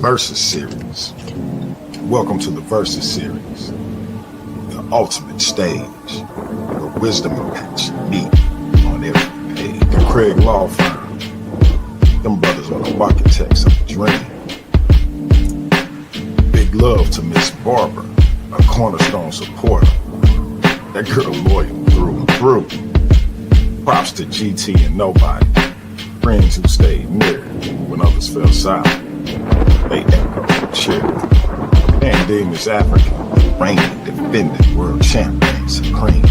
Versus Series. Welcome to the Versus Series, the ultimate stage where wisdom and passion meet on every page. The Craig Law Firm, them brothers are the architects of the dream. Big love to Miss Barbara, a cornerstone supporter. That girl loyal through and through. Props to GT and Nobody, friends who stayed near when others fell silent. They echo and cheer. And Dean is African, reigning, defending, world champion, supreme.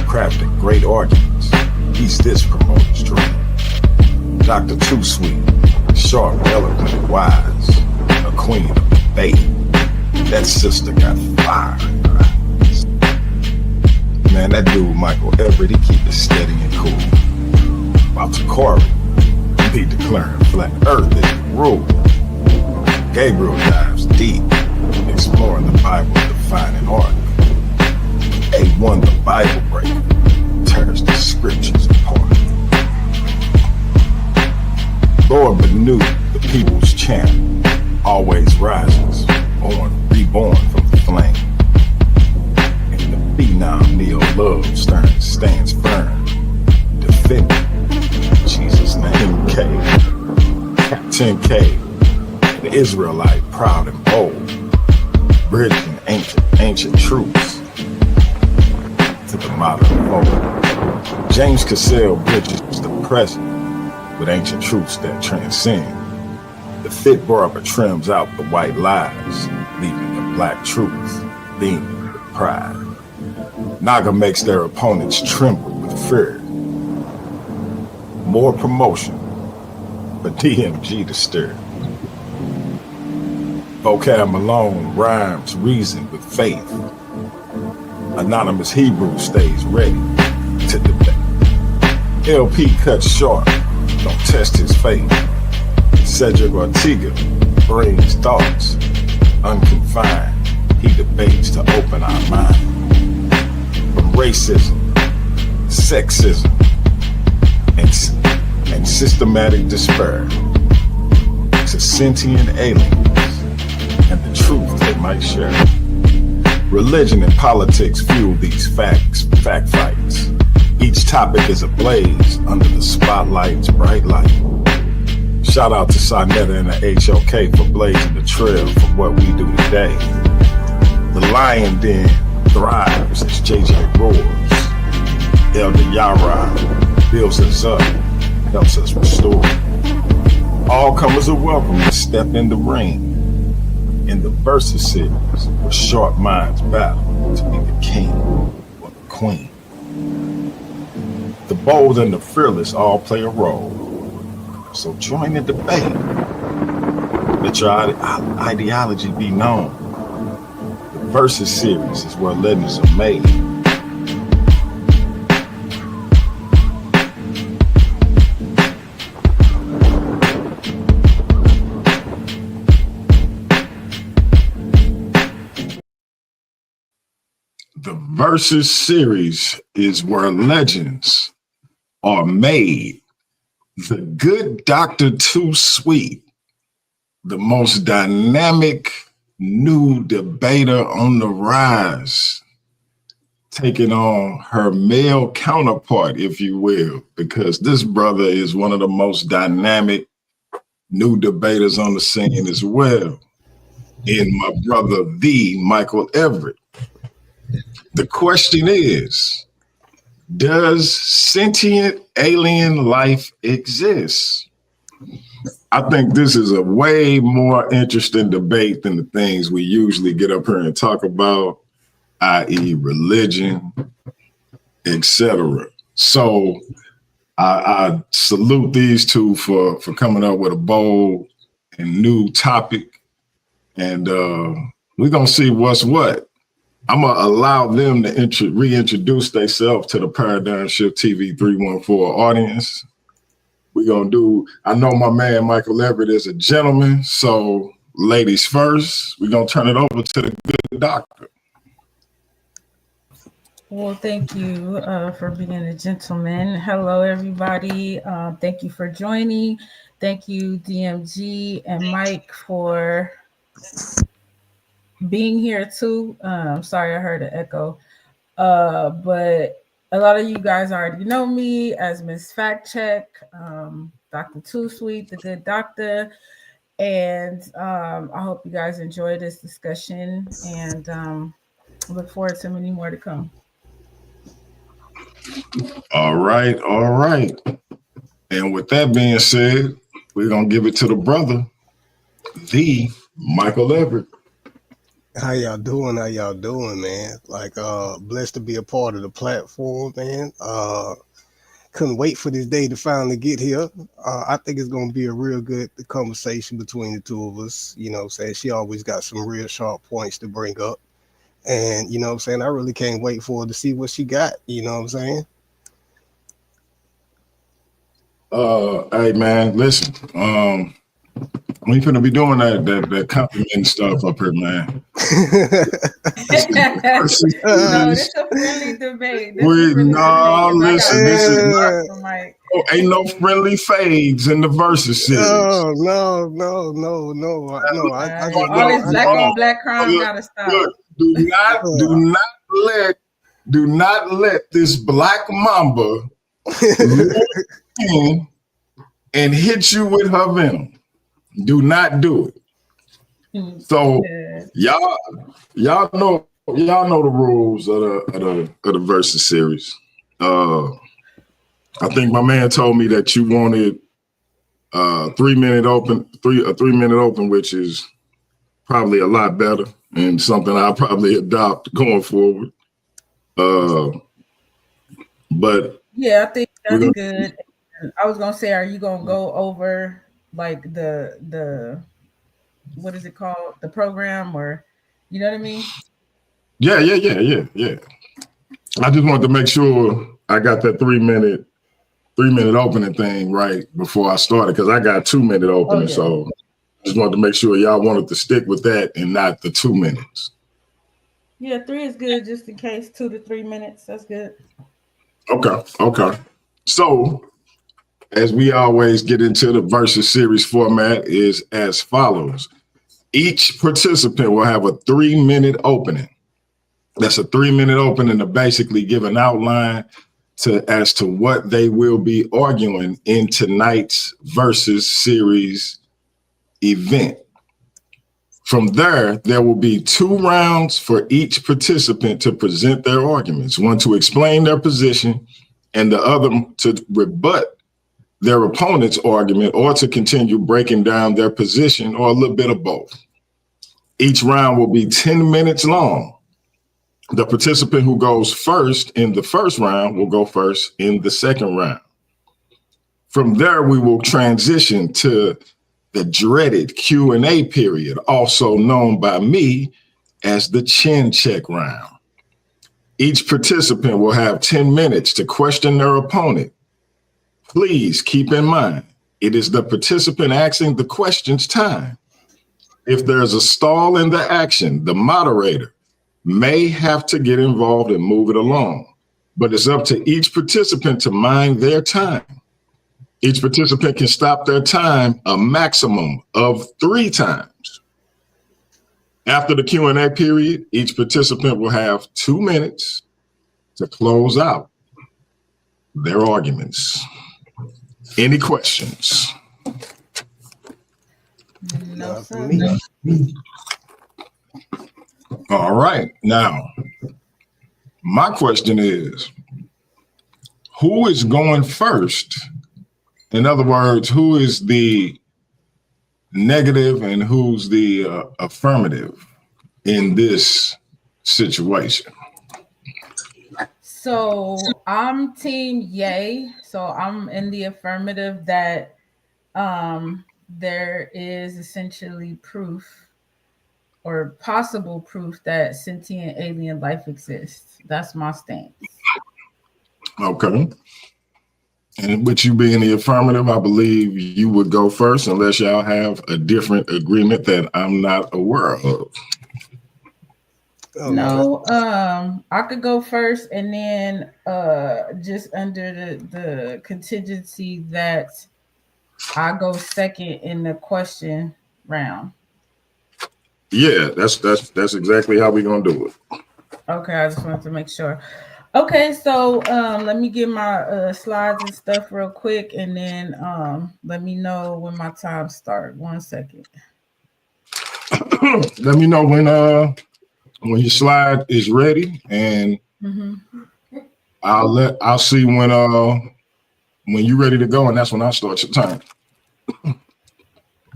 Crafting great arguments, he's this promoter's dream. Dr. Too Sweet, sharp, eloquent, wise, a queen of debate. That sister got fire in her eyes. Man, that dude Michael Everett, he keep it steady and cool. About to Corey, be declaring flat earth is the rule. Gabriel dives deep, exploring the Bible, defining art. A1, the Bible breaker, tears the scriptures apart. Lord Benu, the people's champ, always rises, reborn from the flame. And the phenom Neo Love stands firm, defending Jesus' name. K, Captain K, the Israelite, proud and bold, bridging ancient truths to the modern fold. James Cassell bridges the present with ancient truths that transcend. The fit barber trims out the white lies, leaving the black truth beaming with pride. Naga makes their opponents tremble with fear. More promotion for DMG to stir. Vocab Malone rhymes reason with faith. Anonymous Hebrew stays ready to debate. LP cuts short, don't test his faith. Cedric Ortega brings thoughts unconfined. He debates to open our mind. From racism, sexism, and systematic despair to sentient aliens and the truth they might share. Religion and politics fuel these fact fights. Each topic is ablaze under the spotlight's bright light. Shout out to Sonetta and the HOK for blazing the trail for what we do today. The Lion Den thrives as JJ roars. Elder Yara builds us up, helps us restore. All comers are welcome to step in the ring in the Versus Series, where sharp minds battle to be the king or the queen. The bold and the fearless all play a role, so join the debate. Let your ideology be known. The Versus Series is where legends are made. The Versus Series is where legends are made. The good Dr. Too Sweet, the most dynamic new debater on the rise, taking on her male counterpart, if you will, because this brother is one of the most dynamic new debaters on the scene as well. In my brother, the Michael Everett. The question is, does sentient alien life exist? I think this is a way more interesting debate than the things we usually get up here and talk about, i.e. religion, etc. So I salute these two for coming up with a bold and new topic. And we're going to see what's what. I'm going to allow them to reintroduce themselves to the Paradigm Shift TV 314 audience. We're going to do, I know my man Michael Everett is a gentleman, so ladies first. We're going to turn it over to the good doctor. Well, thank you for being a gentleman. Hello, everybody. Thank you for joining. Thank you, DMG and Mike, for being here too. Sorry, I heard an echo. But a lot of you guys already know me as Miss Fact Check, Dr. Too Sweet, the good doctor. And I hope you guys enjoy this discussion and look forward to many more to come. All right, all right. And with that being said, we're gonna give it to the brother, the Michael Everett. How y'all doing? How y'all doing, man? Like, blessed to be a part of the platform, man. Couldn't wait for this day to finally get here. I think it's gonna be a real good conversation between the two of us. You know what I'm saying? She always got some real sharp points to bring up. And you know what I'm saying? I really can't wait for her to see what she got. You know what I'm saying? Hey man, listen. We finna be doing that complimenting stuff up here, man. No, this is a friendly debate. Listen, this is not. Ain't no friendly fades in the versus series. No. All this black on black crime gotta stop. Look, do not let this black mamba in and hit you with her venom. Do not do it. So y'all know the rules of the versus series. I think my man told me that you wanted a 3 minute open, which is probably a lot better and something I'll probably adopt going forward. But yeah, I think that's good. I was gonna say, are you gonna go over like the what is it called, the program, or you know what I mean? Yeah. I just wanted to make sure I got that 3 minute opening thing right before I started, because I got 2 minute opening. So I just wanted to make sure y'all wanted to stick with that and not the 2 minutes. Yeah, 3 is good, just in case. 2 to 3 minutes, that's good. Okay. So as we always get into the versus series format is as follows. Each participant will have a 3 minute opening. That's a 3 minute opening to basically give an outline as to what they will be arguing in tonight's versus series event. From there will be 2 rounds for each participant to present their arguments, one to explain their position and the other to rebut their opponent's argument or to continue breaking down their position, or a little bit of both. Each round will be 10 minutes long. The participant who goes first in the first round will go first in the second round. From there, we will transition to the dreaded Q&A period, also known by me as the chin check round. Each participant will have 10 minutes to question their opponent. Please keep in mind, it is the participant asking the question's time. If there's a stall in the action, the moderator may have to get involved and move it along, but it's up to each participant to mind their time. Each participant can stop their time a maximum of 3 times. After the Q&A period, each participant will have 2 minutes to close out their arguments. Any questions? No, sir. All right. Now, my question is, who is going first? In other words, who is the negative and who's the affirmative in this situation? So I'm team yay. So I'm in the affirmative that there is essentially proof or possible proof that sentient alien life exists. That's my stance. Okay. And with you being the affirmative, I believe you would go first unless y'all have a different agreement that I'm not aware of. Oh no, No, I could go first, and then just under the contingency that I go second in the question round. Yeah, that's exactly how we're gonna do it. Okay, I just wanted to make sure. Okay, so let me get my slides and stuff real quick, and then let me know when my time start. 1 second. Let me know when your slide is ready, and I'll see when you're ready to go, and that's when I start your time.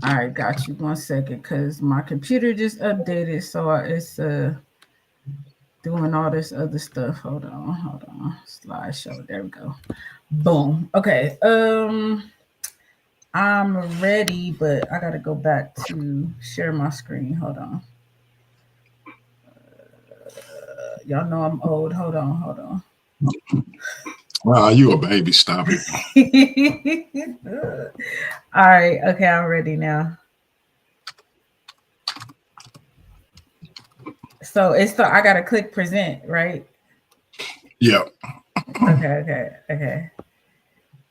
All right, got you. 1 second, because my computer just updated, so it's doing all this other stuff. Hold on. Slideshow. There we go. Boom. Okay. I'm ready, but I gotta go back to share my screen. Hold on. Y'all know I'm old. Hold on. Wow, you a baby. Stop it. All right. Okay, I'm ready now. So I gotta click present, right? Yeah. Okay.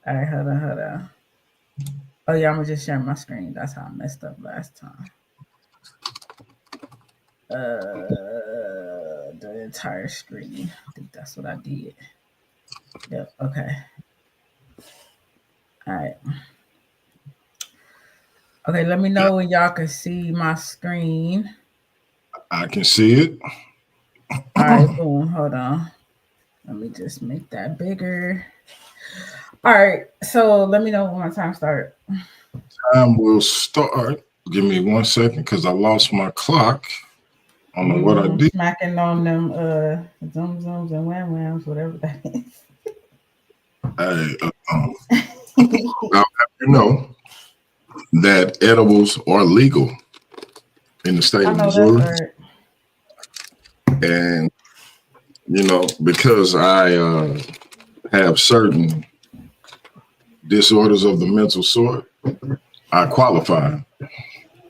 All right, hold on. Oh yeah, I'm gonna just share my screen. That's how I messed up last time. The entire screen. I think that's what I did. Yep. Okay. All right. Okay, let me know when y'all can see my screen. I can see it. All right, boom. Hold on. Let me just make that bigger. All right, so let me know when my time starts. Time will start. Give me 1 second because I lost my clock. I don't know what I did. Smacking on them zoom zooms and wham whams, whatever that is. Hey, I'll have you know that edibles are legal in the state of Missouri. Right. And because I have certain disorders of the mental sort, I qualify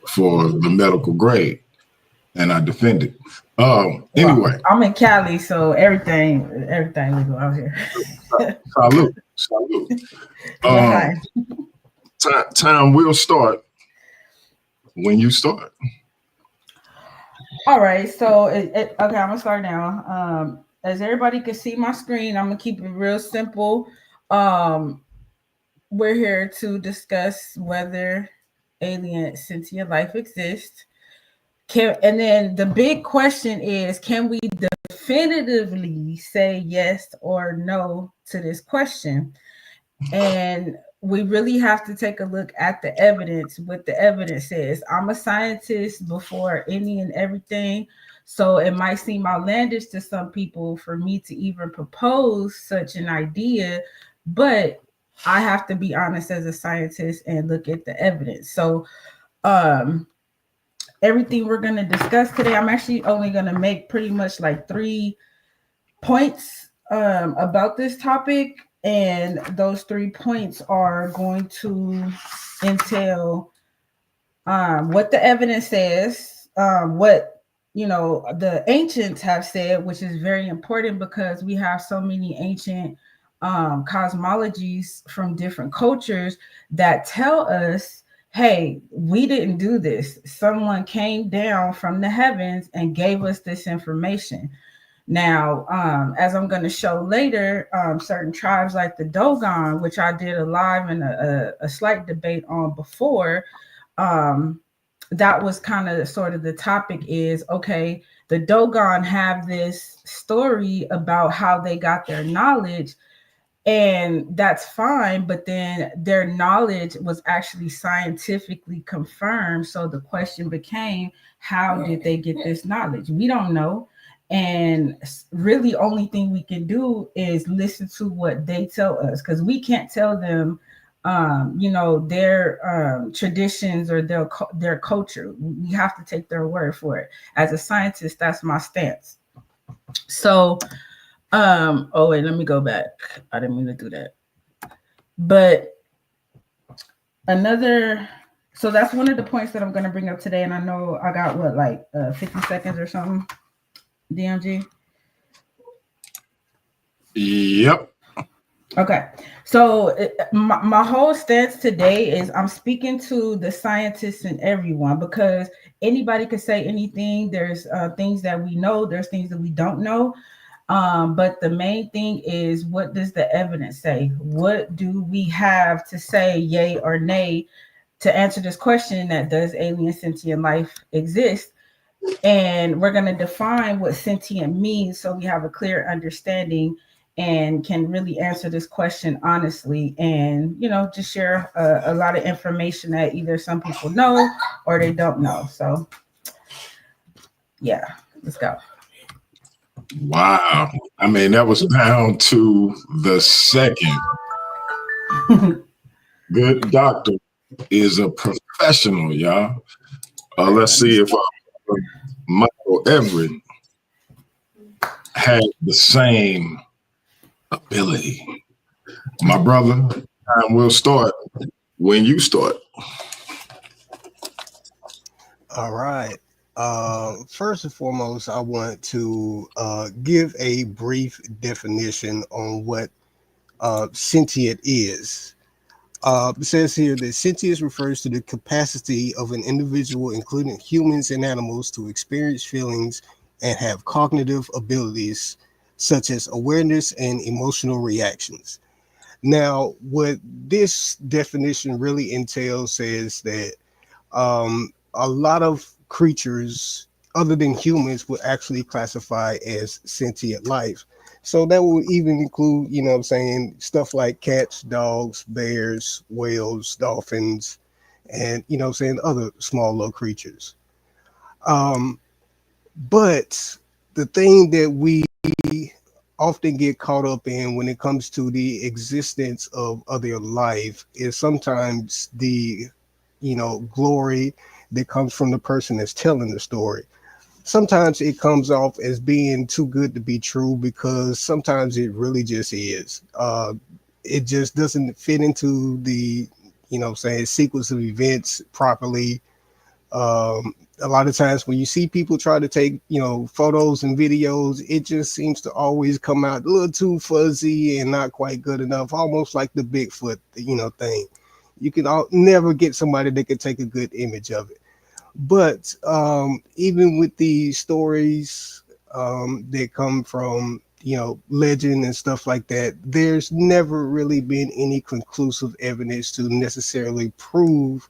for the medical grade, and I defend it. Anyway, well, I'm in Cali, so everything legal out here. salute. Time will start when you start. All right, so okay, I'm gonna start now. As everybody can see my screen, I'm gonna keep it real simple. We're here to discuss whether alien sentient life exists. And then the big question is, can we definitively say yes or no to this question? And we really have to take a look at the evidence, what the evidence says. I'm a scientist before any and everything, so it might seem outlandish to some people for me to even propose such an idea, but I have to be honest as a scientist and look at the evidence. So everything we're going to discuss today, I'm actually only going to make pretty much like 3 points about this topic, and those 3 points are going to entail what the evidence says, what the ancients have said, which is very important because we have so many ancient cosmologies from different cultures that tell us, hey, we didn't do this. Someone came down from the heavens and gave us this information. Now, as I'm going to show later, certain tribes like the Dogon, which I did a live and a slight debate on before, that was kind of sort of the topic is, okay, the Dogon have this story about how they got their knowledge, and that's fine, but then their knowledge was actually scientifically confirmed. So the question became, how did they get this knowledge? We don't know. And really only thing we can do is listen to what they tell us, because we can't tell them their traditions or their culture. We have to take their word for it. As a scientist, that's my stance. So oh wait, let me go back. I didn't mean to do that. But so that's one of the points that I'm going to bring up today, and I know I got 50 seconds or something. DMG? Yep. Okay, so my whole stance today is I'm speaking to the scientists and everyone, because anybody could say anything. There's things that we know, there's things that we don't know. But the main thing is, what does the evidence say? What do we have to say, yay or nay, to answer this question that does alien sentient life exist? And we're going to define what sentient means so we have a clear understanding and can really answer this question honestly, and just share a lot of information that either some people know or they don't know. So yeah, let's go. Wow. I mean, that was down to the second. Good doctor is a professional, y'all. Let's see if Michael Everett had the same ability. My brother, time will start when you start. All right. First and foremost, I want to give a brief definition on what sentient is. It says here that sentience refers to the capacity of an individual, including humans and animals, to experience feelings and have cognitive abilities such as awareness and emotional reactions. Now, what this definition really entails is that a lot of creatures other than humans would actually classify as sentient life. So that would even include, you know what I'm saying, stuff like cats, dogs, bears, whales, dolphins, and, you know what I'm saying, other small little creatures. Um, but the thing that we often get caught up in when it comes to the existence of other life is sometimes the, glory that comes from the person that's telling the story. Sometimes it comes off as being too good to be true, because sometimes it really just is. It just doesn't fit into the, sequence of events properly. A lot of times when you see people try to take, photos and videos, it just seems to always come out a little too fuzzy and not quite good enough, almost like the Bigfoot, thing. You can never get somebody that can take a good image of it. But even with the stories that come from, legend and stuff like that, there's never really been any conclusive evidence to necessarily prove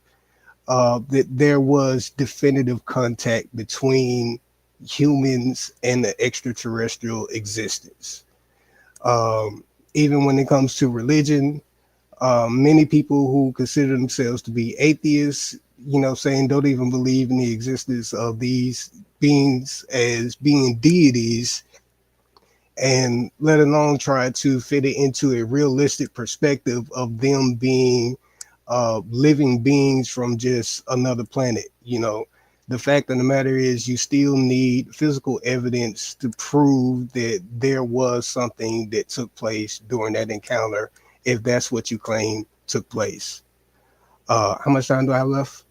that there was definitive contact between humans and the extraterrestrial existence. Even when it comes to religion, many people who consider themselves to be atheists, don't even believe in the existence of these beings as being deities, and let alone try to fit it into a realistic perspective of them being living beings from just another planet. The fact of the matter is, you still need physical evidence to prove that there was something that took place during that encounter, if that's what you claim took place. How much time do I have left?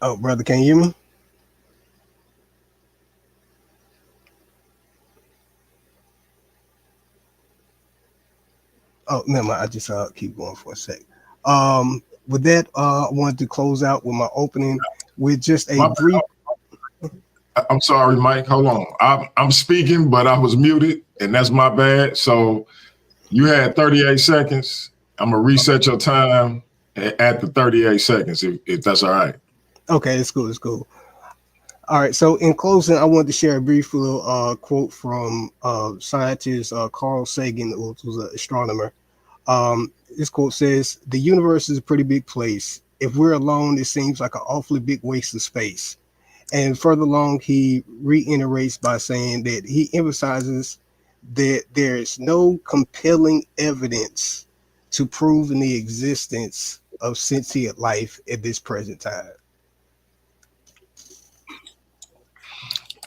Oh, brother, can you hear me? Oh, never mind. I just keep going for a sec. With that, I wanted to close out with my opening with just a brief. I'm sorry, Mike. Hold on. I'm speaking, but I was muted, and that's my bad. So you had 38 seconds. I'm gonna reset your time at the 38 seconds, if that's all right. Okay, it's cool. It's cool. All right. So in closing, I wanted to share a brief little quote from scientist Carl Sagan, who was an astronomer. This quote says, "The universe is a pretty big place. If we're alone, it seems like an awfully big waste of space." And further along, he reiterates by saying that he emphasizes that there is no compelling evidence to prove the existence of sentient life at this present time.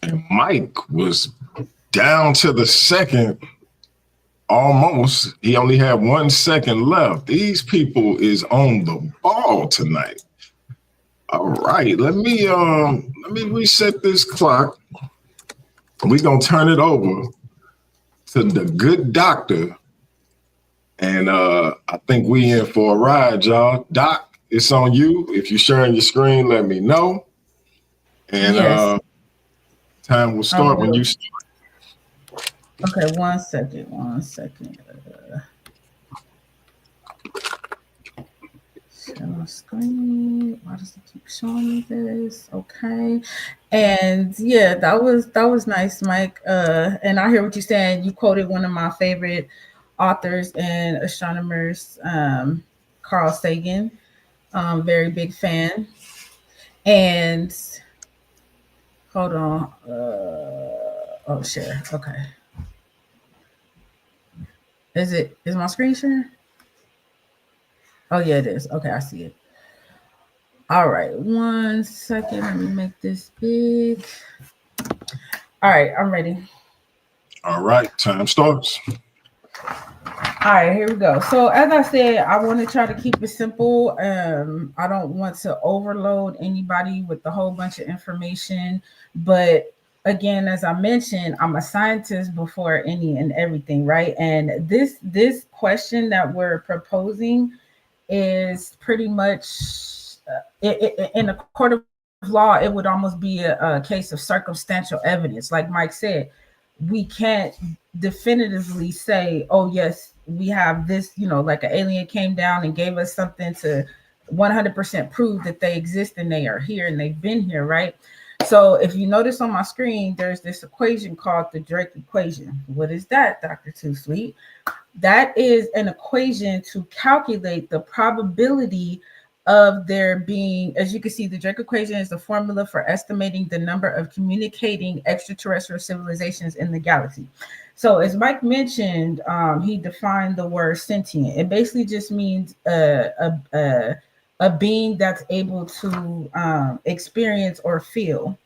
And Mike was down to the second Almost. He only had 1 second left. These people is on the ball tonight. All right, let me reset this clock. We're gonna turn it over to the good doctor. And I think we in for a ride, y'all. Doc, it's on you. If you're sharing your screen, let me know. And Yes. time will start when you start. Okay, 1 second. Share my screen. Why does it keep showing me this? Okay. And yeah, that was nice, Mike. And I hear what you're saying. You quoted one of my favorite authors and astronomers, Carl Sagan. Very big fan. And hold on. Oh, share. Okay. Is my screen sharing? Oh yeah, it is. Okay, I see it. All right, 1 second. Let me make this big. All right, I'm ready. All right, time starts. All right, here we go. So as I said, I want to try to keep it simple. I don't want to overload anybody with a whole bunch of information, but again, as I mentioned, I'm a scientist before any and everything, right? And this question that we're proposing is pretty much in a court of law, it would almost be a case of circumstantial evidence. Like Mike said, we can't definitively say, oh, yes, we have this, like an alien came down and gave us something to 100% prove that they exist and they are here and they've been here, right? So if you notice on my screen, there's this equation called the Drake equation. What is that, Dr. Too Sweet? That is an equation to calculate the probability of there being, as you can see, the Drake equation is the formula for estimating the number of communicating extraterrestrial civilizations in the galaxy. So as Mike mentioned, he defined the word sentient. It basically just means a being that's able to experience or feel,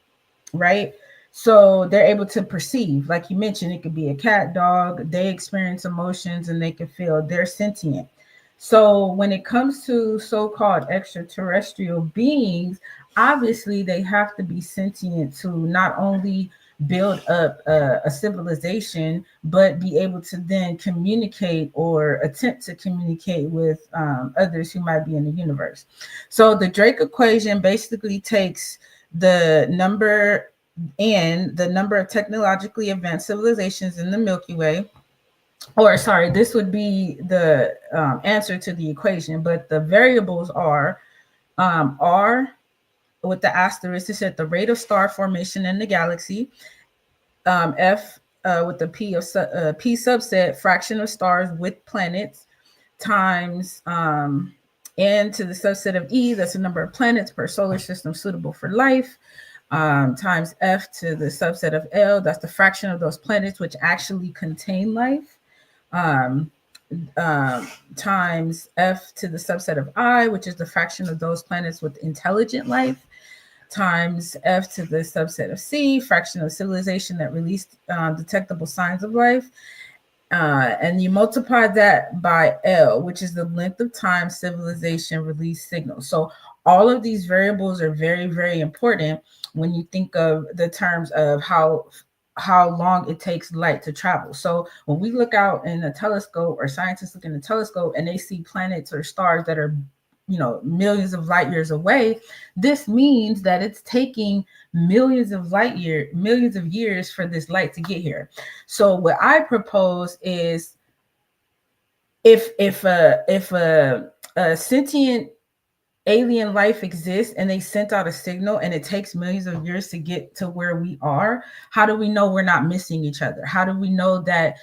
right? So they're able to perceive, like you mentioned, it could be a cat, dog, they experience emotions and they can feel, they're sentient. So when it comes to so-called extraterrestrial beings, obviously they have to be sentient to not only build up a civilization, but be able to then communicate or attempt to communicate with others who might be in the universe. So the Drake equation basically takes the number of technologically advanced civilizations in the Milky Way, or sorry, this would be the answer to the equation, but the variables are R with the asterisk is at the rate of star formation in the galaxy, F with the P subset, fraction of stars with planets, times N to the subset of E, that's the number of planets per solar system suitable for life, times F to the subset of L, that's the fraction of those planets which actually contain life, times F to the subset of I, which is the fraction of those planets with intelligent life, times F to the subset of C, fraction of civilization that released detectable signs of life. And you multiply that by L, which is the length of time civilization released signals. So all of these variables are very, very important when you think of the terms of how long it takes light to travel. So when we look out in a telescope, or scientists look in a telescope and they see planets or stars that are millions of light years away, this means that it's taking millions of years for this light to get here. So what I propose is if a sentient alien life exists and they sent out a signal and it takes millions of years to get to where we are, how do we know we're not missing each other? How do we know that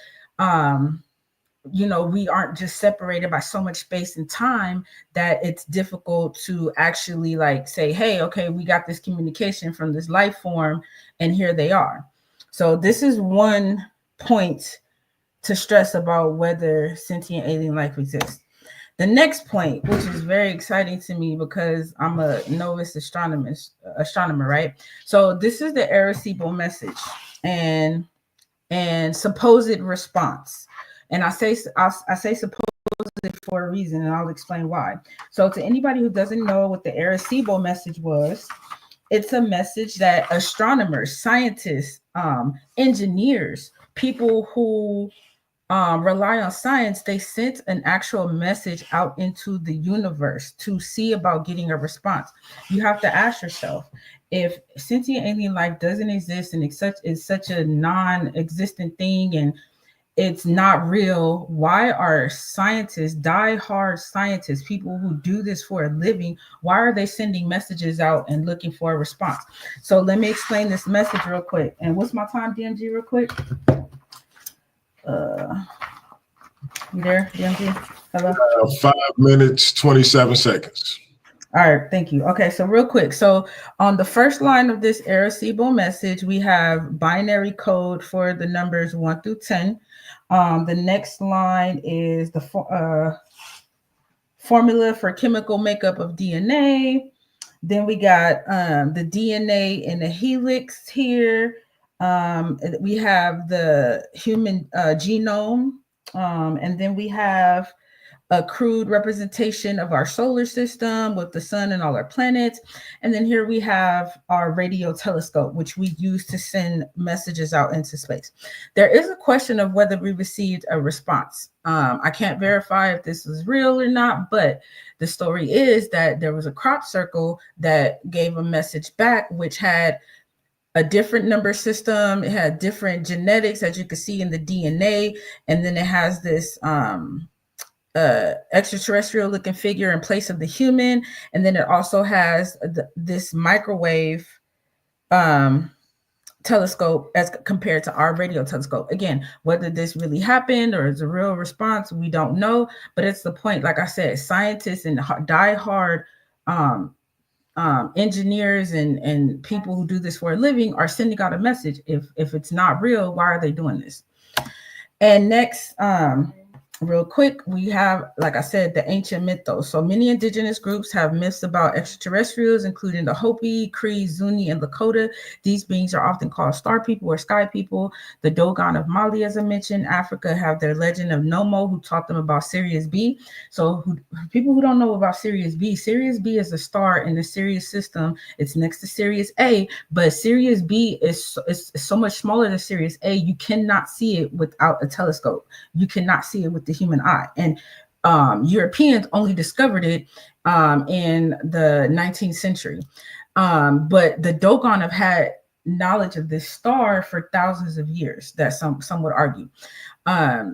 we aren't just separated by so much space and time that it's difficult to actually say, hey, okay, we got this communication from this life form and here they are. So this is one point to stress about whether sentient alien life exists. The next point, which is very exciting to me because I'm a novice astronomer, right? So this is the Arecibo message and supposed response. And I say supposedly for a reason, and I'll explain why. So to anybody who doesn't know what the Arecibo message was, it's a message that astronomers, scientists, engineers, people who rely on science, they sent an actual message out into the universe to see about getting a response. You have to ask yourself, if sentient alien life doesn't exist and it's such a non-existent thing and it's not real, why are scientists, die-hard scientists, people who do this for a living, why are they sending messages out and looking for a response? So let me explain this message real quick. And what's my time, DMG, real quick? You there, DMG? Hello? 5 minutes, 27 seconds. All right, thank you. Okay, so real quick. So on the first line of this Arecibo message, we have binary code for the numbers 1 through 10. The next line is the formula for chemical makeup of DNA. Then we got the DNA in the helix here. We have the human genome. And then we have a crude representation of our solar system with the sun and all our planets. And then here we have our radio telescope, which we use to send messages out into space. There is a question of whether we received a response. I can't verify if this is real or not, but the story is that there was a crop circle that gave a message back, which had a different number system. It had different genetics, as you can see in the DNA. And then it has this extraterrestrial looking figure in place of the human. And then it also has this microwave telescope as compared to our radio telescope. Again, whether this really happened or is a real response, we don't know. But it's the point, like I said, scientists and die-hard engineers and people who do this for a living are sending out a message. If it's not real, why are they doing this? And next, real quick, we have, like I said, the ancient mythos. So many indigenous groups have myths about extraterrestrials, including the Hopi, Cree, Zuni, and Lakota. These beings are often called star people or sky people. The Dogon of Mali, as I mentioned, Africa have their legend of Nomo, who taught them about Sirius B. So people who don't know about Sirius B is a star in the Sirius system. It's next to Sirius A, but Sirius B is so much smaller than Sirius A, you cannot see it without a telescope. You cannot see it with the human eye. And Europeans only discovered it in the 19th century. But the Dogon have had knowledge of this star for thousands of years, that some would argue.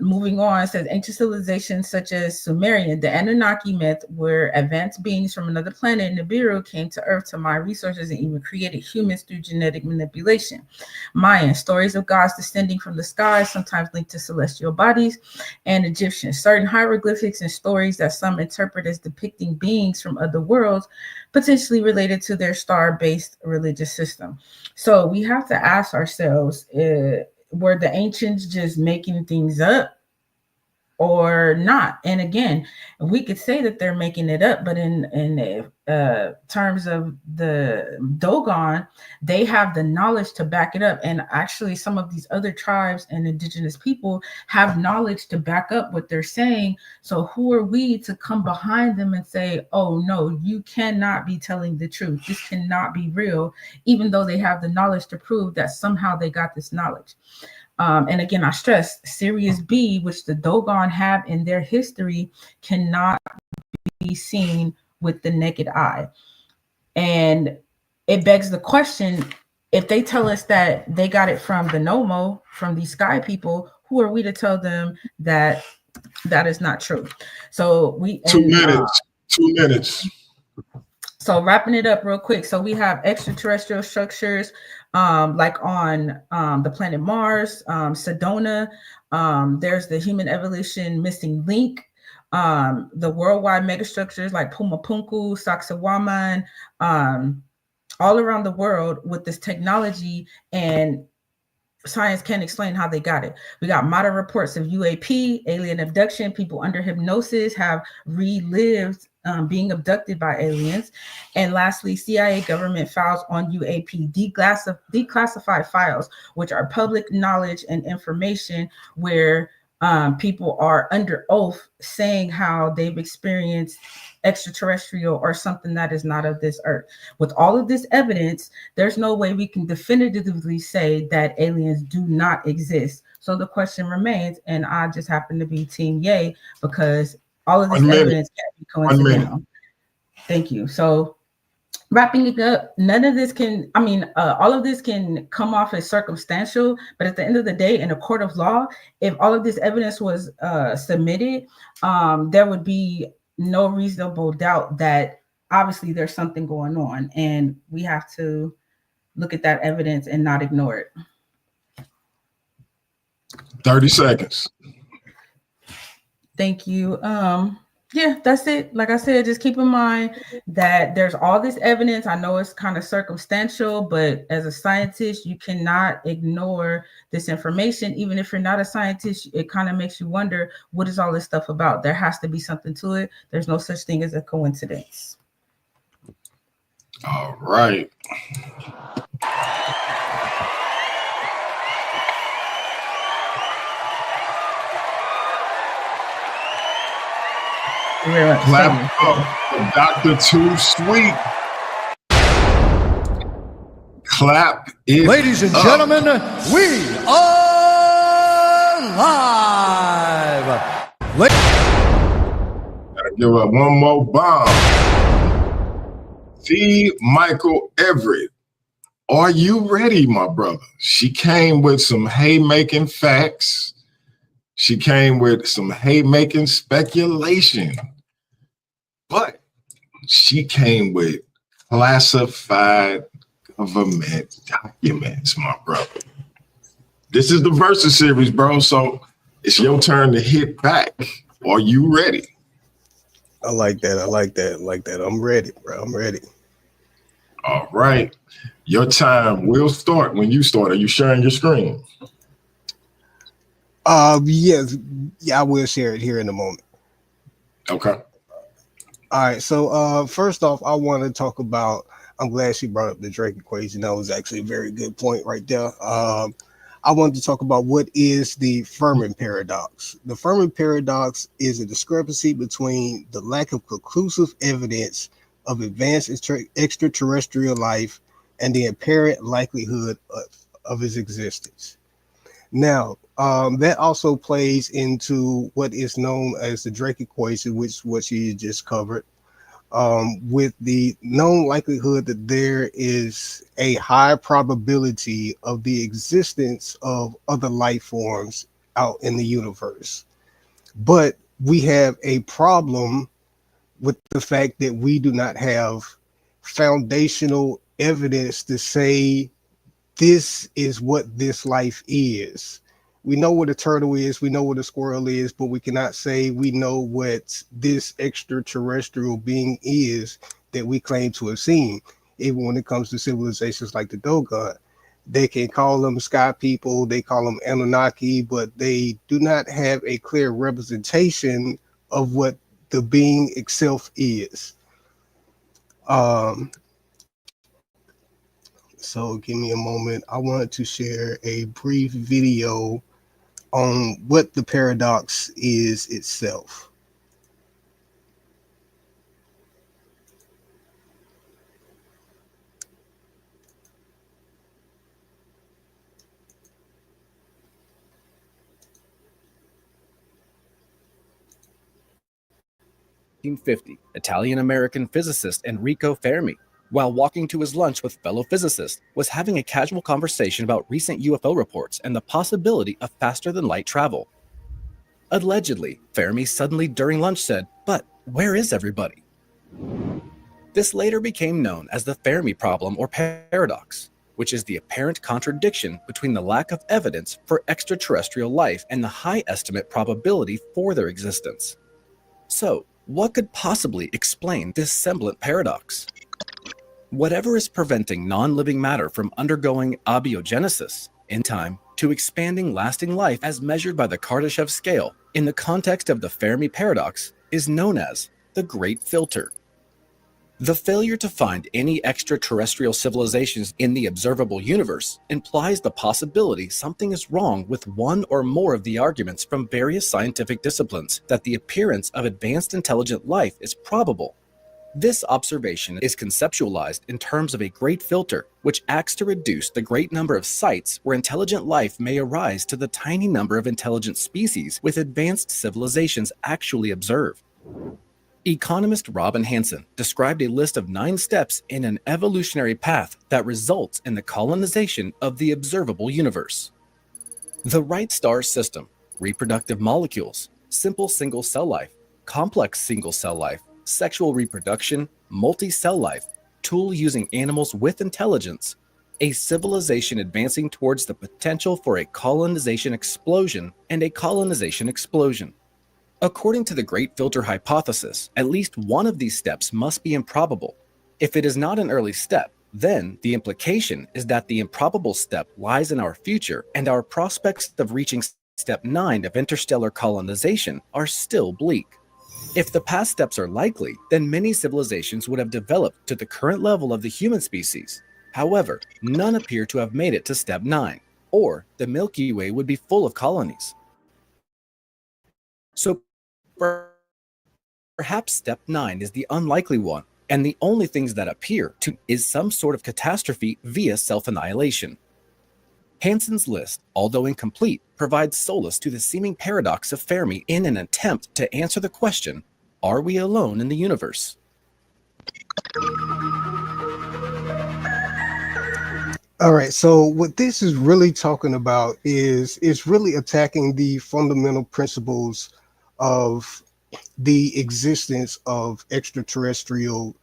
Moving on, it says ancient civilizations such as Sumerian, the Anunnaki myth, where advanced beings from another planet, Nibiru, came to Earth to mine resources and even created humans through genetic manipulation. Mayan, stories of gods descending from the sky, sometimes linked to celestial bodies. And Egyptian, certain hieroglyphics and stories that some interpret as depicting beings from other worlds, potentially related to their star-based religious system. So we have to ask ourselves, were the ancients just making things up or not? And again, we could say that they're making it up, but in terms of the Dogon, they have the knowledge to back it up. And actually, some of these other tribes and indigenous people have knowledge to back up what they're saying. So who are we to come behind them and say, oh, no, you cannot be telling the truth. This cannot be real, even though they have the knowledge to prove that somehow they got this knowledge. And again, I stress, Sirius B, which the Dogon have in their history, cannot be seen with the naked eye. And it begs the question, if they tell us that they got it from the Nomo, from these sky people, who are we to tell them that that is not true? So 2 minutes. 2 minutes. So wrapping it up real quick. So we have extraterrestrial structures, like on the planet Mars, Sedona. There's the human evolution missing link. The worldwide megastructures like Pumapunku, Sacsayhuaman, all around the world with this technology, and science can't explain how they got it. We got modern reports of UAP, alien abduction. People under hypnosis have relived being abducted by aliens. And lastly, CIA government files on UAP, declassified files, which are public knowledge and information where people are under oath saying how they've experienced extraterrestrial or something that is not of this earth. With all of this evidence, there's no way we can definitively say that aliens do not exist. So the question remains, and I just happen to be Team Yay because all of this evidence can't be coincidental. Thank you. So wrapping it up, none of this can, all of this can come off as circumstantial, but at the end of the day, in a court of law, if all of this evidence was submitted, there would be no reasonable doubt that obviously there's something going on, and we have to look at that evidence and not ignore it. 30 seconds. Thank you. Yeah, that's it. Like I said, just keep in mind that there's all this evidence. I know it's kind of circumstantial, but as a scientist, you cannot ignore this information. Even if you're not a scientist, it kind of makes you wonder, what is all this stuff about? There has to be something to it. There's no such thing as a coincidence. All right. Clap up, Dr. Too Sweet. Clap it. Ladies and gentlemen, we are live. Gotta give up one more bomb. C. Michael Everett. Are you ready, my brother? She came with some haymaking facts. She came with some haymaking speculation. But she came with classified government documents, my brother. This is the Versus series, bro. So it's your turn to hit back. Are you ready? I like that. I like that. I like that. I'm ready, bro. I'm ready. All right. Your time will start when you start. Are you sharing your screen? Yes. Yeah, I will share it here in a moment. Okay. All right, so first off, I want to talk about, I'm glad she brought up the Drake equation. That was actually a very good point right there. I wanted to talk about what is the Fermi paradox. The Fermi paradox is a discrepancy between the lack of conclusive evidence of advanced extraterrestrial life and the apparent likelihood of its existence. Now, that also plays into what is known as the Drake equation, which is what you just covered, with the known likelihood that there is a high probability of the existence of other life forms out in the universe. But we have a problem with the fact that we do not have foundational evidence to say this is what this life is. We know what a turtle is, we know what a squirrel is, but we cannot say we know what this extraterrestrial being is that we claim to have seen. Even when it comes to civilizations like the Dogon, they can call them sky people, they call them Anunnaki, but they do not have a clear representation of what the being itself is. So give me a moment. I wanted to share a brief video on what the paradox is itself. Italian-American physicist Enrico Fermi, while walking to his lunch with fellow physicists, was having a casual conversation about recent UFO reports and the possibility of faster-than-light travel. Allegedly, Fermi suddenly during lunch said, "But where is everybody?" This later became known as the Fermi problem or paradox, which is the apparent contradiction between the lack of evidence for extraterrestrial life and the high estimate probability for their existence. So, what could possibly explain this semblant paradox? Whatever is preventing non-living matter from undergoing abiogenesis in time to expanding lasting life as measured by the Kardashev scale in the context of the Fermi paradox is known as the Great Filter. The failure to find any extraterrestrial civilizations in the observable universe implies the possibility something is wrong with one or more of the arguments from various scientific disciplines that the appearance of advanced intelligent life is probable. This observation is conceptualized in terms of a great filter, which acts to reduce the great number of sites where intelligent life may arise to the tiny number of intelligent species with advanced civilizations actually observed. Economist Robin Hanson described a list of 9 steps in an evolutionary path that results in the colonization of the observable universe. The right star system, reproductive molecules, simple single cell life, complex single cell life, sexual reproduction, multi-cell life, tool using animals with intelligence, a civilization advancing towards the potential for a colonization explosion, and a colonization explosion. According to the Great Filter hypothesis, at least one of these steps must be improbable. If it is not an early step, then the implication is that the improbable step lies in our future and our prospects of reaching step 9 of interstellar colonization are still bleak. If the past steps are likely, then many civilizations would have developed to the current level of the human species. However, none appear to have made it to step 9, or the Milky Way would be full of colonies. So perhaps step 9 is the unlikely one, and the only things that appear to is some sort of catastrophe via self-annihilation. Hanson's list, although incomplete, provides solace to the seeming paradox of Fermi in an attempt to answer the question, are we alone in the universe? All right, so what this is really talking about is it's really attacking the fundamental principles of the existence of extraterrestrial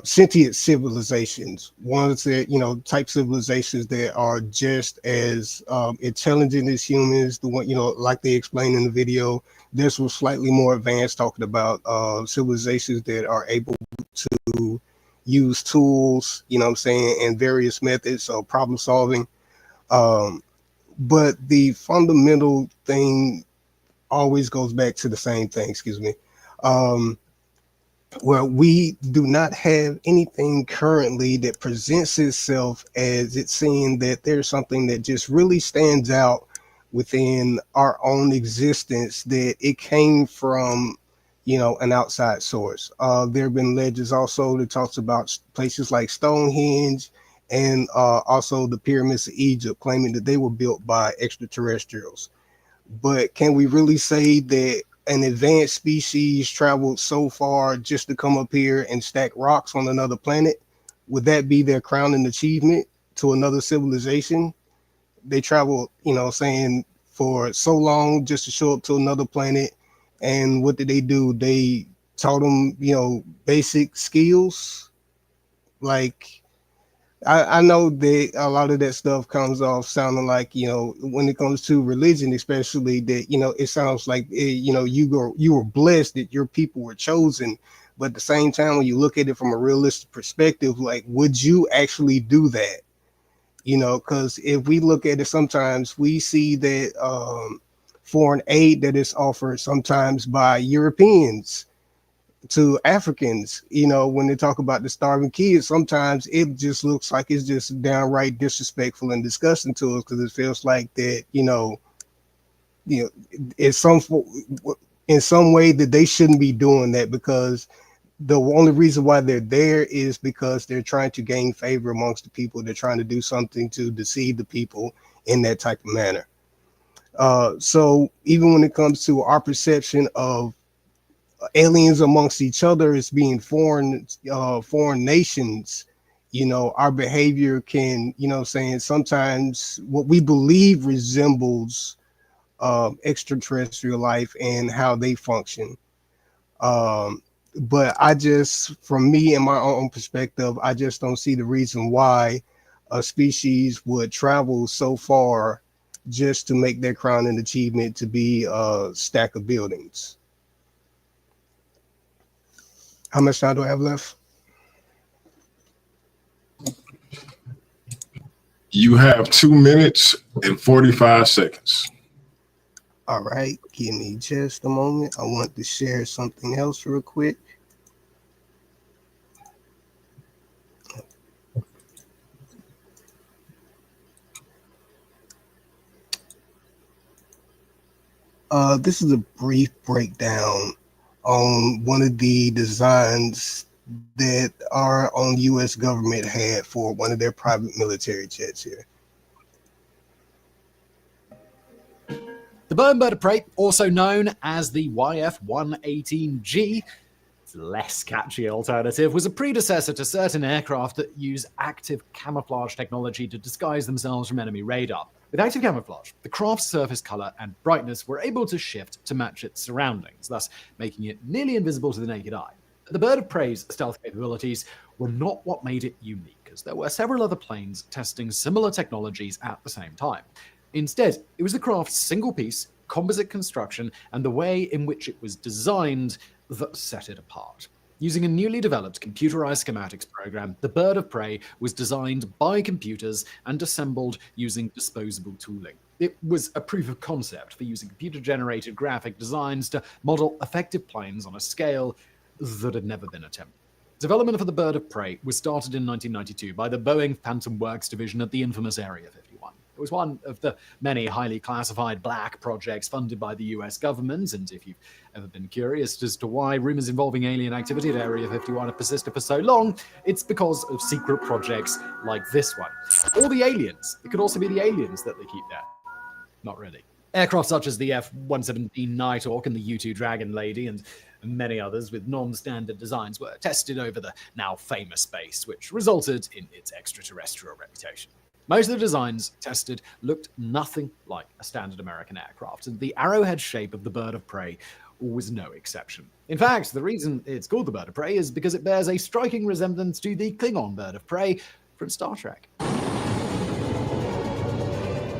sentient civilizations, ones that, type civilizations that are just as intelligent as humans, the one, like they explained in the video. This was slightly more advanced, talking about civilizations that are able to use tools, and various methods of problem solving. But the fundamental thing always goes back to the same thing, where we do not have anything currently that presents itself as it's saying that there's something that just really stands out within our own existence, that it came from, an outside source. There have been legends also that talks about places like Stonehenge and also the pyramids of Egypt, claiming that they were built by extraterrestrials. But can we really say that an advanced species traveled so far just to come up here and stack rocks on another planet? Would that be their crowning achievement to another civilization? They traveled, for so long just to show up to another planet. And what did they do? They taught them, basic skills. Like, I know that a lot of that stuff comes off sounding like, when it comes to religion, especially, that, it sounds like, you were blessed that your people were chosen. But at the same time, when you look at it from a realistic perspective, like, would you actually do that? Because if we look at it, sometimes we see that foreign aid that is offered sometimes by Europeans to Africans, when they talk about the starving kids, sometimes it just looks like it's just downright disrespectful and disgusting to us, because it feels like that, it's in some way that they shouldn't be doing that, because the only reason why they're there is because they're trying to gain favor amongst the people. They're trying to do something to deceive the people in that type of manner. So even when it comes to our perception of aliens amongst each other as being foreign nations, our behavior can, sometimes what we believe resembles extraterrestrial life and how they function. But from me and my own perspective, I just don't see the reason why a species would travel so far just to make their crowning achievement to be a stack of buildings. How much time do I have left? You have 2 minutes and 45 seconds. All right, give me just a moment. I want to share something else real quick. This is a brief breakdown on one of the designs that our own U.S. government had for one of their private military jets here. The bird of prey, also known as the YF-118G, less catchy alternative, was a predecessor to certain aircraft that use active camouflage technology to disguise themselves from enemy radar. With active camouflage, the craft's surface color and brightness were able to shift to match its surroundings, thus making it nearly invisible to the naked eye. The bird of prey's stealth capabilities were not what made it unique, as there were several other planes testing similar technologies at the same time. Instead, it was the craft's single-piece, composite construction and the way in which it was designed that set it apart. Using a newly developed computerized schematics program, the bird of prey was designed by computers and assembled using disposable tooling. It was a proof of concept for using computer-generated graphic designs to model effective planes on a scale that had never been attempted. Development for the bird of prey was started in 1992 by the Boeing Phantom Works division at the infamous Area 51. It was one of the many highly classified black projects funded by the US government, and if you've ever been curious as to why rumors involving alien activity at Area 51 have persisted for so long, it's because of secret projects like this one. Or the aliens. It could also be the aliens that they keep there. Not really. Aircraft such as the F-117 Nighthawk and the U-2 Dragon Lady and many others with non-standard designs were tested over the now famous base, which resulted in its extraterrestrial reputation. Most of the designs tested looked nothing like a standard American aircraft, and the arrowhead shape of the bird of prey was no exception. In fact, the reason it's called the bird of prey is because it bears a striking resemblance to the Klingon bird of prey from Star Trek.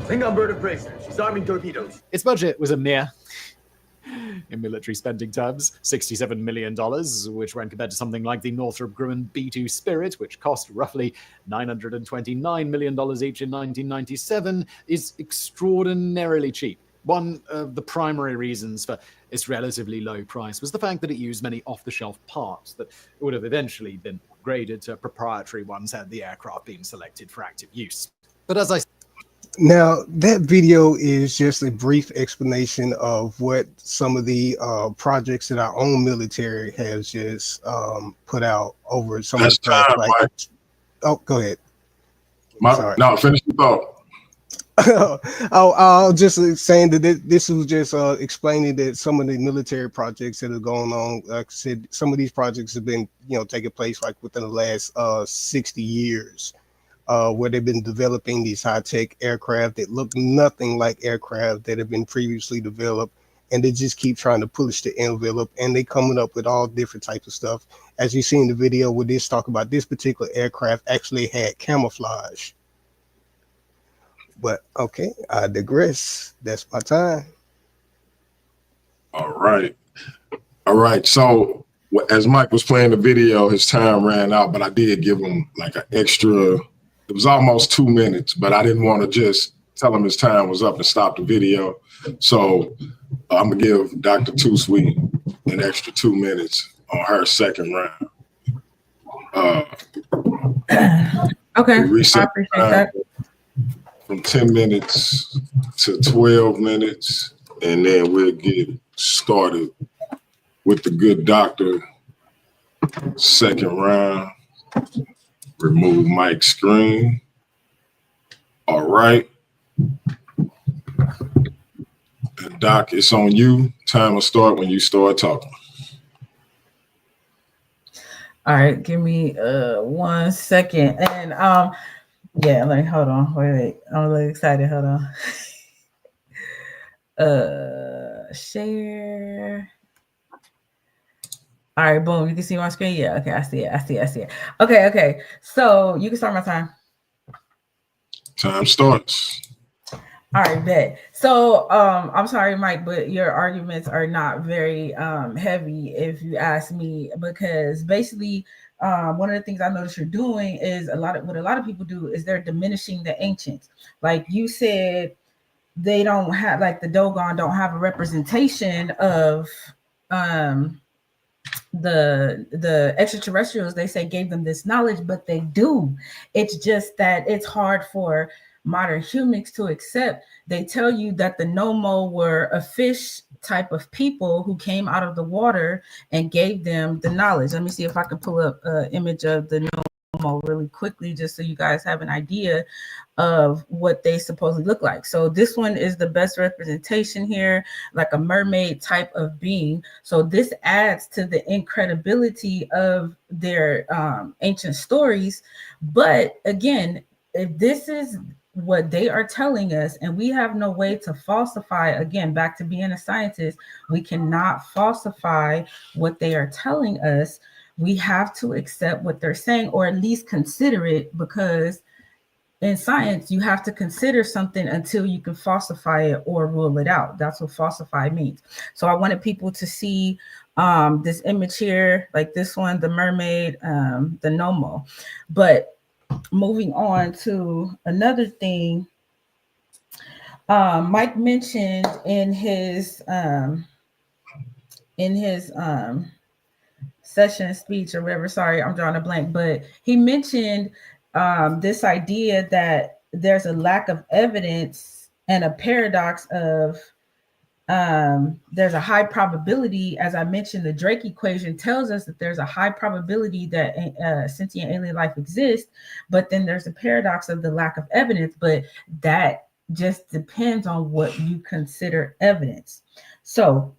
Klingon bird of prey, sir. She's arming torpedoes. Its budget was a mere, in military spending terms, $67 million, which when compared to something like the Northrop Grumman B-2 Spirit, which cost roughly $929 million each in 1997, is extraordinarily cheap. One of the primary reasons for its relatively low price was the fact that it used many off-the-shelf parts that would have eventually been upgraded to proprietary ones had the aircraft been selected for active use. But as I Now, that video is just a brief explanation of what some of the projects that our own military has just put out over some of the past. Oh, go ahead. No, finish the thought. I'll just saying that this was just explaining that some of the military projects that are going on, like I said, some of these projects have been, taking place like within the last 60 years. Where they've been developing these high-tech aircraft that look nothing like aircraft that have been previously developed, and they just keep trying to push the envelope, and they coming up with all different types of stuff. As you see in the video where this talk about this particular aircraft actually had camouflage. But okay, I digress. That's my time. All right. So as Mike was playing the video, his time ran out, but I did give him like an extra. It was almost 2 minutes, but I didn't want to just tell him his time was up and stop the video. So I'm going to give Dr. Too Sweet an extra 2 minutes on her second round. Okay, I appreciate that. From 10 minutes to 12 minutes, and then we'll get started with the good doctor second round. Remove Mike's screen. All right. And Doc, it's on you. Time will start when you start talking. All right, give me 1 second. And yeah, let me hold on. Wait. I'm really excited. Hold on. Share. All right, boom. You can see my screen. Yeah, okay, I see it. Okay. So you can start my time. Time starts. All right, bet. So I'm sorry, Mike, but your arguments are not very heavy, if you ask me, because basically one of the things I noticed you're doing is what a lot of people do is they're diminishing the ancients. Like you said, they don't have, like the Dogon don't have a representation of the extraterrestrials. They say gave them this knowledge, but they do. It's just that it's hard for modern humans to accept. They tell you that the Nomo were a fish type of people who came out of the water and gave them the knowledge. Let me see if I can pull up an image of the Nomo really quickly, just so you guys have an idea of what they supposedly look like. So this one is the best representation here, like a mermaid type of being. So this adds to the incredibility of their ancient stories. But again, if this is what they are telling us and we have no way to falsify, again, back to being a scientist, we cannot falsify what they are telling us. We have to accept what they're saying, or at least consider it, because in science, you have to consider something until you can falsify it or rule it out. That's what falsify means. So I wanted people to see this image here, like this one, the mermaid, the Nomo. But moving on to another thing, Mike mentioned in his session speech or whatever, sorry, I'm drawing a blank, but he mentioned this idea that there's a lack of evidence and a paradox of there's a high probability. As I mentioned, the Drake equation tells us that there's a high probability that sentient alien life exists, but then there's a paradox of the lack of evidence. But that just depends on what you consider evidence. So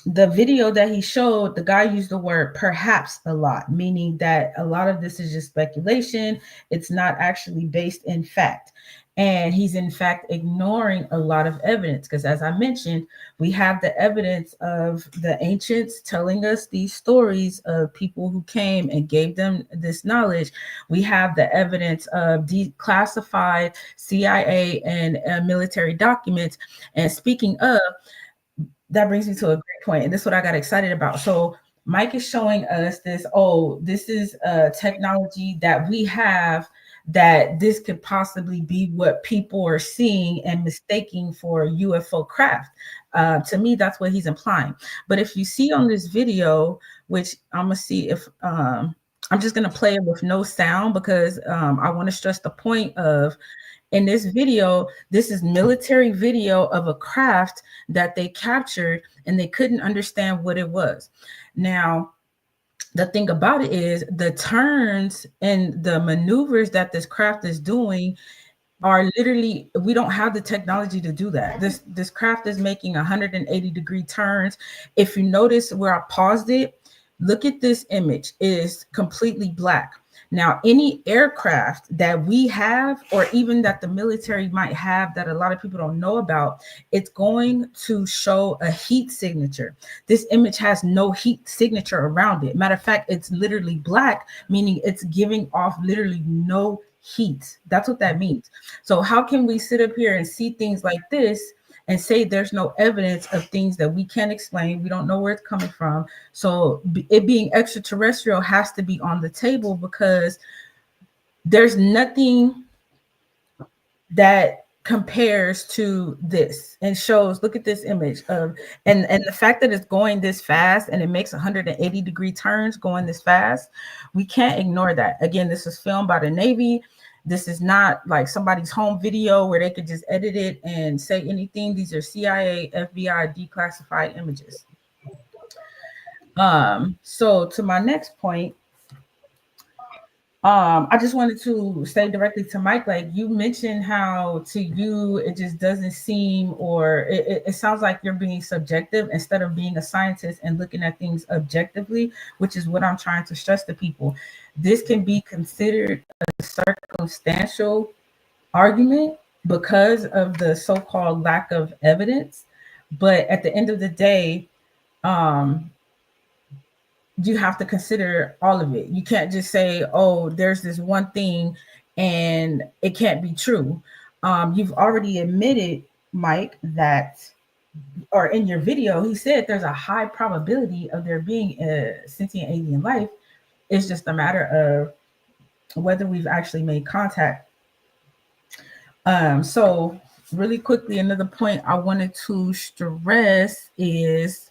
the video that he showed, the guy used the word perhaps a lot, meaning that a lot of this is just speculation. It's not actually based in fact. And he's in fact ignoring a lot of evidence, because as I mentioned, we have the evidence of the ancients telling us these stories of people who came and gave them this knowledge. We have the evidence of declassified CIA and military documents. And speaking of, that brings me to a great point, and this is what I got excited about. So Mike is showing us this, this is a technology that we have, that this could possibly be what people are seeing and mistaking for UFO craft. To me, that's what he's implying. But if you see on this video, which I'm gonna see if I'm just gonna play it with no sound, because I want to stress the point of, in this video, this is military video of a craft that they captured and they couldn't understand what it was. Now, the thing about it is the turns and the maneuvers that this craft is doing are literally, we don't have the technology to do that. This craft is making 180-degree turns. If you notice where I paused it, look at this image. It is completely black. Now, any aircraft that we have, or even that the military might have that a lot of people don't know about, it's going to show a heat signature. This image has no heat signature around it. Matter of fact, it's literally black, meaning it's giving off literally no heat. That's what that means. So how can we sit up here and see things like this and say there's no evidence of things that we can't explain? We don't know where it's coming from. So it being extraterrestrial has to be on the table, because there's nothing that compares to this and shows, look at this image of, and the fact that it's going this fast and it makes 180-degree turns going this fast, we can't ignore that. Again, this is filmed by the Navy. This is not like somebody's home video where they could just edit it and say anything. These are CIA, FBI declassified images. So to my next point, I just wanted to say directly to Mike, like you mentioned how to you, it just doesn't seem, or it sounds like you're being subjective instead of being a scientist and looking at things objectively, which is what I'm trying to stress to people. This can be considered a circumstantial argument because of the so-called lack of evidence. But at the end of the day, you have to consider all of it. You can't just say, oh, there's this one thing and it can't be true. You've already admitted, Mike, that, or in your video, he said there's a high probability of there being a sentient alien life. It's just a matter of whether we've actually made contact. So really quickly, another point I wanted to stress is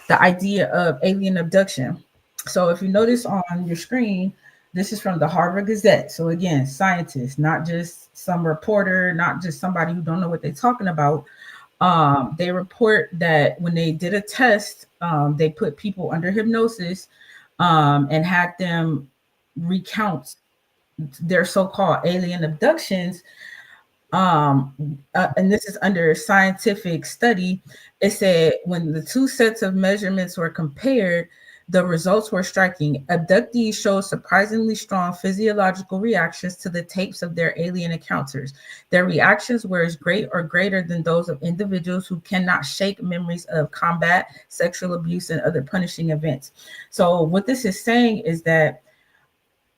the idea of alien abduction. So if you notice on your screen, This is from the Harvard Gazette. So again, scientists, not just some reporter, not just somebody who don't know what they're talking about. They report that when they did a test, they put people under hypnosis and had them recount their so-called alien abductions. And this is under scientific study. It said when the two sets of measurements were compared, the results were striking. Abductees showed surprisingly strong physiological reactions to the tapes of their alien encounters. Their reactions were as great or greater than those of individuals who cannot shake memories of combat, sexual abuse, and other punishing events. So what this is saying is that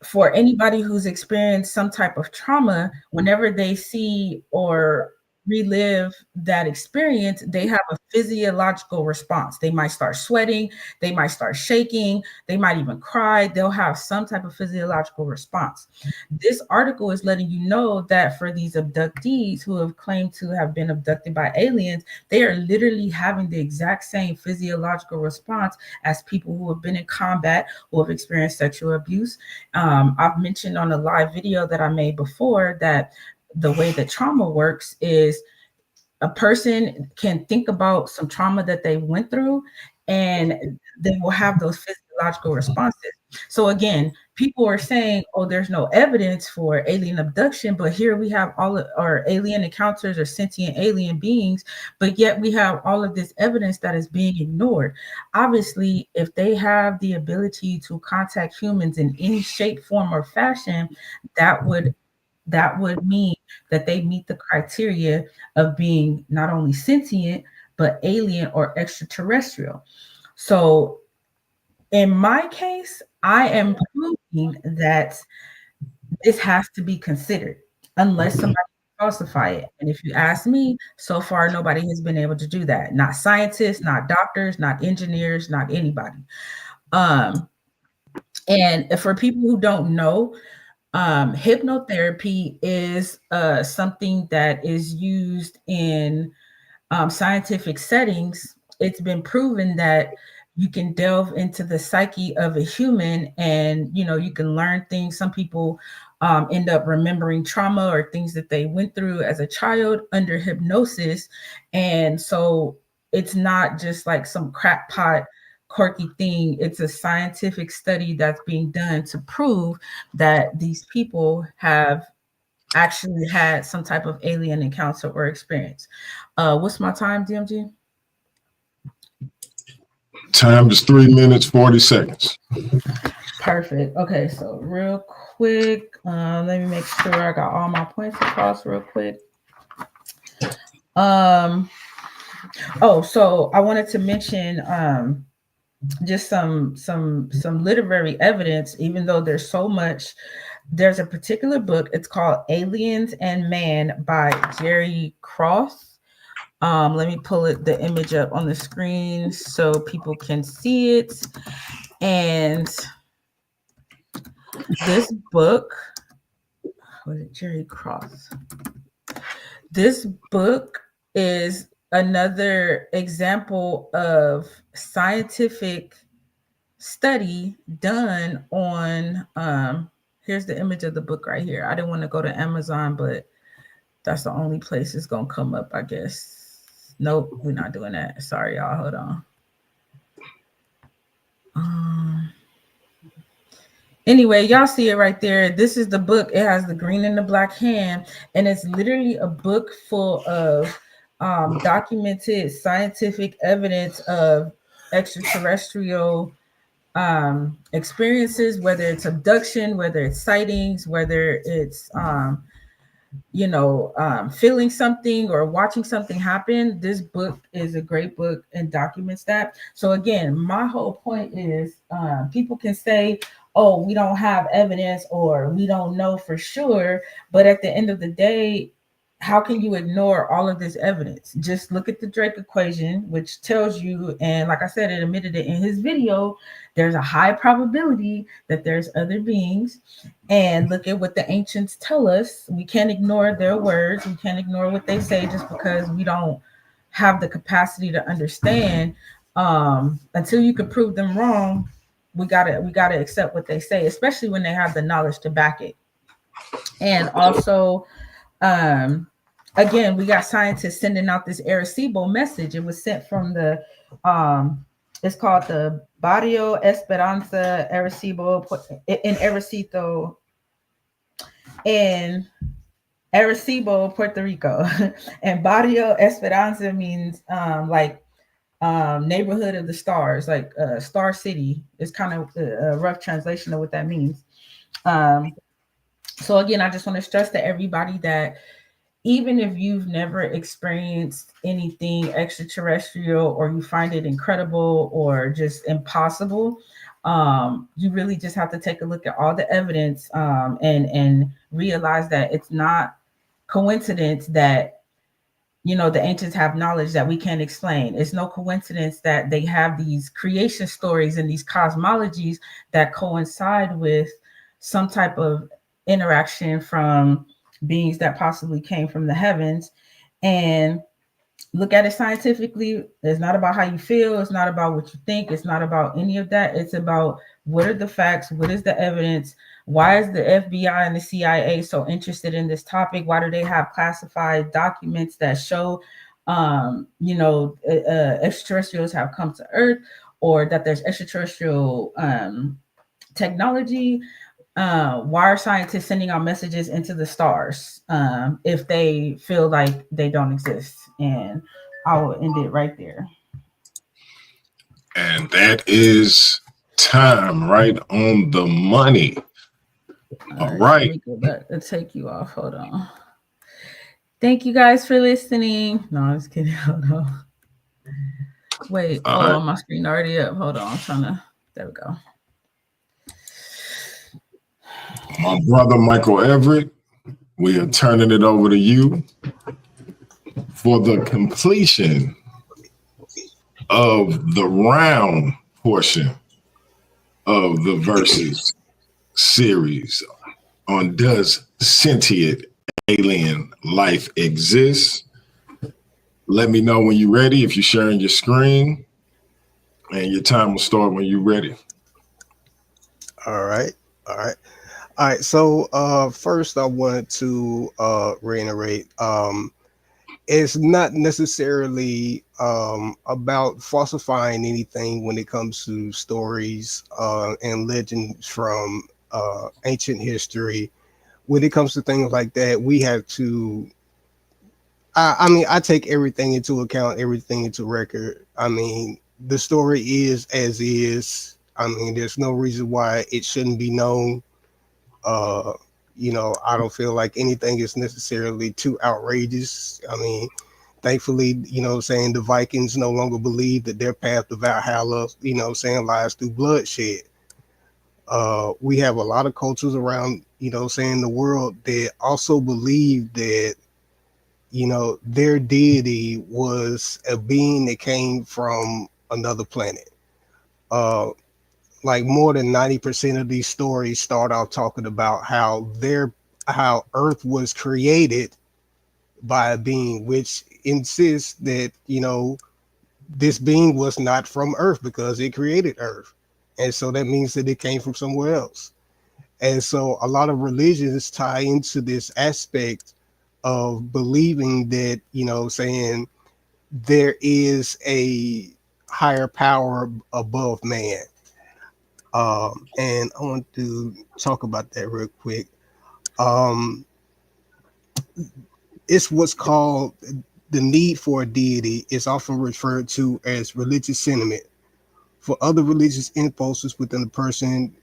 for anybody who's experienced some type of trauma, whenever they see or relive that experience, they have a physiological response. They might start sweating, they might start shaking, they might even cry. They'll have some type of physiological response. This article is letting you know that for these abductees who have claimed to have been abducted by aliens, they are literally having the exact same physiological response as people who have been in combat, who have experienced sexual abuse. I've mentioned on a live video that I made before that the way that trauma works is a person can think about some trauma that they went through and they will have those physiological responses. So again, people are saying, oh, there's no evidence for alien abduction, but here we have all of our alien encounters or sentient alien beings, but yet we have all of this evidence that is being ignored. Obviously, if they have the ability to contact humans in any shape, form, or fashion, that would mean that they meet the criteria of being not only sentient, but alien or extraterrestrial. So in my case, I am proving that this has to be considered unless somebody falsify it. And if you ask me, so far nobody has been able to do that. Not scientists, not doctors, not engineers, not anybody. And for people who don't know, hypnotherapy is something that is used in scientific settings. It's been proven that you can delve into the psyche of a human and you can learn things. Some people end up remembering trauma or things that they went through as a child under hypnosis. And so it's not just like some crackpot quirky thing. It's a scientific study that's being done to prove that these people have actually had some type of alien encounter or experience. What's my time, DMG? Time is 3 minutes, 40 seconds. Perfect. Okay, so real quick, let me make sure I got all my points across real quick. So I wanted to mention just some literary evidence, even though there's so much. There's a particular book, it's called Aliens and Man by Jerry Cross. Let me pull the image up on the screen so people can see it. And this book, was it Jerry Cross? This book is another example of scientific study done on here's the image of the book right here. I didn't want to go to Amazon, but that's the only place it's gonna come up, I guess. Nope, we're not doing that. Sorry, y'all. Hold on. Anyway, y'all see it right there. This is the book. It has the green and the black hand, and it's literally a book full of documented scientific evidence of extraterrestrial experiences, whether it's abduction, whether it's sightings, whether it's feeling something or watching something happen. This book is a great book and documents that. So again, my whole point is people can say, oh, we don't have evidence or we don't know for sure, but at the end of the day, how can you ignore all of this evidence? Just look at the Drake equation, which tells you, and like I said, it admitted it in his video, there's a high probability that there's other beings. And look at what the ancients tell us. We can't ignore their words. We can't ignore what they say just because we don't have the capacity to understand. Until you can prove them wrong, we gotta accept what they say, especially when they have the knowledge to back it. And also, again, we got scientists sending out this Arecibo message. It was sent from the it's called the Barrio Esperanza Arecibo in Arecibo in Arecibo, Puerto Rico. And Barrio Esperanza means neighborhood of the stars, like Star City is kind of a rough translation of what that means. So again, I just want to stress to everybody that even if you've never experienced anything extraterrestrial, or you find it incredible or just impossible, you really just have to take a look at all the evidence, and realize that it's not coincidence that, you know, the ancients have knowledge that we can't explain. It's no coincidence that they have these creation stories and these cosmologies that coincide with some type of interaction from beings that possibly came from the heavens. And look at it scientifically. It's not about how you feel. It's not about what you think. It's not about any of that. It's about what are the facts? What is the evidence? Why is the FBI and the CIA so interested in this topic? Why do they have classified documents that show, extraterrestrials have come to Earth, or that there's extraterrestrial technology? Why are scientists sending out messages into the stars if they feel like they don't exist? And I will end it right there. And that is time right on the money. All right. I'll take you off. Hold on. Thank you guys for listening. No, I'm just kidding. Hold on. Wait. My screen already up. Hold on. I'm trying to. There we go. My brother Michael Everett, we are turning it over to you for the completion of the round portion of the Versus series on Does Sentient Alien Life Exist? Let me know when you're ready, if you're sharing your screen, and your time will start when you're ready. All right. So first I wanted to reiterate, it's not necessarily about falsifying anything when it comes to stories and legends from ancient history. When it comes to things like that, we have to, I take everything into account, everything into record. I mean, the story is as is. I mean, there's no reason why it shouldn't be known. I don't feel like anything is necessarily too outrageous. I mean, thankfully, the Vikings no longer believe that their path to Valhalla, lies through bloodshed. We have a lot of cultures around, the world that also believe that, their deity was a being that came from another planet. Like more than 90% of these stories start off talking about how Earth was created by a being, which insists that, this being was not from Earth because it created Earth. And so that means that it came from somewhere else. And so a lot of religions tie into this aspect of believing that, there is a higher power above man. And I want to talk about that real quick. It's what's called the need for a deity is often referred to as religious sentiment. For other religious impulses within a person,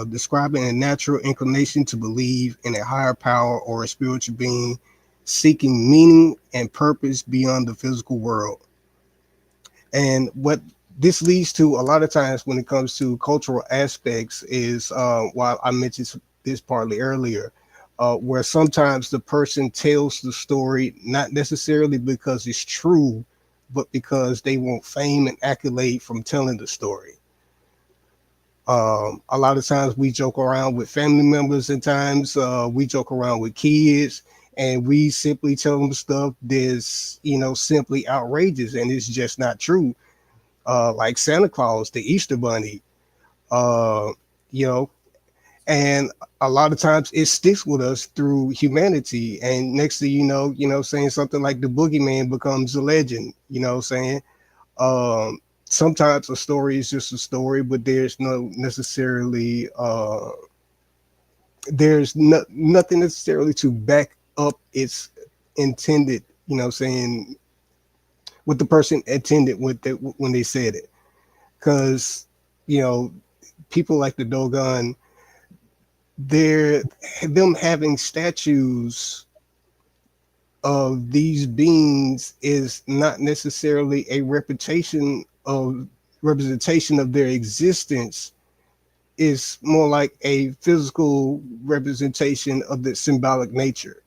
describing a natural inclination to believe in a higher power or a spiritual being seeking meaning and purpose beyond the physical world. And what this leads to a lot of times when it comes to cultural aspects is, while I mentioned this partly earlier, where sometimes the person tells the story not necessarily because it's true, but because they want fame and accolade from telling the story. A lot of times we joke around with family members, and times we joke around with kids, and we simply tell them stuff that's, simply outrageous and it's just not true. Like Santa Claus, the Easter Bunny. You know, and a lot of times it sticks with us through humanity. And next thing you know, saying something like the boogeyman becomes a legend. You know, saying sometimes a story is just a story, but there's no necessarily nothing necessarily to back up its intended. You know, saying what the person intended with it when they said it, because you know people like the Dogon, them having statues of these beings is not necessarily a representation of their existence. Is more like a physical representation of the symbolic nature.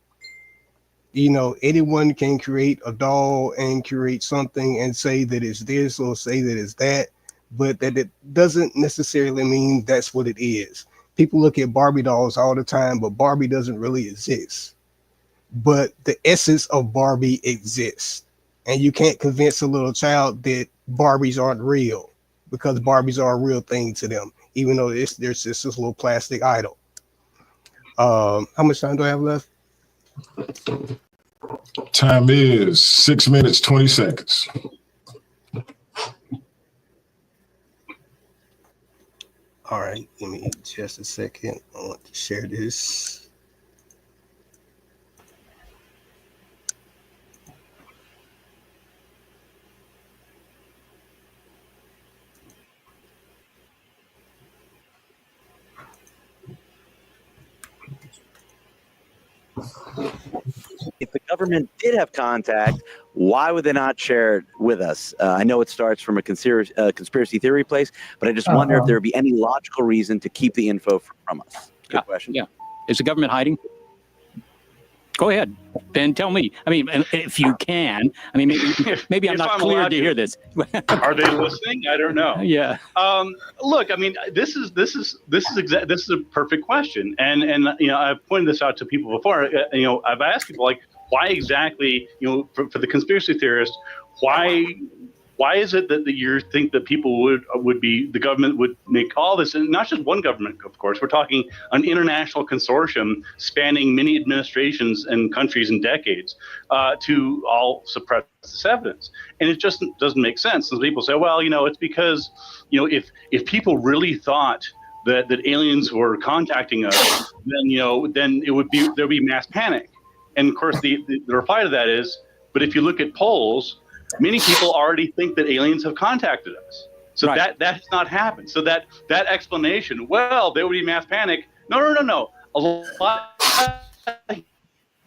You know, anyone can create a doll and create something and say that it's this or say that it's that, but that it doesn't necessarily mean that's what it is. People look at Barbie dolls all the time, but Barbie doesn't really exist. But the essence of Barbie exists. And you can't convince a little child that Barbies aren't real, because Barbies are a real thing to them, even though there's just this little plastic idol. How much time do I have left? Time is 6 minutes, 20 seconds. All right, give me just a second. I want to share this. If the government did have contact, why would they not share it with us? I know it starts from a conspiracy theory place, but I just wonder if there would be any logical reason to keep the info from us. Good question. Yeah. Is the government hiding? Go ahead, Ben. Tell me. I mean, if you can. I mean, maybe I'm not clear to hear this. Are they listening? I don't know. Yeah. Look, I mean, this is a perfect question, and you know, I've pointed this out to people before. You know, I've asked people like, why exactly? You know, for the conspiracy theorists, why is it that you think that people would be, the government would make all this, and not just one government, of course, we're talking an international consortium spanning many administrations and countries and decades, to all suppress this evidence. And it just doesn't make sense. And people say, well, you know, it's because, you know, if people really thought that aliens were contacting us, then, you know, then there'd be mass panic. And of course, the reply to that is, but if you look at polls, many people already think that aliens have contacted us. So that has not happened. So that explanation, well, there would be mass panic. No. A lot,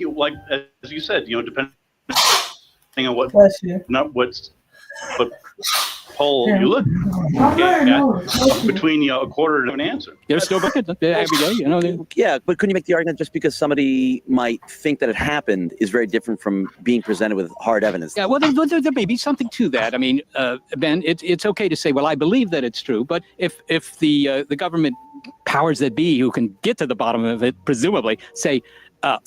like as you said, you know, depending on what poll you look at, between, you know, a quarter to an answer. They're still looking every day, you know. Yeah, but couldn't you make the argument just because somebody might think that it happened is very different from being presented with hard evidence? Yeah, well, there may be something to that. I mean, Ben, it's okay to say, well, I believe that it's true, but if the government powers that be, who can get to the bottom of it, presumably, say,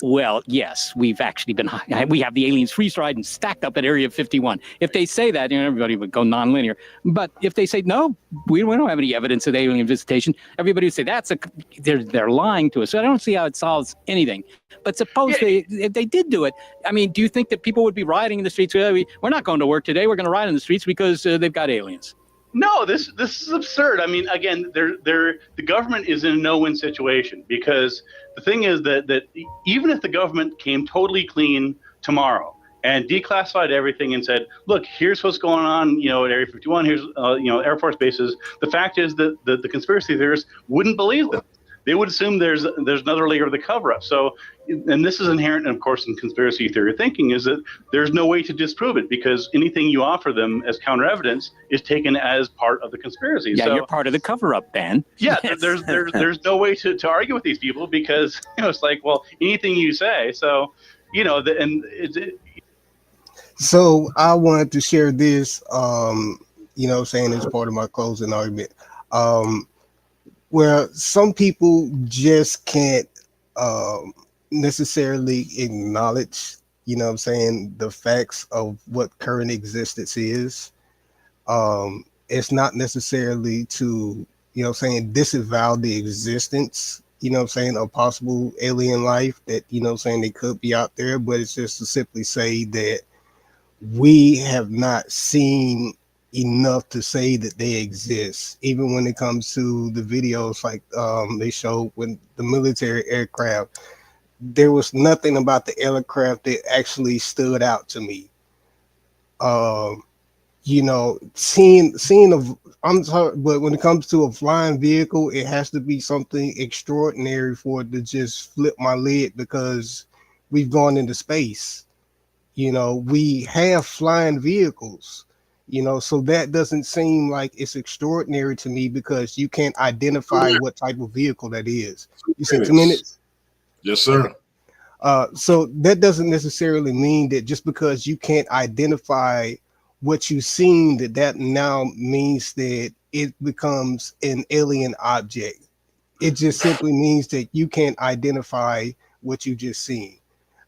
well, yes, we have the aliens freeze-dried and stacked up at Area 51. If they say that, you know, everybody would go nonlinear. But if they say, no, we don't have any evidence of alien visitation, everybody would say they're lying to us. So I don't see how it solves anything. But suppose if they did do it, I mean, do you think that people would be rioting in the streets? We're not going to work today. We're going to riot in the streets because they've got aliens. No, this is absurd. I mean, again, the government is in a no-win situation, because the thing is that even if the government came totally clean tomorrow and declassified everything and said, look, here's what's going on, you know, at Area 51, here's you know, Air Force bases, the fact is that the conspiracy theorists wouldn't believe them. They would assume there's another layer of the cover-up. So, and this is inherent, of course, in conspiracy theory thinking, is that there's no way to disprove it, because anything you offer them as counter evidence is taken as part of the conspiracy. Yeah, so, you're part of the cover-up, Ben. Yeah, there's no way to argue with these people, because, you know, it's like, well, anything you say. So, you know, So I wanted to share this, you know, saying as part of my closing argument. Where some people just can't necessarily acknowledge, you know what I'm saying, the facts of what current existence is. It's not necessarily to disavow the existence, of possible alien life that, they could be out there, but it's just to simply say that we have not seen enough to say that they exist. Even when it comes to the videos, like they showed when the military aircraft, there was nothing about the aircraft that actually stood out to me. Seeing of, I'm sorry, but when it comes to a flying vehicle, it has to be something extraordinary for it to just flip my lid, because we've gone into space. We have flying vehicles, so that doesn't seem like it's extraordinary to me, because you can't identify what type of vehicle that is. You said 2 minutes? Yes, sir. So that doesn't necessarily mean that just because you can't identify what you've seen, that now means that it becomes an alien object. It just simply means that you can't identify what you just seen.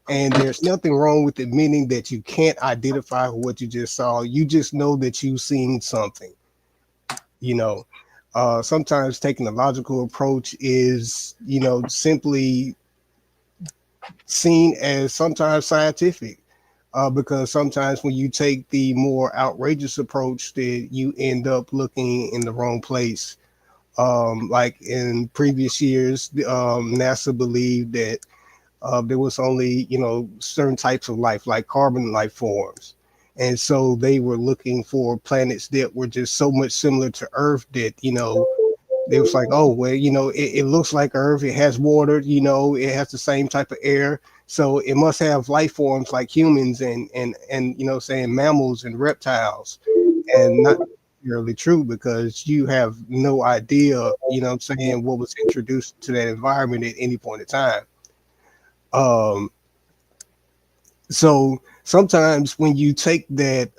And there's nothing wrong with admitting that you can't identify what you just saw. You just know that you've seen something. Sometimes taking a logical approach is, simply seen as sometimes scientific, because sometimes when you take the more outrageous approach, that you end up looking in the wrong place. Like in previous years, NASA believed that there was only, certain types of life, like carbon life forms. And so they were looking for planets that were just so much similar to Earth that, they was like, oh, well, it looks like Earth. It has water, it has the same type of air. So it must have life forms like humans and saying mammals and reptiles. And not really true, because you have no idea, what was introduced to that environment at any point in time. So sometimes when you take that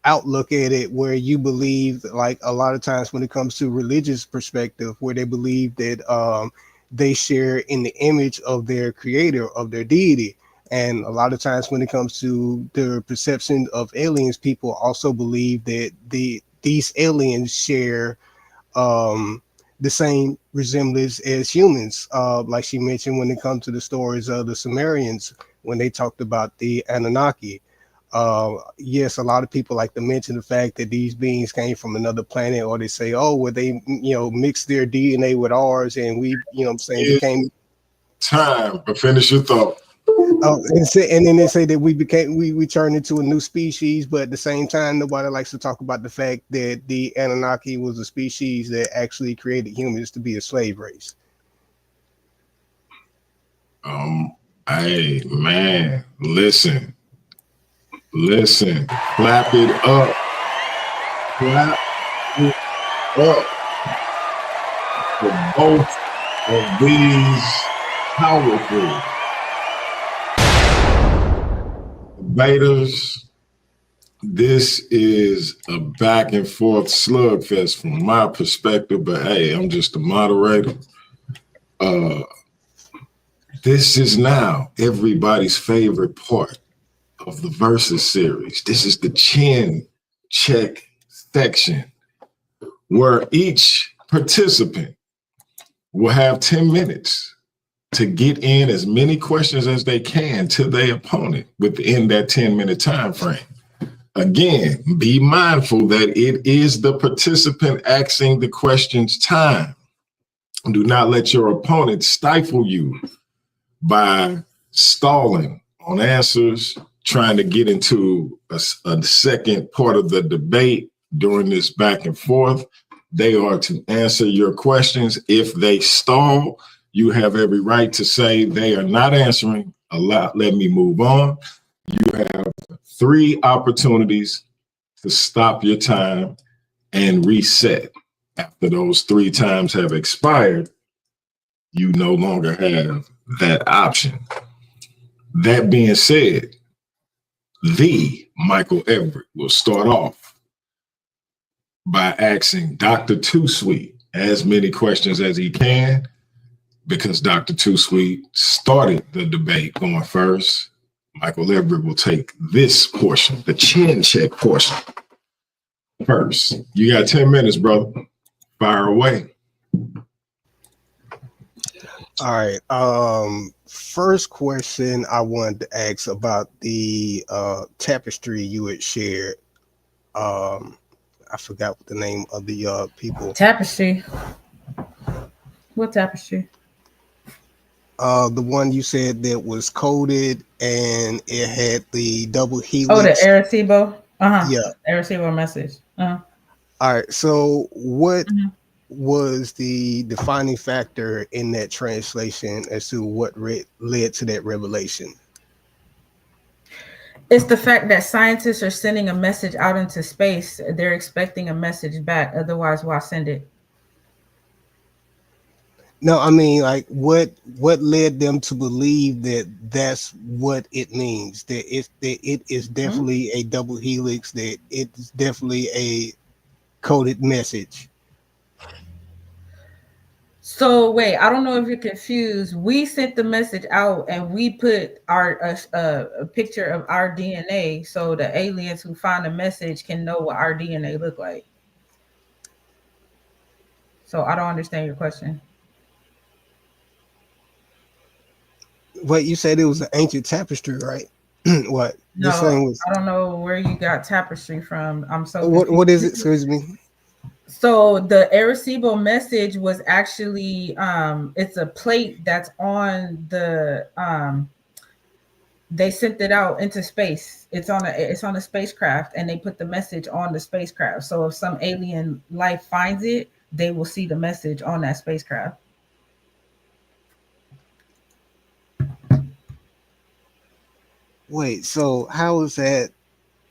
outlook at it, where you believe, like a lot of times when it comes to religious perspective, where they believe that they share in the image of their creator, of their deity. And a lot of times when it comes to the perception of aliens, people also believe that these aliens share the same resemblance as humans. Like she mentioned, when it comes to the stories of the Sumerians, when they talked about the Anunnaki. Yes, a lot of people like to mention the fact that these beings came from another planet, or they say, oh, well, they, mixed their DNA with ours, and we, became time. But finish your thought. And then they say that we turned into a new species, but at the same time, nobody likes to talk about the fact that the Anunnaki was a species that actually created humans to be a slave race. Hey, man, listen, clap it up. Clap it up for both of these powerful debaters. This is a back and forth slugfest from my perspective, but hey, I'm just a moderator. This is now everybody's favorite part of the Versus series. This is the chin check section, where each participant will have 10 minutes to get in as many questions as they can to their opponent within that 10-minute time frame. Again, be mindful that it is the participant asking the questions time. Do not let your opponent stifle you by stalling on answers, trying to get into a second part of the debate during this back and forth. They are to answer your questions. If they stall, you have every right to say they are not answering. Let me move on. You have 3 opportunities to stop your time and reset. After those 3 times have expired, you no longer have that option. That being said, the Michael Everett will start off by asking Dr. Too Sweet as many questions as he can, because Dr. Too Sweet started the debate going first. Michael Everett will take this portion, the chin check portion, first. You got 10 minutes, brother. Fire away. All right. First question I wanted to ask about the tapestry you had shared. I forgot what the name of the people. Tapestry. What tapestry? The one you said that was coded and it had the double helix. Oh, the Arecibo. Yeah. Arecibo message. All right. So what was the defining factor in that translation as to what led to that revelation? It's the fact that scientists are sending a message out into space. They're expecting a message back. Otherwise, why send it? No, I mean, like, what led them to believe that that's what it means? That it is definitely a double helix. That it's definitely a coded message. So wait, I don't know if you're confused. We sent the message out and we put our a picture of our DNA so the aliens who find the message can know what our DNA look like. So I don't understand your question. Wait, you said it was an ancient tapestry, right? What? No, This thing was. I don't know where you got tapestry from. I'm so What is it? Excuse me. So the Arecibo message was actually it's a plate that's on the they sent it out into space. It's on a spacecraft and they put the message on the spacecraft. So if some alien life finds it, they will see the message on that spacecraft. Wait, so how is that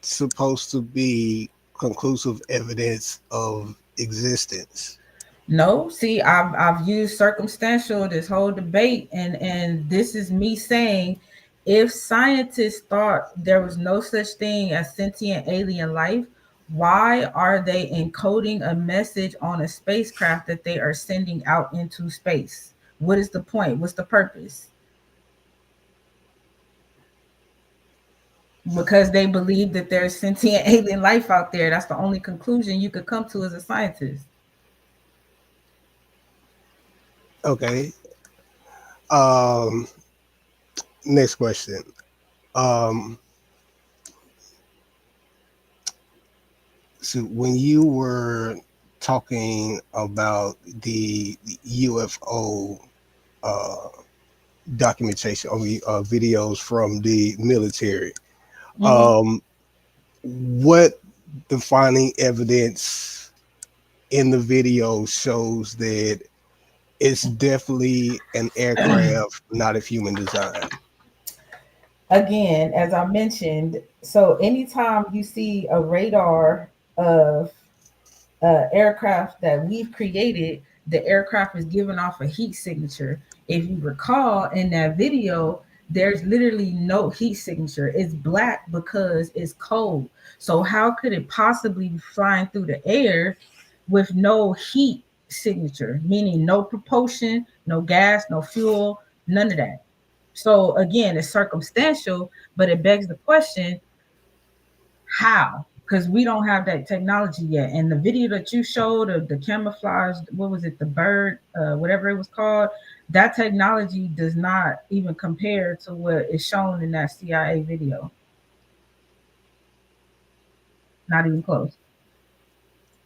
supposed to be conclusive evidence of existence? No, see, I've used circumstantial this whole debate, and this is me saying, if scientists thought there was no such thing as sentient alien life, why are they encoding a message on a spacecraft that they are sending out into space? What is the point? What's the purpose? Because they believe that there's sentient alien life out there. That's the only conclusion you could come to as a scientist. Okay. Next question. So when you were talking about the UFO documentation or videos from the military, what defining evidence in the video shows that it's definitely an aircraft, not a human design? Again, as I mentioned, so anytime you see a radar of aircraft that we've created, the aircraft is giving off a heat signature. If you recall in that video, there's literally no heat signature. It's black because it's cold. So how could it possibly be flying through the air with no heat signature, meaning no propulsion, no gas, no fuel, none of that? So again, it's circumstantial, but it begs the question, how? Because we don't have that technology yet. And the video that you showed of the camouflage, what was it, the bird, whatever it was called, that technology does not even compare to what is shown in that CIA video. Not even close.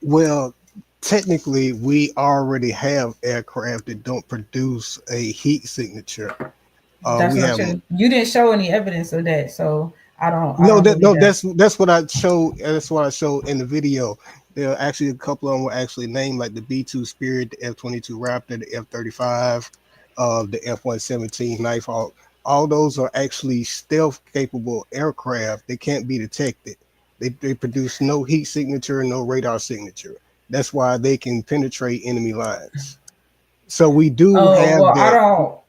Well, technically, we already have aircraft that don't produce a heat signature. That's not true. You didn't show any evidence of that, so I don't. That's what I showed. That's what I showed in the video. There are actually a couple of them were actually named, like the B-2 Spirit, the F-22 Raptor, the F-35, the F-117 Nighthawk. All those are actually stealth-capable aircraft. They can't be detected. They produce no heat signature, no radar signature. That's why they can penetrate enemy lines. So we do have that. I don't.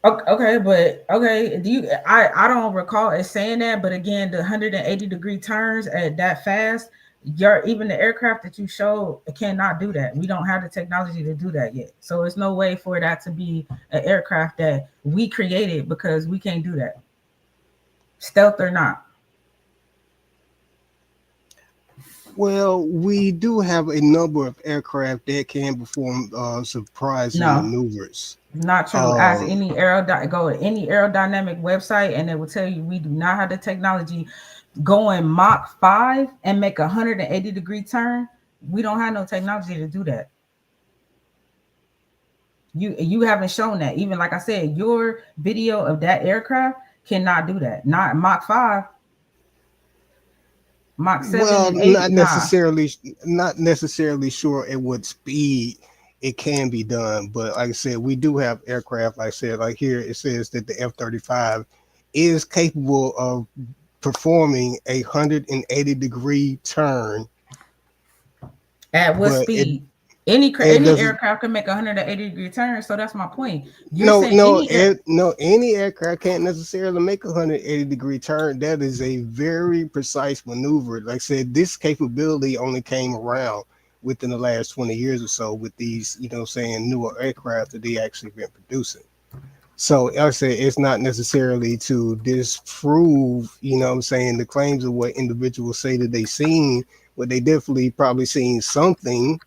Okay, but okay, I don't recall it saying that, but again, the 180-degree turns at that fast, even the aircraft that you showed cannot do that. We don't have the technology to do that yet. So there's no way for that to be an aircraft that we created, because we can't do that. Stealth or not. Well, we do have a number of aircraft that can perform surprising No, maneuvers. not true. Ask any go to any aerodynamic website, and they will tell you we do not have the technology going Mach 5 and make a 180-degree turn. We don't have no technology to do that. You haven't shown that. Even like I said, your video of that aircraft cannot do that. Not Mach 5. Mach 7 Well, and 8. Nah. not necessarily sure at what speed it can be done, but like I said, we do have aircraft. Like I said, like here it says that the F-35 is capable of performing a 180-degree turn. At what But speed? Any doesn't. aircraft can make a 180-degree turn. So that's my point. You're No, saying no, any aircraft can't necessarily make a 180-degree turn. That is a very precise maneuver. Like I said, this capability only came around within the last 20 years or so with these, newer aircraft that they actually been producing. So like I said, it's not necessarily to disprove, the claims of what individuals say that they seen, but they definitely probably seen something.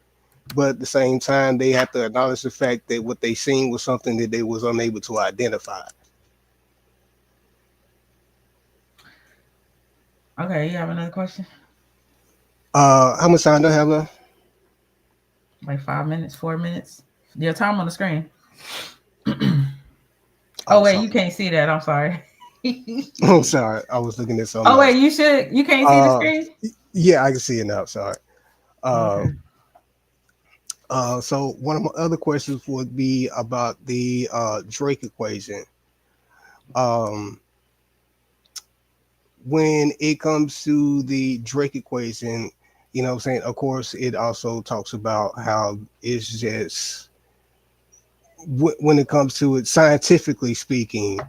But at the same time, they have to acknowledge the fact that what they seen was something that they was unable to identify. Okay, you have another question? How much time do I have left? Like 5 minutes, 4 minutes. Your time on the screen. Oh wait, you can't see that. I'm sorry. I'm sorry. I was looking at something. Oh wait, you can't see the screen? Yeah, I can see it now. Sorry. Okay. So one of my other questions would be about the Drake equation. When it comes to the Drake equation, of course, it also talks about how it's just, when it comes to it, scientifically speaking,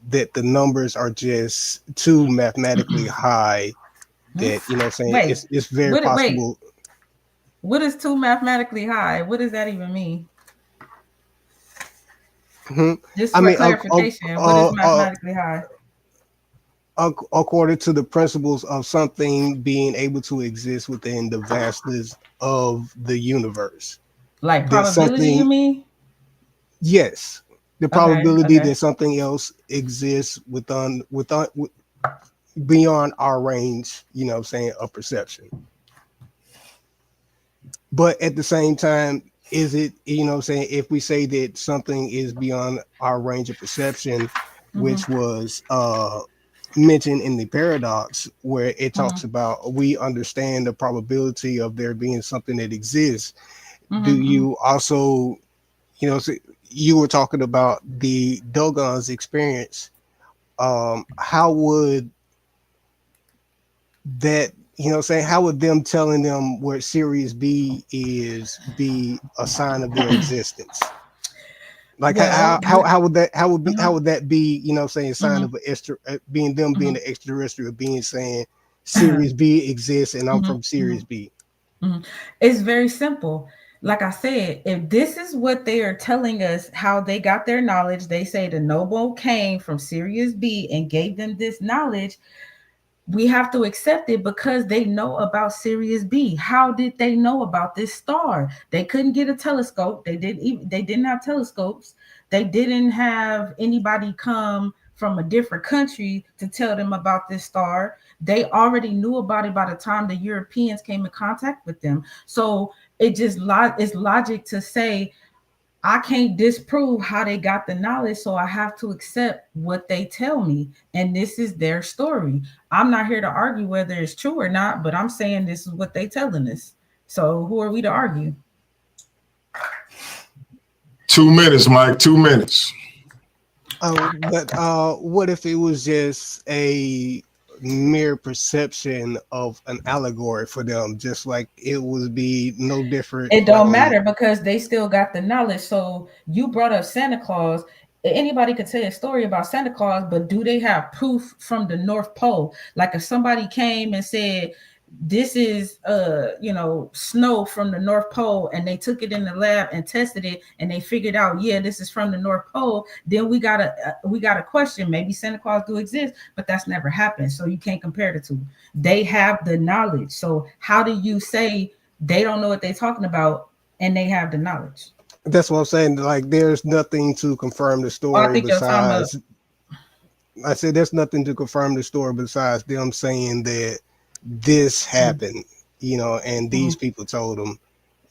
that the numbers are just too mathematically high that, Wait, it's very possible. Wait. What is too mathematically high? What does that even mean? Just for clarification, what is mathematically high? According to the principles of something being able to exist within the vastness of the universe. Like probability, you mean? Yes. The probability that something else exists beyond our range, of perception. But at the same time, is it, if we say that something is beyond our range of perception, which was mentioned in the paradox, where it talks about we understand the probability of there being something that exists. Do you also, you were talking about the Dogon's experience. How would that, how would them telling them where Sirius B is be a sign of their existence? Like how would that be, a sign of being the extraterrestrial being saying Sirius B exists and I'm from Sirius B? It's very simple. Like I said, if this is what they are telling us, how they got their knowledge, they say the noble came from Sirius B and gave them this knowledge. We have to accept it because they know about Sirius B. How did they know about this star? They couldn't get a telescope. They didn't have telescopes. They didn't have anybody come from a different country to tell them about this star. They already knew about it by the time the Europeans came in contact with them. So it's logic to say, I can't disprove how they got the knowledge, so I have to accept what they tell me. And this is their story. I'm not here to argue whether it's true or not, but I'm saying this is what they telling us. So who are we to argue? 2 minutes, Mike, 2 minutes. But what if it was just a mere perception of an allegory for them, just like it would be no different? It don't matter because they still got the knowledge. So you brought up Santa Claus. Anybody could tell a story about Santa Claus, but do they have proof from the North Pole? Like if somebody came and said this is snow from the North Pole, and they took it in the lab and tested it, and they figured out, yeah, this is from the North Pole, then we gotta question, maybe Santa Claus do exist, but that's never happened, so you can't compare the two. They have the knowledge, so how do you say they don't know what they're talking about and they have the knowledge? That's what I'm saying. Like, there's nothing to confirm the story besides. I said there's nothing to confirm the story besides them saying that this happened, and these people told them,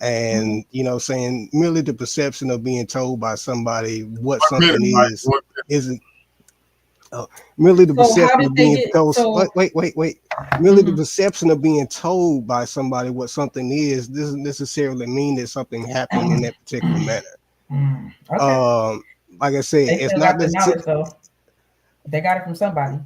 and saying merely the perception of being told by somebody what something is isn't. Merely the perception of being told. Wait. Merely the perception of being told by somebody what something is doesn't necessarily mean that something happened in that particular manner. Okay. Like I said, it's not the knowledge, though. They got it from somebody.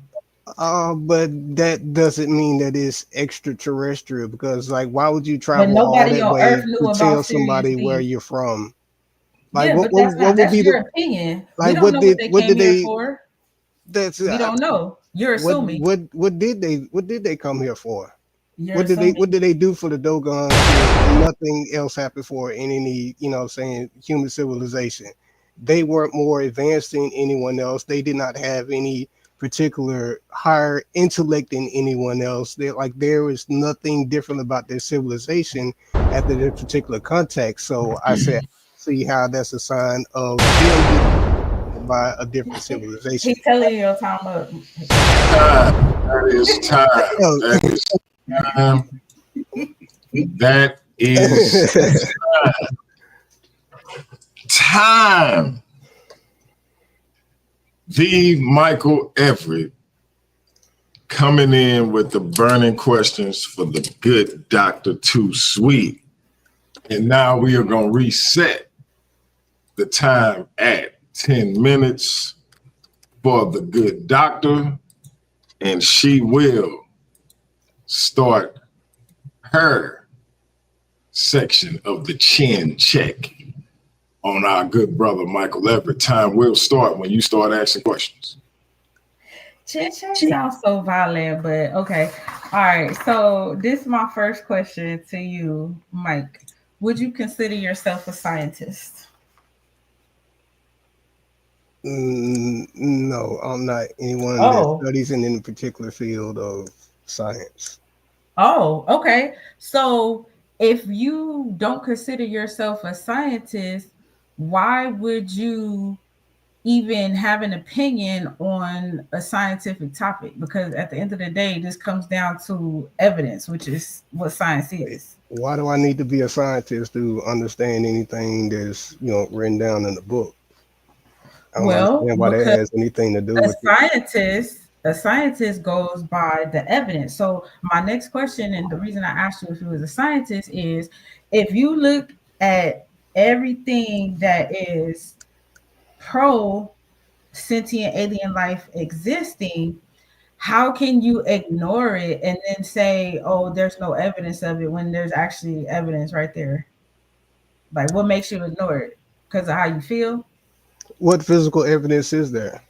But that doesn't mean that it's extraterrestrial, because like, why would you travel all that way to tell somebody where you're from? Like, yeah, what would be your opinion? Like, we don't know what they came here for. We don't know. You're assuming. What did they come here for? What did they do for the Dogons? Nothing else happened for in any, human civilization. They weren't more advanced than anyone else. They did not have any particular higher intellect than anyone else. There was nothing different about their civilization after their particular context. So I said, see how that's a sign of them by a different civilization. He's telling you your time up. That is time. That is time. The Michael Everett coming in with the burning questions for the good Dr. Too Sweet. And now we are going to reset the time at 10 minutes for the good doctor, and she will start her section of the chin check on our good brother Michael Everett. Time will start when you start asking questions. Chin check sounds so violent, but okay. All right, so this is my first question to you, Mike. Would you consider yourself a scientist? No, I'm not anyone that studies in any particular field of science. Oh, okay. So if you don't consider yourself a scientist, why would you even have an opinion on a scientific topic? Because at the end of the day, this comes down to evidence, which is what science is. Why do I need to be a scientist to understand anything that's written down in the book? I don't understand why that has anything to do with a scientist goes by the evidence. So my next question, and the reason I asked you if you was a scientist, is if you look at everything that is pro sentient alien life existing, how can you ignore it and then say, oh, there's no evidence of it, when there's actually evidence right there? Like, what makes you ignore it? Because of how you feel? What physical evidence is there?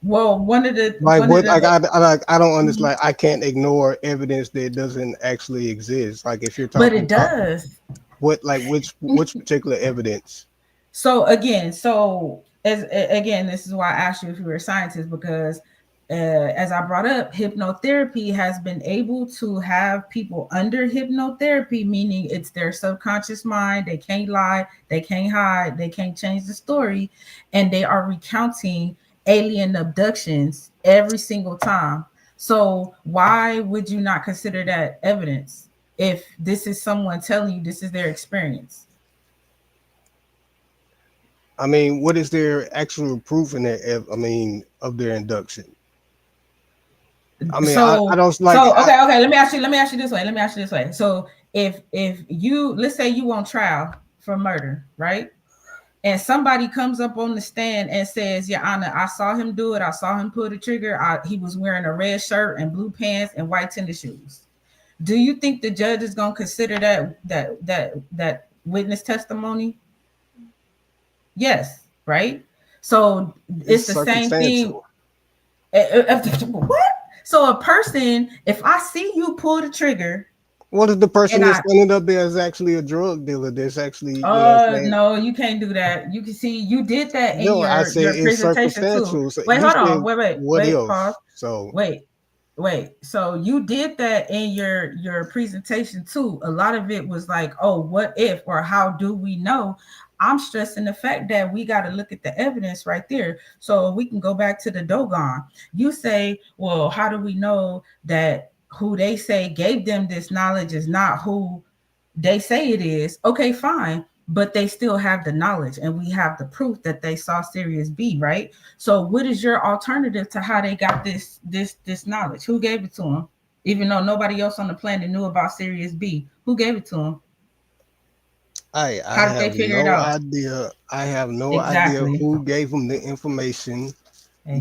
Well, one of the I don't understand. Like, I can't ignore evidence that doesn't actually exist. Like, if you're talking, but it does. Which particular evidence? So again, this is why I asked you if you were a scientist, because as I brought up, hypnotherapy has been able to have people under hypnotherapy, meaning it's their subconscious mind. They can't lie, they can't hide, they can't change the story, and they are recounting alien abductions every single time. So why would you not consider that evidence if this is someone telling you this is their experience? I mean, what is their actual proof in that? I mean, of their induction? I mean, I don't like. So okay. Let me ask you this way. So if you, let's say you on trial for murder, right? And somebody comes up on the stand and says, Your Honor, I saw him do it. I saw him pull the trigger. He was wearing a red shirt and blue pants and white tennis shoes. Do you think the judge is going to consider that witness testimony? Yes, right? So it's the same thing. What? So a person, if I see you pull the trigger, what if the person and that's standing up there is actually a drug dealer? That's actually, you know what I'm saying? no, you can't do that. You can see you did that in No, I say your it's presentation too. circumstantial. So Wait, you hold said on. what Pause. else? So Wait. So you did that in your presentation too. A lot of it was like, oh, what if, or how do we know? I'm stressing the fact that we got to look at the evidence right there. So we can go back to the Dogon. You say, well, how do we know that who they say gave them this knowledge is not who they say it is? Okay, fine. But they still have the knowledge, and we have the proof that they saw Sirius B, right? So what is your alternative to how they got this knowledge? Who gave it to them? Even though nobody else on the planet knew about Sirius B, who gave it to them? I How did they have figure it no out? idea. I have no idea Exactly. who gave them the information,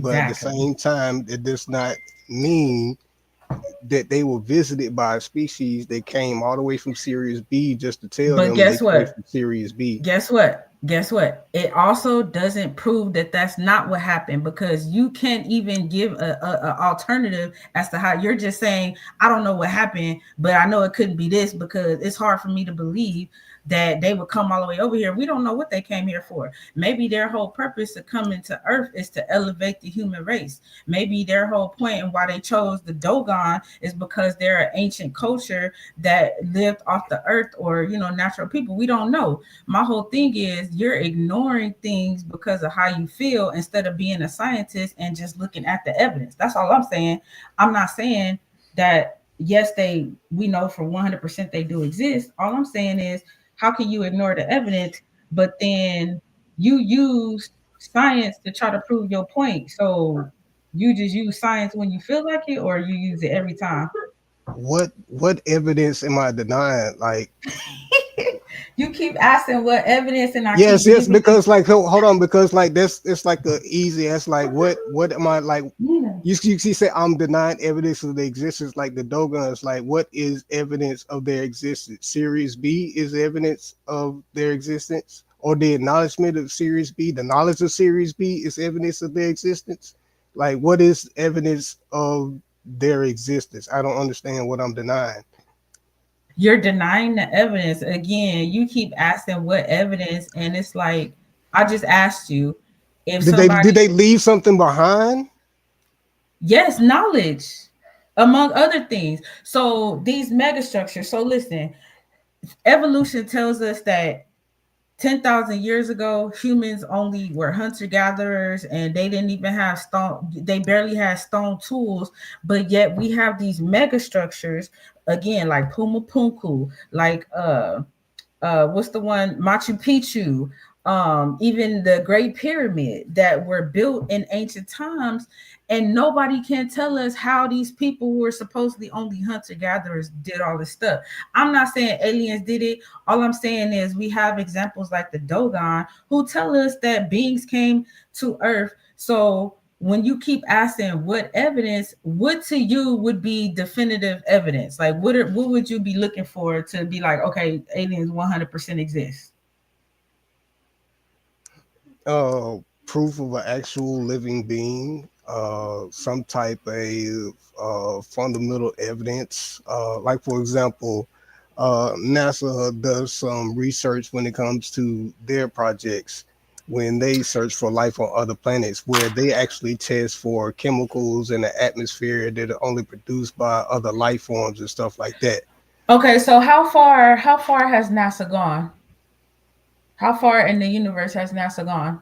but at the Exactly. same time, it does not mean that they were visited by a species that came all the way from Sirius B just to tell But them they guess came what? from Sirius B. Guess what? Guess what? It also doesn't prove that that's not what happened, because you can't even give a alternative as to how you're just saying, I don't know what happened, but I know it couldn't be this, because it's hard for me to believe that they would come all the way over here. We don't know what they came here for. Maybe their whole purpose of coming to Earth is to elevate the human race. Maybe their whole point and why they chose the Dogon is because they're an ancient culture that lived off the earth, or natural people. We don't know. My whole thing is you're ignoring things because of how you feel, instead of being a scientist and just looking at the evidence. That's all I'm saying. I'm not saying that yes, we know for 100% they do exist. All I'm saying is, how can you ignore the evidence, but then you use science to try to prove your point? So you just use science when you feel like it, or you use it every time? What evidence am I denying? Like, You keep asking what evidence, and I keep yes, giving because like hold on, because like that's it's like the easy. That's like what am I like? you. You say I'm denying evidence of the existence, like the Dogons. Like, what is evidence of their existence? Series B is evidence of their existence, or the acknowledgement of Series B. The knowledge of Series B is evidence of their existence. Like, what is evidence of their existence? I don't understand what I'm denying. You're denying the evidence. Again, you keep asking what evidence, and it's like, I just asked you if Did somebody, they leave something behind? yes, knowledge, among other things. So these megastructures. So listen, evolution tells us that 10,000 years ago, humans only were hunter gatherers, and they didn't even have stone. They barely had stone tools, but yet we have these megastructures, again, like Puma Punku, like what's the one, Machu Picchu, even the Great Pyramid, that were built in ancient times, and nobody can tell us how these people who were supposedly only hunter gatherers did all this stuff. I'm not saying aliens did it. All I'm saying is we have examples like the Dogon who tell us that beings came to Earth. So when you keep asking what evidence, what to you would be definitive evidence? Like what would you be looking for to be like, okay, aliens 100% exist? Proof of an actual living being, some type of fundamental evidence. Like, for example, NASA does some research when it comes to their projects, when they search for life on other planets, where they actually test for chemicals in the atmosphere that are only produced by other life forms and stuff like that. Okay, so how far has NASA gone? How far in the universe has NASA gone?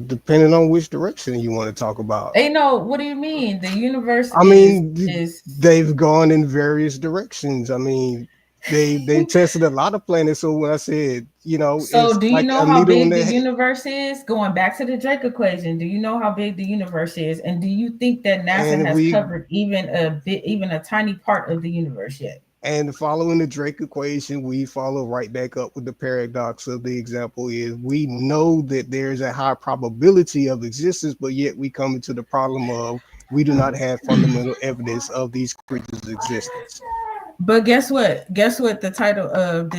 Depending on which direction you want to talk about. They know, what do you mean? The universe I is mean, is they've gone in various directions. I mean, they tested a lot of planets. So when I said, So it's do you like know a how needle in big the the hay. universe is? Going back to the Drake equation, do you know how big the universe is? And do you think that NASA And has we covered even a bit, even a tiny part of the universe yet? and following the Drake equation, we follow right back up with the paradox of the example is we know that there's a high probability of existence, but yet we come into the problem of we do not have fundamental evidence of these creatures' existence. But guess what? Guess what the title of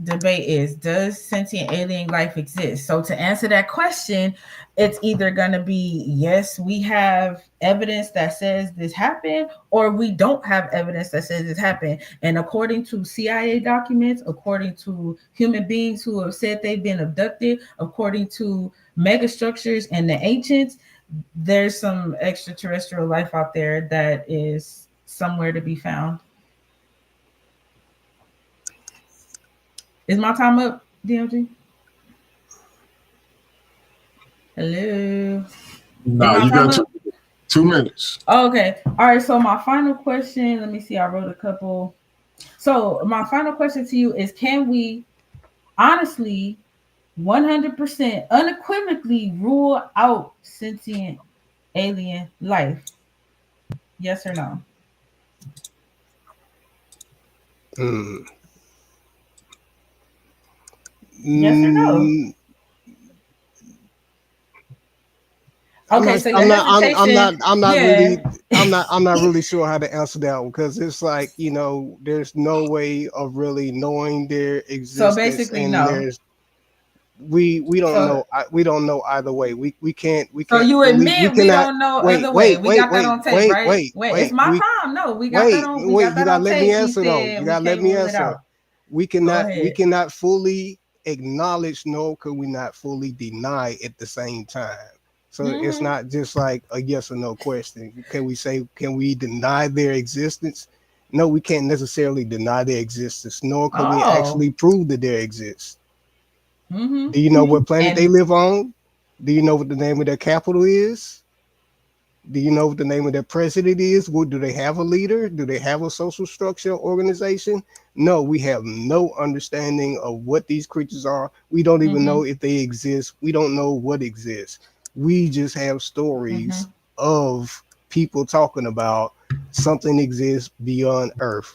debate is, does sentient alien life exist? So to answer that question, it's either going to be yes, we have evidence that says this happened, or we don't have evidence that says this happened. And according to CIA documents, according to human beings who have said they've been abducted, according to megastructures and the ancients, there's some extraterrestrial life out there that is somewhere to be found. Is my time up, DMG? Hello. No, you got 2 minutes. Oh, okay. All right. So my final question, let me see. I wrote a couple. So my final question to you is, can we honestly 100% unequivocally rule out sentient alien life? Yes or no? Yes or no? Okay, so I'm not really sure how to answer that one, because it's like, you know, there's no way of really knowing their existence. So basically, and no. We don't know either way. We can't. So you admit we don't know either way. We got that on tape, right? Wait, it's my time. No, we got that on. We got that on tape. Let me answer though. You gotta let me answer. We cannot fully acknowledge nor could we not fully deny at the same time. So it's not just like a yes or no question. Can we deny their existence? No, we can't necessarily deny their existence, nor can we actually prove that they exist. Do you know what planet they live on? Do you know what the name of their capital is? Do you know what the name of their president is? Do they have a leader? Do they have a social structure organization? No, we have no understanding of what these creatures are. We don't even know if they exist. We don't know what exists. We just have stories of people talking about something exists beyond Earth.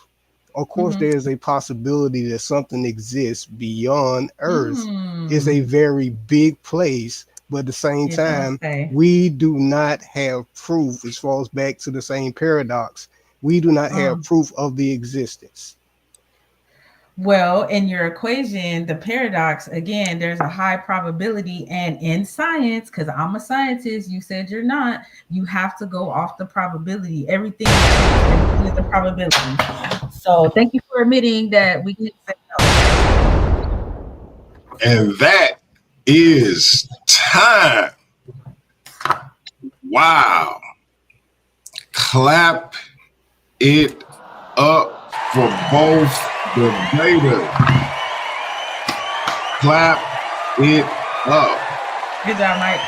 Of course, there's a possibility that something exists beyond Earth. It's a very big place, but at the same time, we do not have proof. As far as back to the same paradox, we do not have proof of the existence. Well, in your equation, the paradox, again, there's a high probability. And in science, because I'm a scientist, you said you're not, you have to go off the probability. Everything is a probability. So thank you for admitting that we can say no. And that is time. Wow. Clap it up for both debaters. Clap it up. Good job, Mike.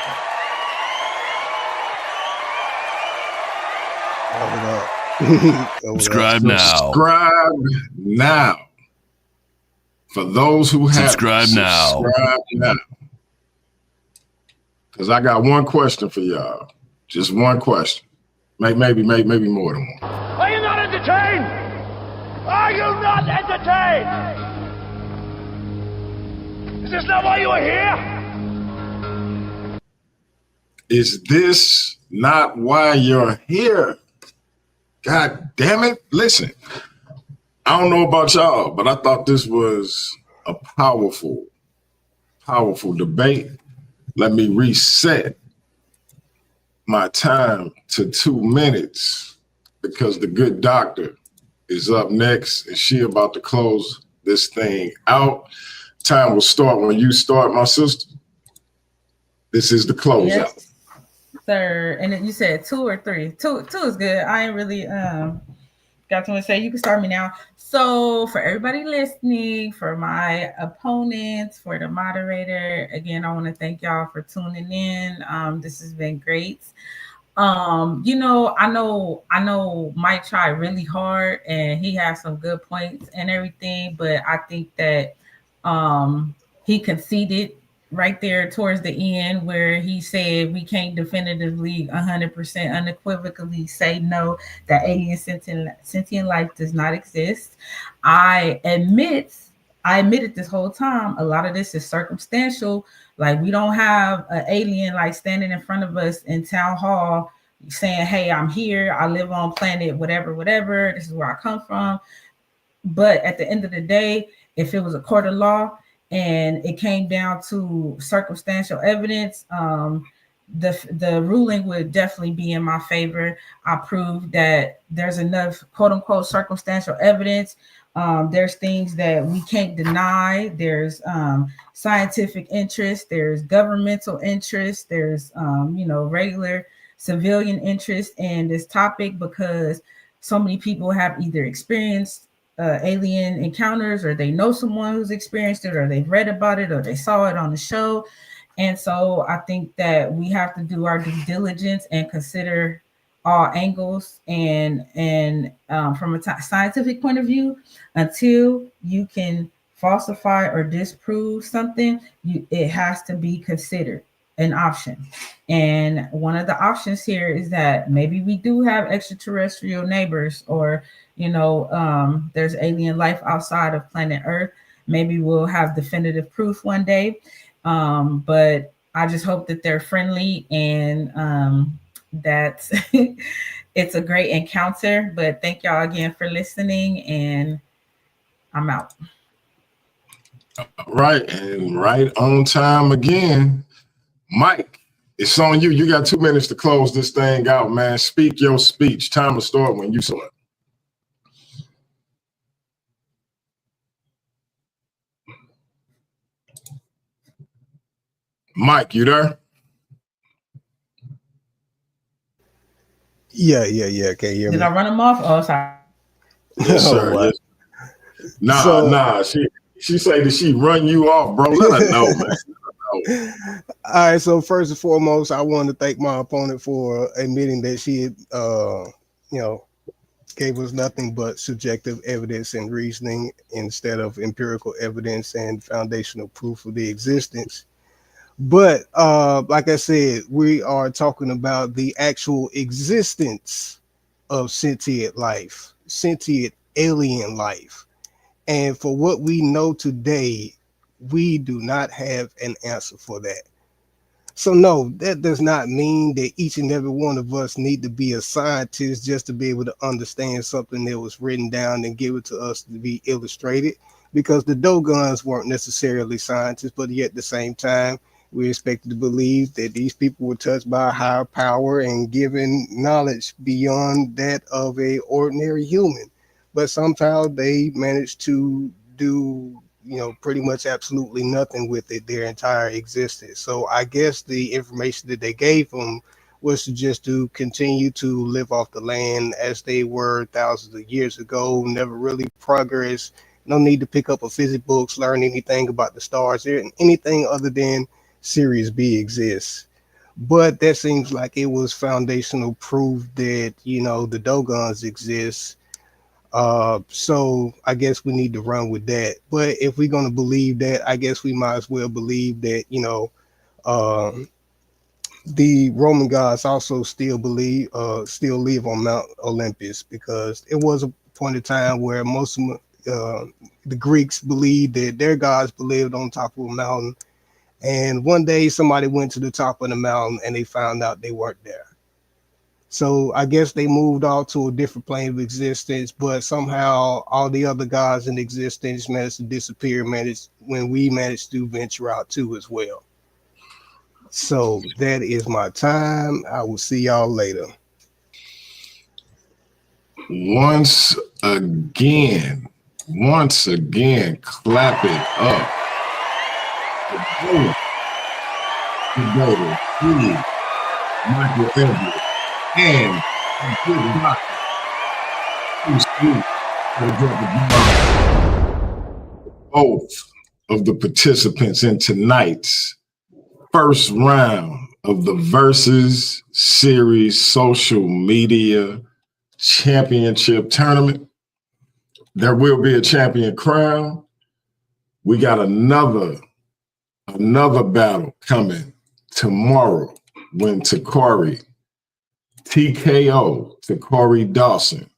Subscribe now. Subscribe now. For those who have subscribe now. Because I got one question for y'all. Just one question. Maybe more than one. Are you not entertained? Are you not entertained? Is this not why you are here? Is this not why you're here? God damn it. Listen, I don't know about y'all, but I thought this was a powerful debate. Let me reset my time to 2 minutes because the good doctor is up next and she about to close this thing out. Time will start when you start, my sister. This is the closeout. Yes, sir. And you said 2 or 3? Two is good. I ain't really got to say. You can start me now. So for everybody listening, for my opponents, for the moderator, again, I want to thank y'all for tuning in. This has been great. You know, I know Mike tried really hard and he has some good points and everything, but I think that he conceded right there towards the end where he said we can't definitively 100% unequivocally say no, that alien sentient life does not exist. I admitted this whole time a lot of this is circumstantial. Like we don't have an alien like standing in front of us in town hall saying, hey, I'm here, I live on planet whatever, this is where I come from. But at the end of the day, if it was a court of law and it came down to circumstantial evidence, the ruling would definitely be in my favor. I proved that there's enough quote unquote circumstantial evidence. There's things that we can't deny. There's scientific interest. There's governmental interest. There's regular civilian interest in this topic, because so many people have either experienced alien encounters, or they know someone who's experienced it, or they've read about it, or they saw it on the show. And so I think that we have to do our due diligence and consider all angles, and from a scientific point of view, until you can falsify or disprove something, it has to be considered an option. And one of the options here is that maybe we do have extraterrestrial neighbors, or there's alien life outside of planet Earth. Maybe we'll have definitive proof one day. But I just hope that they're friendly, and that it's a great encounter. But thank y'all again for listening, and I'm out. Right, and right on time again. Mike, it's on you. You got 2 minutes to close this thing out, man. Speak your speech. Time to start when you saw it. Mike, you there? Yeah. Can you hear me? Did I run them off? Oh, sorry. Yes, sir. What? Yes. Nah. She say that she run you off, bro. Let her know, man. All right. So first and foremost, I want to thank my opponent for admitting that she had, gave us nothing but subjective evidence and reasoning instead of empirical evidence and foundational proof of the existence. But like I said, we are talking about the actual existence of sentient life, sentient alien life. And for what we know today, we do not have an answer for that. So no, that does not mean that each and every one of us need to be a scientist just to be able to understand something that was written down and give it to us to be illustrated, because the Dogons weren't necessarily scientists, but yet at the same time, we're expected to believe that these people were touched by a higher power and given knowledge beyond that of a ordinary human. But somehow they managed to do, pretty much absolutely nothing with it their entire existence. So I guess the information that they gave them was to continue to live off the land as they were thousands of years ago, never really progress, no need to pick up a physics books, learn anything about the stars or anything other than Series B exists. But that seems like it was foundational proof that, the Dogons exist. So I guess we need to run with that. But if we're going to believe that, I guess we might as well believe that, the Roman gods also still live on Mount Olympus, because it was a point in time where most of the Greeks believed that their gods lived on top of a mountain. And one day somebody went to the top of the mountain and they found out they weren't there. So I guess they moved off to a different plane of existence, but somehow all the other gods in existence managed to disappear, when we managed to venture out too as well. So that is my time. I will see y'all later. Once again, clap it up. Together, Michael Edwards and a good doctor. Both of the participants in tonight's first round of the Versus Series social media championship tournament. There will be a champion crown. We got another battle coming tomorrow when TKO Dawson,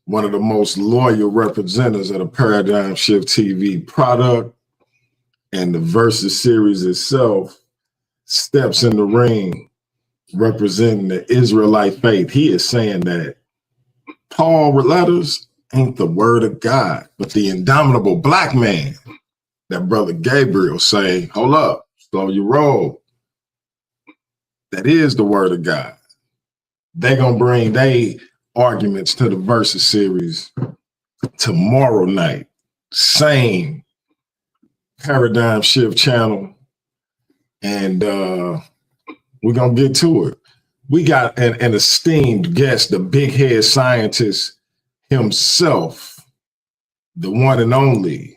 one of the most loyal representatives of the Paradigm Shift TV product and the Versus Series itself, steps in the ring representing the Israelite faith. He is saying that Paul letters ain't the word of God, but the indomitable black man that Brother Gabriel say, hold up, slow your roll. That is the word of God. They gonna bring they arguments to the Versus series tomorrow night. Same Paradigm Shift channel. And we're gonna get to it. We got an esteemed guest, the big head scientist himself, the one and only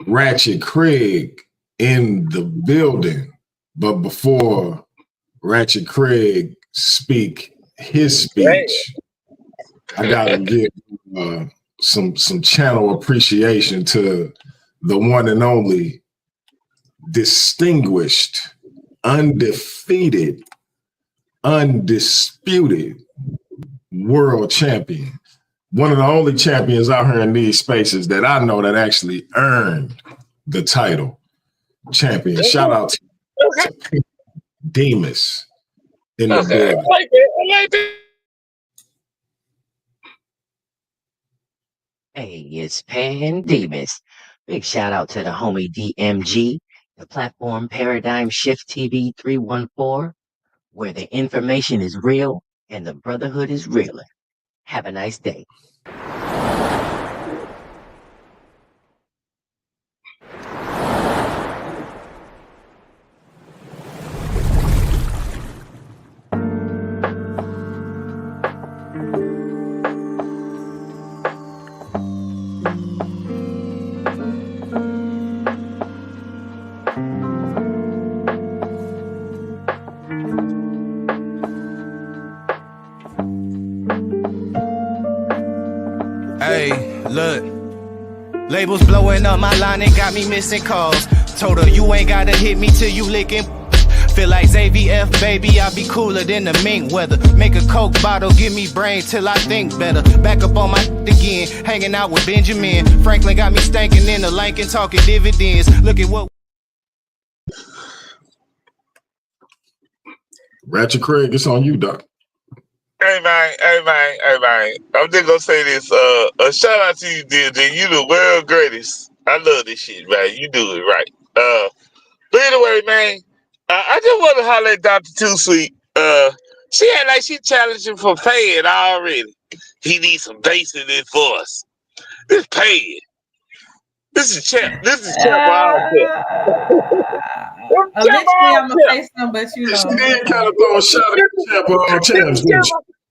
Ratchet Craig in the building. But before Ratchet Craig speak his speech, I gotta give some channel appreciation to the one and only distinguished, undefeated, undisputed world champion. One of the only champions out here in these spaces that I know that actually earned the title champion. Shout out to Demas in the building. I like that. Hey, it's Pandemus. Big shout out to the homie DMG, the platform Paradigm Shift TV 314, where the information is real and the brotherhood is realer. Have a nice day. Hey, look. Labels blowing up my line and got me missing calls. Told her you ain't gotta hit me till you licking. Feel like Xavier, baby, I be cooler than the mink weather. Make a Coke bottle, give me brain till I think better. Back up on my again, hanging out with Benjamin. Franklin got me stankin' in the Lincoln, talking dividends. Look at what. Ratchet Craig, it's on you, Doc. Hey man. I'm just gonna say this. A shout out to you, DJ. You the world greatest. I love this shit, man. You do it right. But anyway, man, I just want to holler at Dr. Too Sweet. She had like she challenging for paying already. He needs some bass in his voice. This paying. This is champ. This is champ all Eventually, I'm gonna say something, but you know, she did kind of throw a shot at the champ of all champs.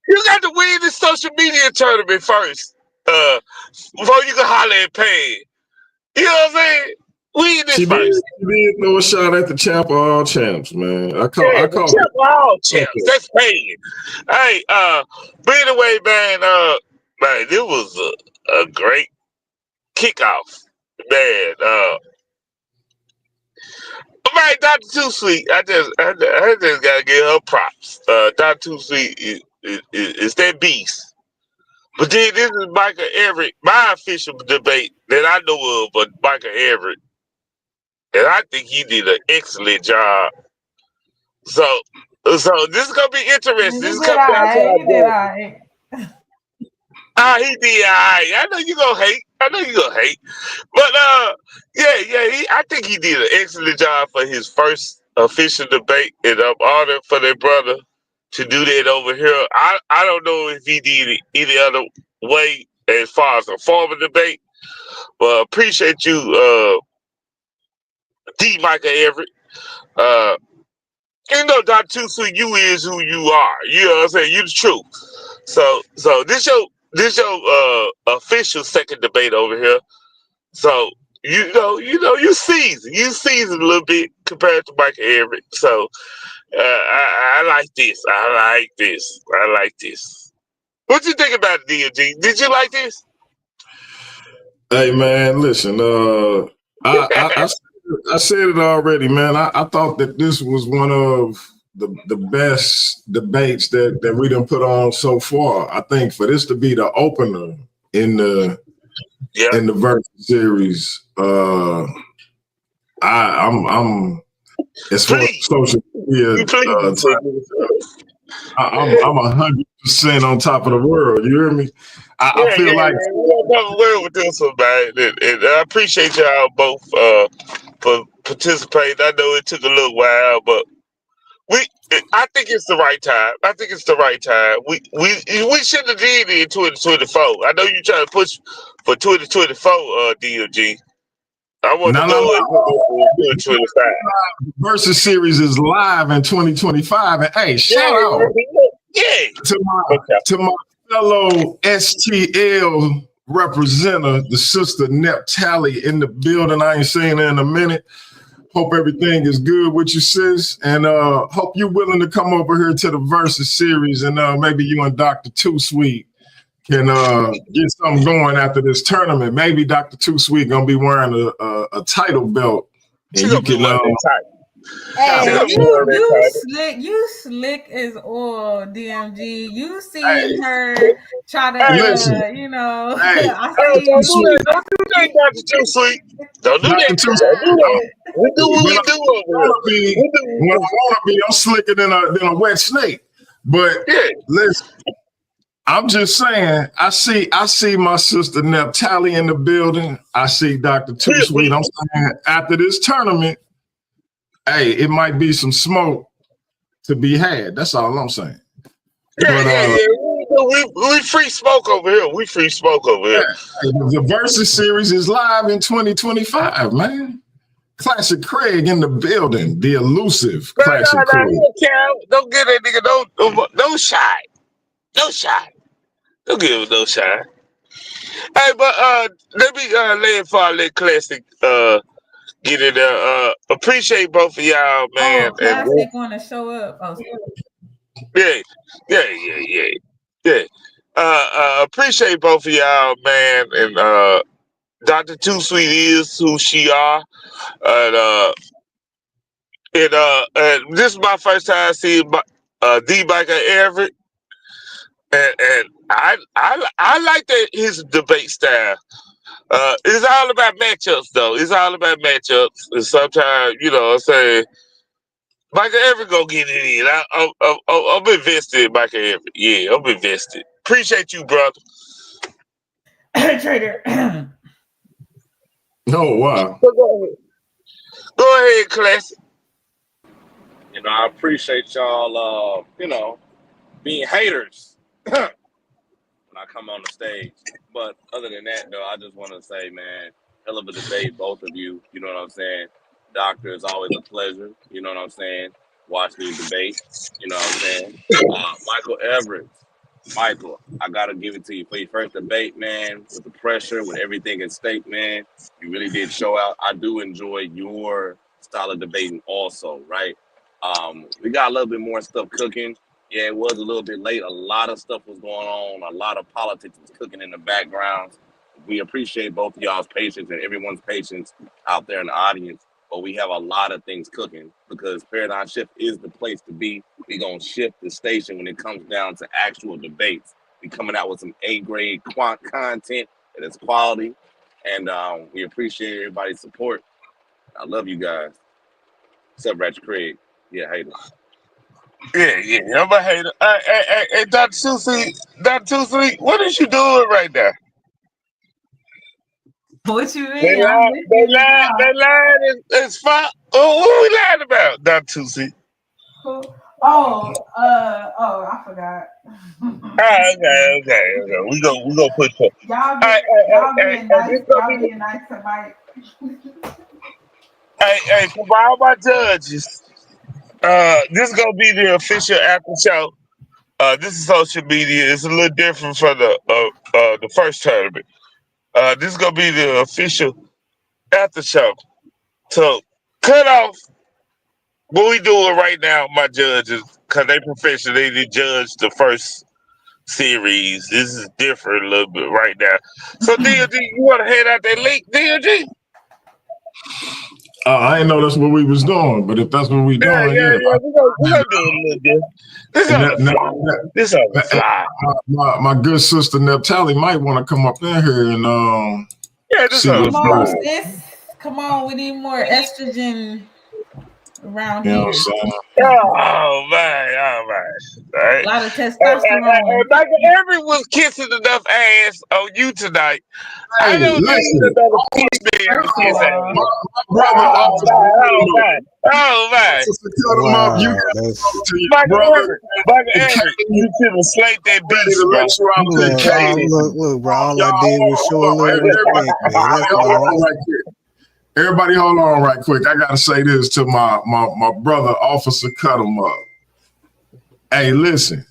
You got to win this social media tournament first, before you can holler at Pain. You know what I'm saying? Win this first. She did throw a shot at the champ of all champs, man. I call champ of all champs. That's Pain. Hey, but anyway, man, this was a great kickoff, man. Man, Dr. Too Sweet, I just gotta give her props. Dr. Too Sweet is that beast. But then this is Michael Everett, my official debate that I know of, but Michael Everett, and I think he did an excellent job. So this is gonna be interesting. This is coming down to our he did all right. He did all right. I know you gonna hate. But I think he did an excellent job for his first official debate, and I'm honored for that brother to do that over here. I don't know if he did it any other way as far as a formal debate, but appreciate you, D. Michael Everett. You know, Dr. Too Sweet, you is who you are. You know what I'm saying? You the truth. So this your official second debate over here. So you seasoned a little bit compared to Michael Everett. So I like this. I like this. What you think about it, DMG? Did you like this? Hey man, listen. I said it already, man. I thought that this was one of the best debates that we done put on so far. I think for this to be the opener in the Versus series, I'm as far as social media I'm 100% on top of the world. You hear me? I feel like we're never world with this one, man. And I appreciate y'all both for participating. I know it took a little while, but I think it's the right time. I think it's the right time. We should have did it in 2024. I know you trying to push for 2024, DOG. I want to no. go in 2025. Versus series is live in 2025, and hey, shout out to my fellow STL representative, the sister Nep Tally in the building. I ain't seen her in a minute. Hope everything is good with you, sis, and hope you're willing to come over here to the Versus series, and maybe you and Dr. Too Sweet can get something going after this tournament. Maybe Dr. Too Sweet gonna be wearing a title belt, and you can. Hey, you slick as all, DMG. You seen her try to, you know. I see don't do that, Dr. Too Sweet. Don't do that. We do what we do over here. When I want to be, I'm slicker than a wet snake. But listen, I'm just saying, I see my sister Nep Tally in the building. I see Dr. Too Sweet. I'm saying after this tournament, hey, it might be some smoke to be had. That's all I'm saying. We free smoke over here. We free smoke over here. The Versus series is live in 2025, man. Classic Craig in the building. The elusive Classic Craig. Don't get that nigga no shot. No shot. Don't give him no shot. Hey, but let me lay it for our little Classic get in there. Appreciate both of y'all, man. Oh, Classic want to show up. Oh, yeah. Appreciate both of y'all, man. And Dr. Too Sweet is who she are. And this is my first time seeing D Biker Everett. And I like that his debate style. It's all about matchups, though. It's all about matchups. And sometimes, you know what I'm saying, Michael Everett gonna get it in. I'm invested in Michael Everett. Yeah, I'm invested. Appreciate you, brother. Trader. Oh, wow. Go ahead, Classic. You know, I appreciate y'all, being haters when I come on the stage. But other than that, though, I just want to say, man, hell of a debate, both of you. You know what I'm saying? Doctor, is always a pleasure. You know what I'm saying? Watching you debate. You know what I'm saying? Michael Everett. Michael, I got to give it to you for your first debate, man, with the pressure, with everything at stake, man. You really did show out. I do enjoy your style of debating also, right? We got a little bit more stuff cooking. Yeah, it was a little bit late. A lot of stuff was going on. A lot of politics was cooking in the background. We appreciate both of y'all's patience and everyone's patience out there in the audience. But we have a lot of things cooking because Paradigm Shift is the place to be. We're going to shift the station when it comes down to actual debates. We're coming out with some A-grade content that is quality. And we appreciate everybody's support. I love you guys. Except Ratchet Craig. Yeah, hater. Yeah, I'm a hater. Hey, Dr. Too Sweet, what is you doing right now? What you mean? That line is fine. Oh, what we lying about, Dr. Too Sweet? I forgot. Okay. We gonna put that. Y'all being nice tonight. Hey, for all my judges, this is gonna be the official after show. This is social media. It's a little different from the first tournament. This is gonna be the official after show. So cut off what we doing right now, my judges, because they professional. They did judge the first series. This is different a little bit right now. So DLG, you want to head out that link, DLG? I didn't know that's what we was doing, but if that's what we doing, yeah. We're gonna do it a little bit. This on the fly. My good sister Nep Tally might want to come up in here and this on the Come on, we need more estrogen. around You know what I'm here. saying? Oh man, oh man. All A right. lot of testosterone. Michael Everett was kissing enough ass on you tonight. I Hey, don't need listen, another female to First of kiss all, ass. my brother Oh Officer man, cut oh him up. man, oh man. Officer cut him up. You Wow, got to talk that's to your Michael brother. Everett, Michael It Everett, came you should have slayed that ready beast, to bro. let you out the man. cage. Look, bro. All I Y'all, did was hold show a on. little Everybody, respect, man. That's hold all. on right quick. Everybody, hold on right quick. I gotta say this to my brother, Officer Cut him up. Hey, listen,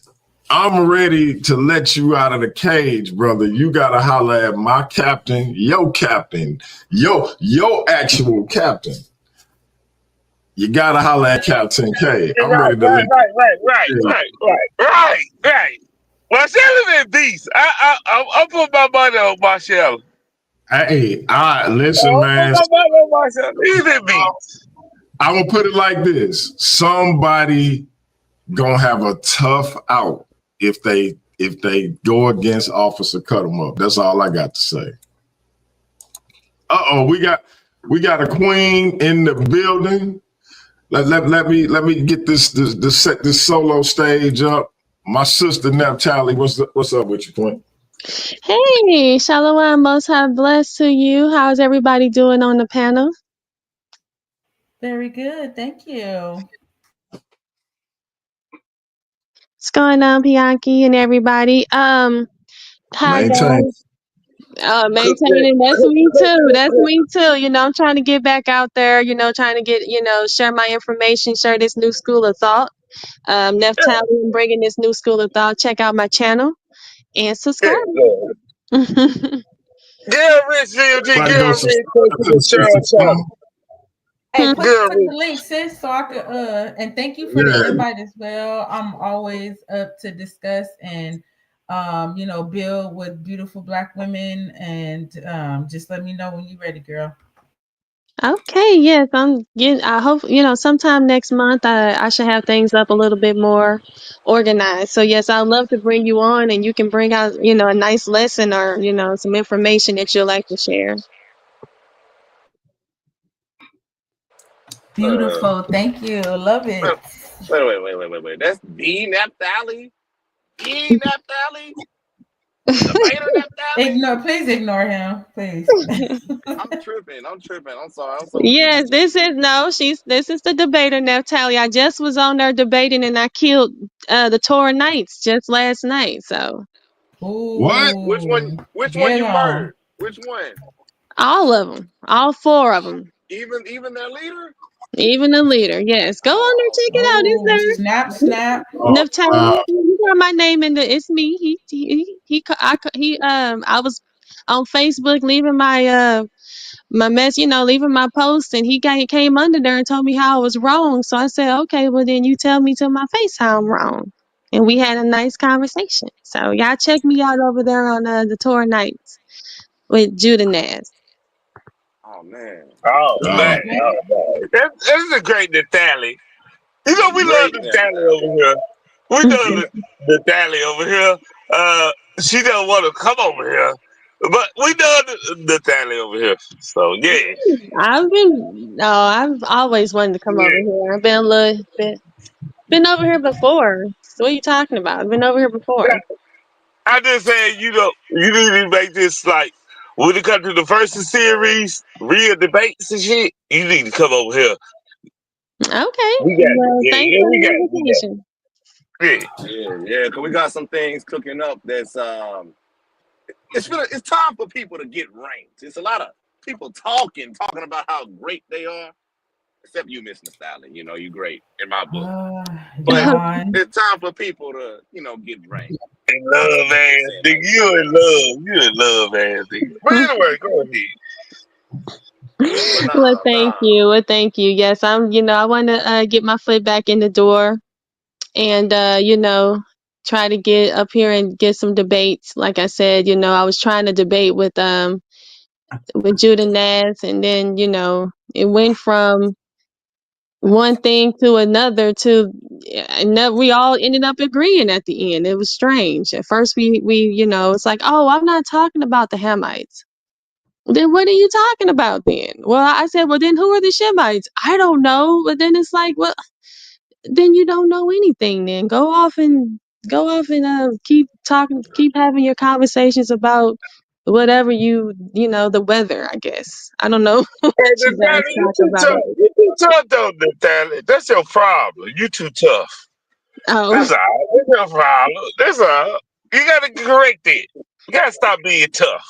I'm ready to let you out of the cage, brother. You gotta holler at my captain, your actual captain. You gotta holler at Captain K. I'm Right, ready to let you. right. Marcel is that beast. I put my money on Marcel. Hey, I listen, put man. my money on Marcel. He's that beast. I'm gonna put it like this: somebody gonna have a tough out if they go against Officer Cut 'em Up. That's all I got to say. We got a queen in the building. Let me get this set this solo stage up. My sister Naphtali, what's up with you, Queen? Hey, Shalom, most high blessed to you. How's everybody doing on the panel? very good. Thank you. What's going on, Bianchi and everybody? Hi Maintain. guys. Maintaining, that's me too. That's me too. You know, I'm trying to get back out there, trying to get, share my information, share this new school of thought. Neftali, I'm bringing this new school of thought. Check out my channel and subscribe. Girl Rich VMG, Everybody go girl Rich, subscribe go to to the the sister show. channel. Hey, Girl put Rich. the link, sis, so I could and thank you for the Yeah, invite as well. I'm always up to discuss and build with beautiful black women and just let me know when you're ready, girl. Okay, yes, I hope, sometime next month I should have things up a little bit more organized. So yes, I'd love to bring you on and you can bring out, a nice lesson or, some information that you'd like to share. Beautiful. Thank you. Love it. Wait. That's the Naphtali? The Naphtali? Debater Naphtali? Please ignore him. Please. I'm tripping. I'm sorry. I'm so Yes, confused. this is the debater, Natalia. I just was on there debating and I killed the Torah Knights just last night. So what? Which one Get you on. murdered? Which one? all of them, all four of them, Even their leader? even the leader. Yes, go on there, Oh check it out. It's Oh, there. snap, snap. Oh, Naphtali, you got my name in the. It's me. I was on Facebook leaving my mess, leaving my post, and he came under there and told me how I was wrong. So I said, okay, well then you tell me to my face how I'm wrong, and we had a nice conversation. So y'all check me out over there on the Torah Nights with Judah Naz. Oh man. Oh God. man, oh man. That's a great Nathalie. You know we love Great Nathalie Naphtali. over here. We love Nathalie over here. She don't want to come over here, but we love Nathalie over here. So yeah, I've always wanted to come over here. I've been a little been over here before. So what are you talking about? I've been over here before. I just saying you need to make this like when it comes to the first series, real debates and shit. You need to come over here. Okay. We got it. Well, thanks Yeah, for we got the it. We got it. invitation. Yeah. Yeah, because we got some things cooking up that's it's time for people to get ranked. It's a lot of people talking about how great they are. Except you, Miss Nostalgia. You great in my book. But Yawn. it's time for people to, get ranked. In love, man. Nigga, you in love. You in love, man. Nigga. But anyway, go ahead. But Well, thank you. Well, thank you. Yes, I want to get my foot back in the door and, try to get up here and get some debates. Like I said, I was trying to debate with Judah Naz, and then, it went from one thing to another and we all ended up agreeing at the end. It was strange. At first we it's like, oh, I'm not talking about the Hamites. Then what are you talking about then? Well, I said, well, then who are the Shemites? I don't know. But then it's like, well, then you don't know anything. Then go off and keep talking, keep having your conversations about whatever you know, the weather. I guess I don't know what Hey, you guys Natalie, you talk too about. tough. You too tough, though, Natalie. That's your problem. You too tough. Oh, That's all. That's your problem. That's all. You gotta correct it. You gotta stop being tough.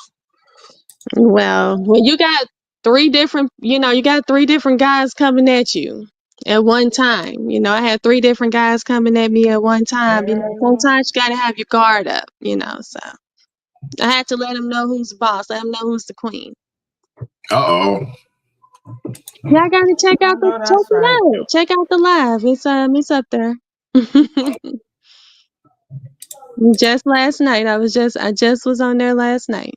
well, you got you got three different guys coming at you at one time. I had three different guys coming at me at one time. Sometimes you got to have your guard up. So I had to let them know who's the boss. Let them know who's the queen. Uh-oh. Yeah, I gotta check I out know that's right. it out. Check out the live. It's up there. Just last night. I just was on there last night.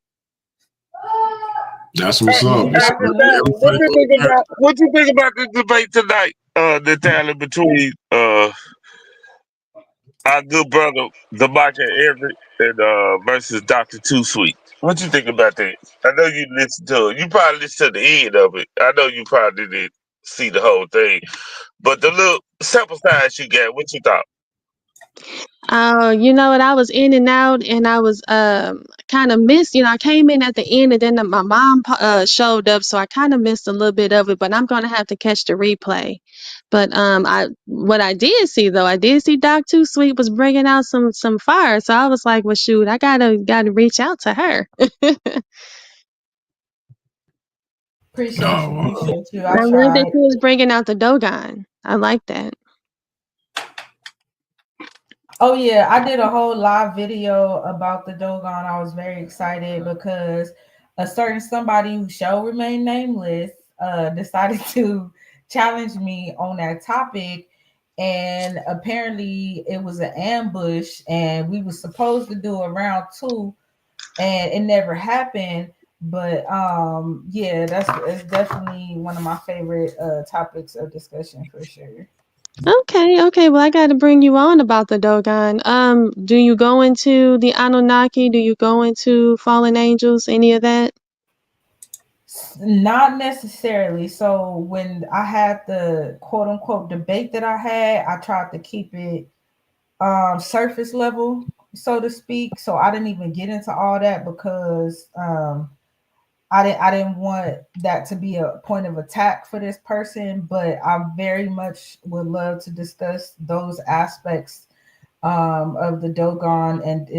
That's what's Hey, up. Yeah, It's Natalie, what you think about the debate tonight, Natalie, between our good brother, the Michael Everett, and versus Dr. Too Sweet? What you think about that? I know you listened to it. You probably listened to the end of it. I know you probably didn't see the whole thing. But the little sample size you got, what you thought? Oh, you know what? I was in and out, and I was kind of missed. I came in at the end, and then my mom showed up, so I kind of missed a little bit of it. But I'm gonna have to catch the replay. But what I did see though, I did see Doc Too Sweet was bringing out some fire, so I was like, well, shoot, I gotta reach out to her. Appreciate you. Oh, Appreciate you. I I love that tried. she was bringing out the Dogon. I like that. Oh yeah, I did a whole live video about the Dogon. I was very excited because a certain somebody who shall remain nameless decided to challenge me on that topic, and apparently it was an ambush, and we were supposed to do a round two, and it never happened. But yeah, it's definitely one of my favorite topics of discussion for sure. Okay. Well, I got to bring you on about the Dogon. Do you go into the Anunnaki? Do you go into fallen angels? Any of that? Not necessarily. So when I had the quote unquote debate that I had, I tried to keep it surface level, so to speak. So I didn't even get into all that because I didn't want that to be a point of attack for this person, but I very much would love to discuss those aspects of the Dogon and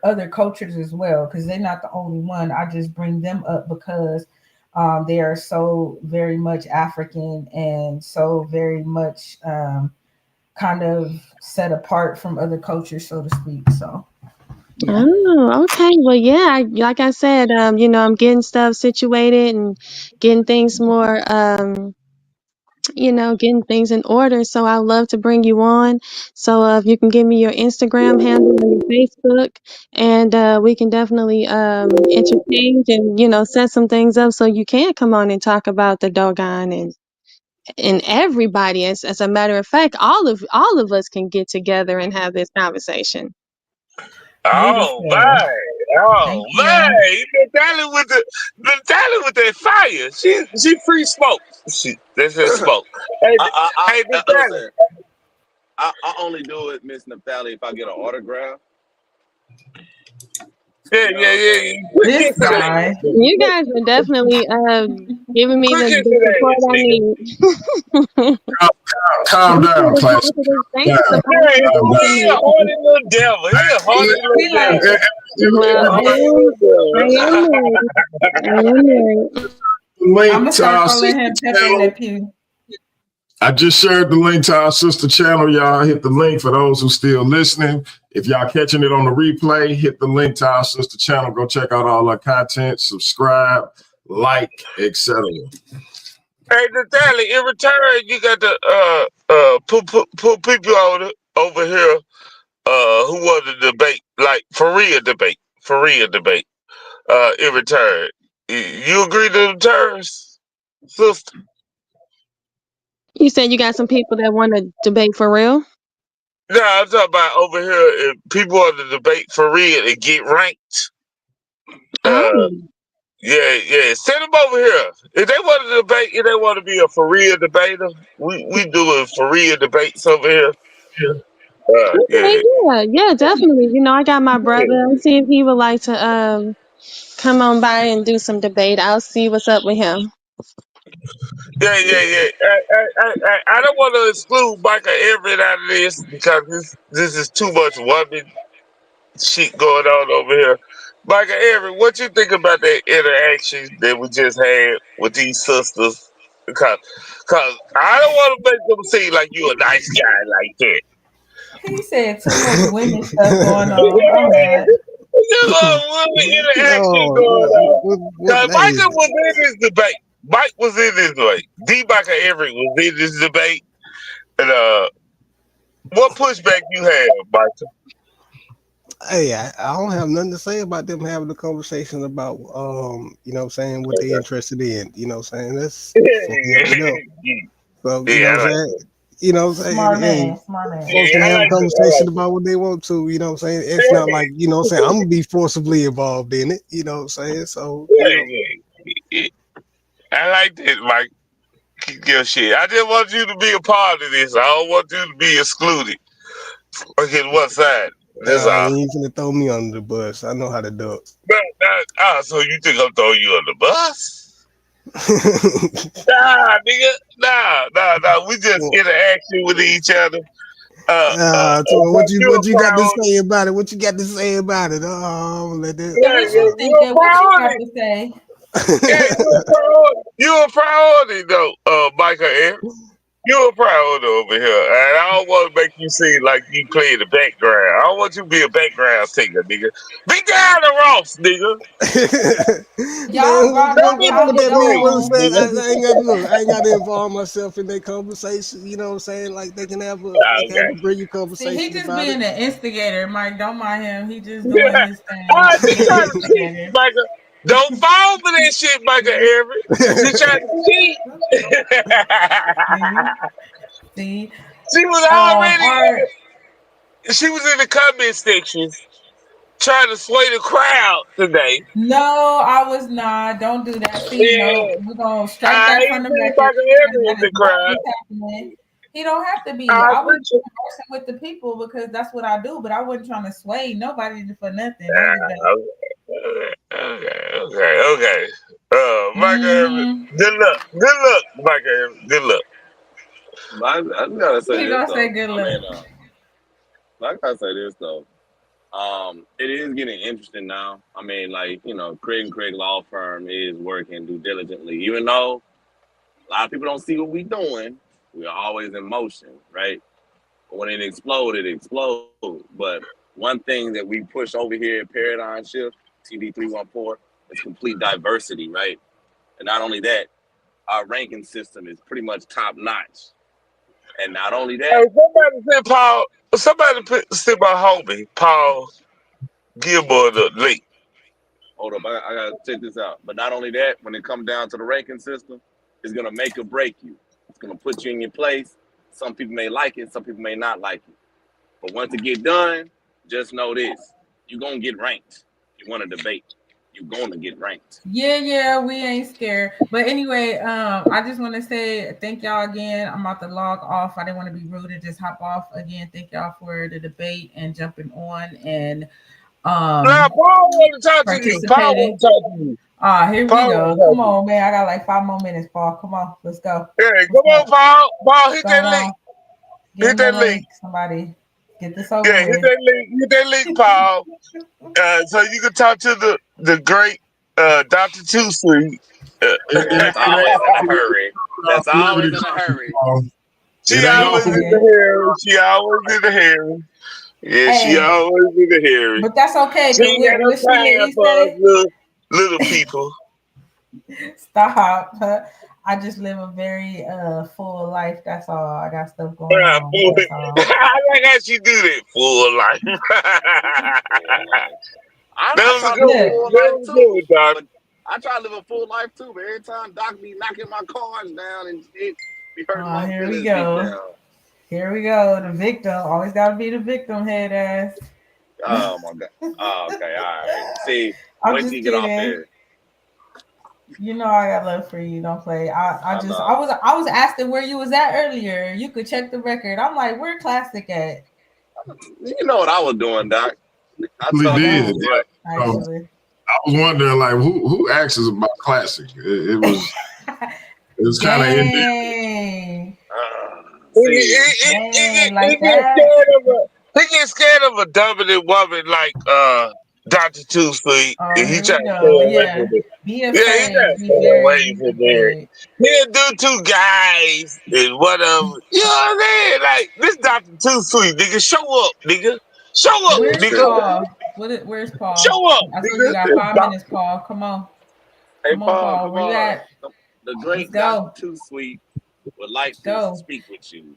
other cultures as well, because they're not the only one. I just bring them up because they are so very much African and so very much kind of set apart from other cultures, so to speak. So yeah. Oh, okay. Well, yeah, like I said, I'm getting stuff situated and getting things more, getting things in order. So I'd love to bring you on. So if you can give me your Instagram handle or your Facebook, and we can definitely interchange and set some things up so you can come on and talk about the Dogon and everybody. As a matter of fact, all of us can get together and have this conversation. Oh Beautiful. my, oh Thank my! you. Natalie with that fire. She free smoke. That's just smoke. Hey, hey, Natalie. Listen, I only do it, Miss Naphtali, if I get an autograph. Yeah. Quick This hit for guy. that. You guys are definitely giving me Quick hit the for support that, I nigga. need. calm down, class. Thank you for Down. Hey, Calm down. he a horny little devil. He a horny little He like, devil. Well, Horny little I am devil. married. I am married. I'm Link gonna to start our calling sister him Pepe Le channel. Pew. I just shared the link to our sister channel. Y'all hit the link for those who still listening. If y'all catching it on the replay, hit the link to our sister channel. Go check out all our content, subscribe, like, etc. Hey, Natalie, in return, you got to put people over here who want to debate, like for real debate. In return. You agree to the terms, sister? You said you got some people that want to debate for real? No, I'm talking about over here. If people want to debate for real and get ranked, uh, Oh. Yeah. Send them over here. If they want to debate, if they want to be a for real debater, we doing for real debates over here. Okay, Yeah. yeah, definitely. You know, I got my brother. Let's see if he would like to come on by and do some debate. I'll see what's up with him. Yeah. I don't want to exclude Michael Everett out of this because this is too much woman shit going on over here. Michael Everett, what you think about that interaction that we just had with these sisters? Cause I don't want to make them seem like you a nice guy like that. He said too much women stuff going on. I'm mad. There's a woman interaction No, going on. what Cause day is Michael it? was in this debate. Mike was in this debate. D. Michael Everett was in this debate. And what pushback you have, Michael? Hey, I don't have nothing to say about them having a conversation about you know what I'm saying, what they interested in. You know what I'm saying? That's fully up to them. So, you know Yeah, I what I'm like saying? that. You know what I'm saying? Smart Hey, man, smart man. folks can Yeah, I have a like that. I conversation like about what they want to, you know what I'm saying? It's not like, you know what I'm saying, I'm gonna be forcibly involved in it, you know what I'm saying? So, you know. Yeah. I like that, Mike. Keep your shit. I just want you to be a part of this. I don't want you to be excluded. Okay, one side. That's You all. ain't finna throw me under the bus. I know how to duck. So you think I'm throwing you on the bus? Nah, nigga. Nah. We just interaction with each other. So what But you you what a you got to priority. say about it? What you got to say about it? Oh, let that. Yeah, what you You a thinking? What you got priority. to say? Yeah, you a priority. You a priority though, Michael Air. You a priority over here, and I don't want to make you seem like you play in the background. I don't want you to be a background singer, nigga. Be down to Ross, nigga. Y'all Man, brought what, my what topic that mean? What I'm on. saying? I ain't got to look. I ain't got to involve myself in their conversation. You know what I'm saying? Like they can have a Okay. brilliant See, he conversation just about it. being an instigator, Mike. Don't mind him. He just doing Yeah. his thing. She He an trying to cheat, instigator. Michael. Don't fall for that shit, Michael Everett. She trying to cheat. See, see. She was already. Art. She was in the comment section trying to sway the crowd today. No, I was not. Don't do that. See, no, Yeah. we're gonna strike I that ain't from the seen record. Michael That, Everett that in is the not crowd. what's happening. He don't have to be. I I was appreciate conversing with the people because that's what I do, but I wasn't trying to sway nobody for nothing. Don't do that. Okay. Michael Everett, Mm-hmm. good luck. Good luck, Michael Everett. Good luck. I gotta say He this gonna say though. good I luck. mean, I gotta say this though. It is getting interesting now. I mean, like, Craig and Craig Law Firm is working due diligently, even though a lot of people don't see what we're doing. We're always in motion, right? But when it explodes, it explodes. But one thing that we push over here at Paradigm Shift, TV 314, is complete diversity, right? And not only that, our ranking system is pretty much top notch. And not only Hey, that, somebody said Paul. Send my homie Paul Gilmore the link. hold up, I gotta check this out. But not only that, when it comes down to the ranking system, it's gonna make or break you. It's gonna put you in your place. Some people may like it, some people may not like it. But once it get done, just know this: you're gonna get ranked. If you want to debate, you're gonna get ranked. Yeah, we ain't scared. But anyway, I just want to say thank y'all again. I'm about to log off. I didn't want to be rude and just hop off again. Thank y'all for the debate and jumping on and Nah, Paul want to talk to you. Paul participating. want to talk to you. Here we Paul want go. to talk Come to you. on, man. I got like 5 more minutes, Paul. Come on, let's go. Hey, What's come on, up? Paul. Paul, What's hit going that link. on? Give Hit him the that link. link. Somebody get this over Yeah, hit with. that link. Hit that link, Paul. So you can talk to the great Dr. Two Sweet. That's always in a hurry. That's always in a hurry. She It ain't always off of in the hearing. She always in the hearing. Yeah, she Hey, always in the hearing. but that's okay. She Cause ain't got no what Smiley time he for us say? little people. Stop. I just live a very full life. That's all. I got stuff going Yeah, on. fool. That's all. I like how she do that full life. That I was a try to good live a one. Look, full That life was a good too, one, Doc. but I try to live a full life too. But every time Doc be knocking my cars down and shit, be hurting my here we feelings deep go. down. Here we go. The victim. Always gotta be the victim, head ass. Oh my god. Oh, okay, all right. See, I'm wait till just you get off kidding. here. You know I got love for you. Don't play. I was asking where you was at earlier. You could check the record. I'm like, where Classic at? You know what I was doing, Doc. I We told did. you. Yeah. Actually, I was wondering, like, who asks us about Classic? It was kind of dang. He Like gets that. scared of a dominant woman like Dr. Two Sweet, Oh, and he here try we to stay go. away Yeah. from it. Be Yeah, he try afraid. to Be stay away very from it. afraid. He'll do two guys and one of them. You know what I'm saying? Like, this Dr. Too Sweet, nigga. Show up, nigga. Show up, Where's nigga. Paul? Where's Paul? Show up, I told you nigga. got 5 minutes, Paul. Come on. Hey, Come on, Paul, Paul. come Where you on. at? The Let's great go. Dr. Too Sweet would like Let's to go. speak with you.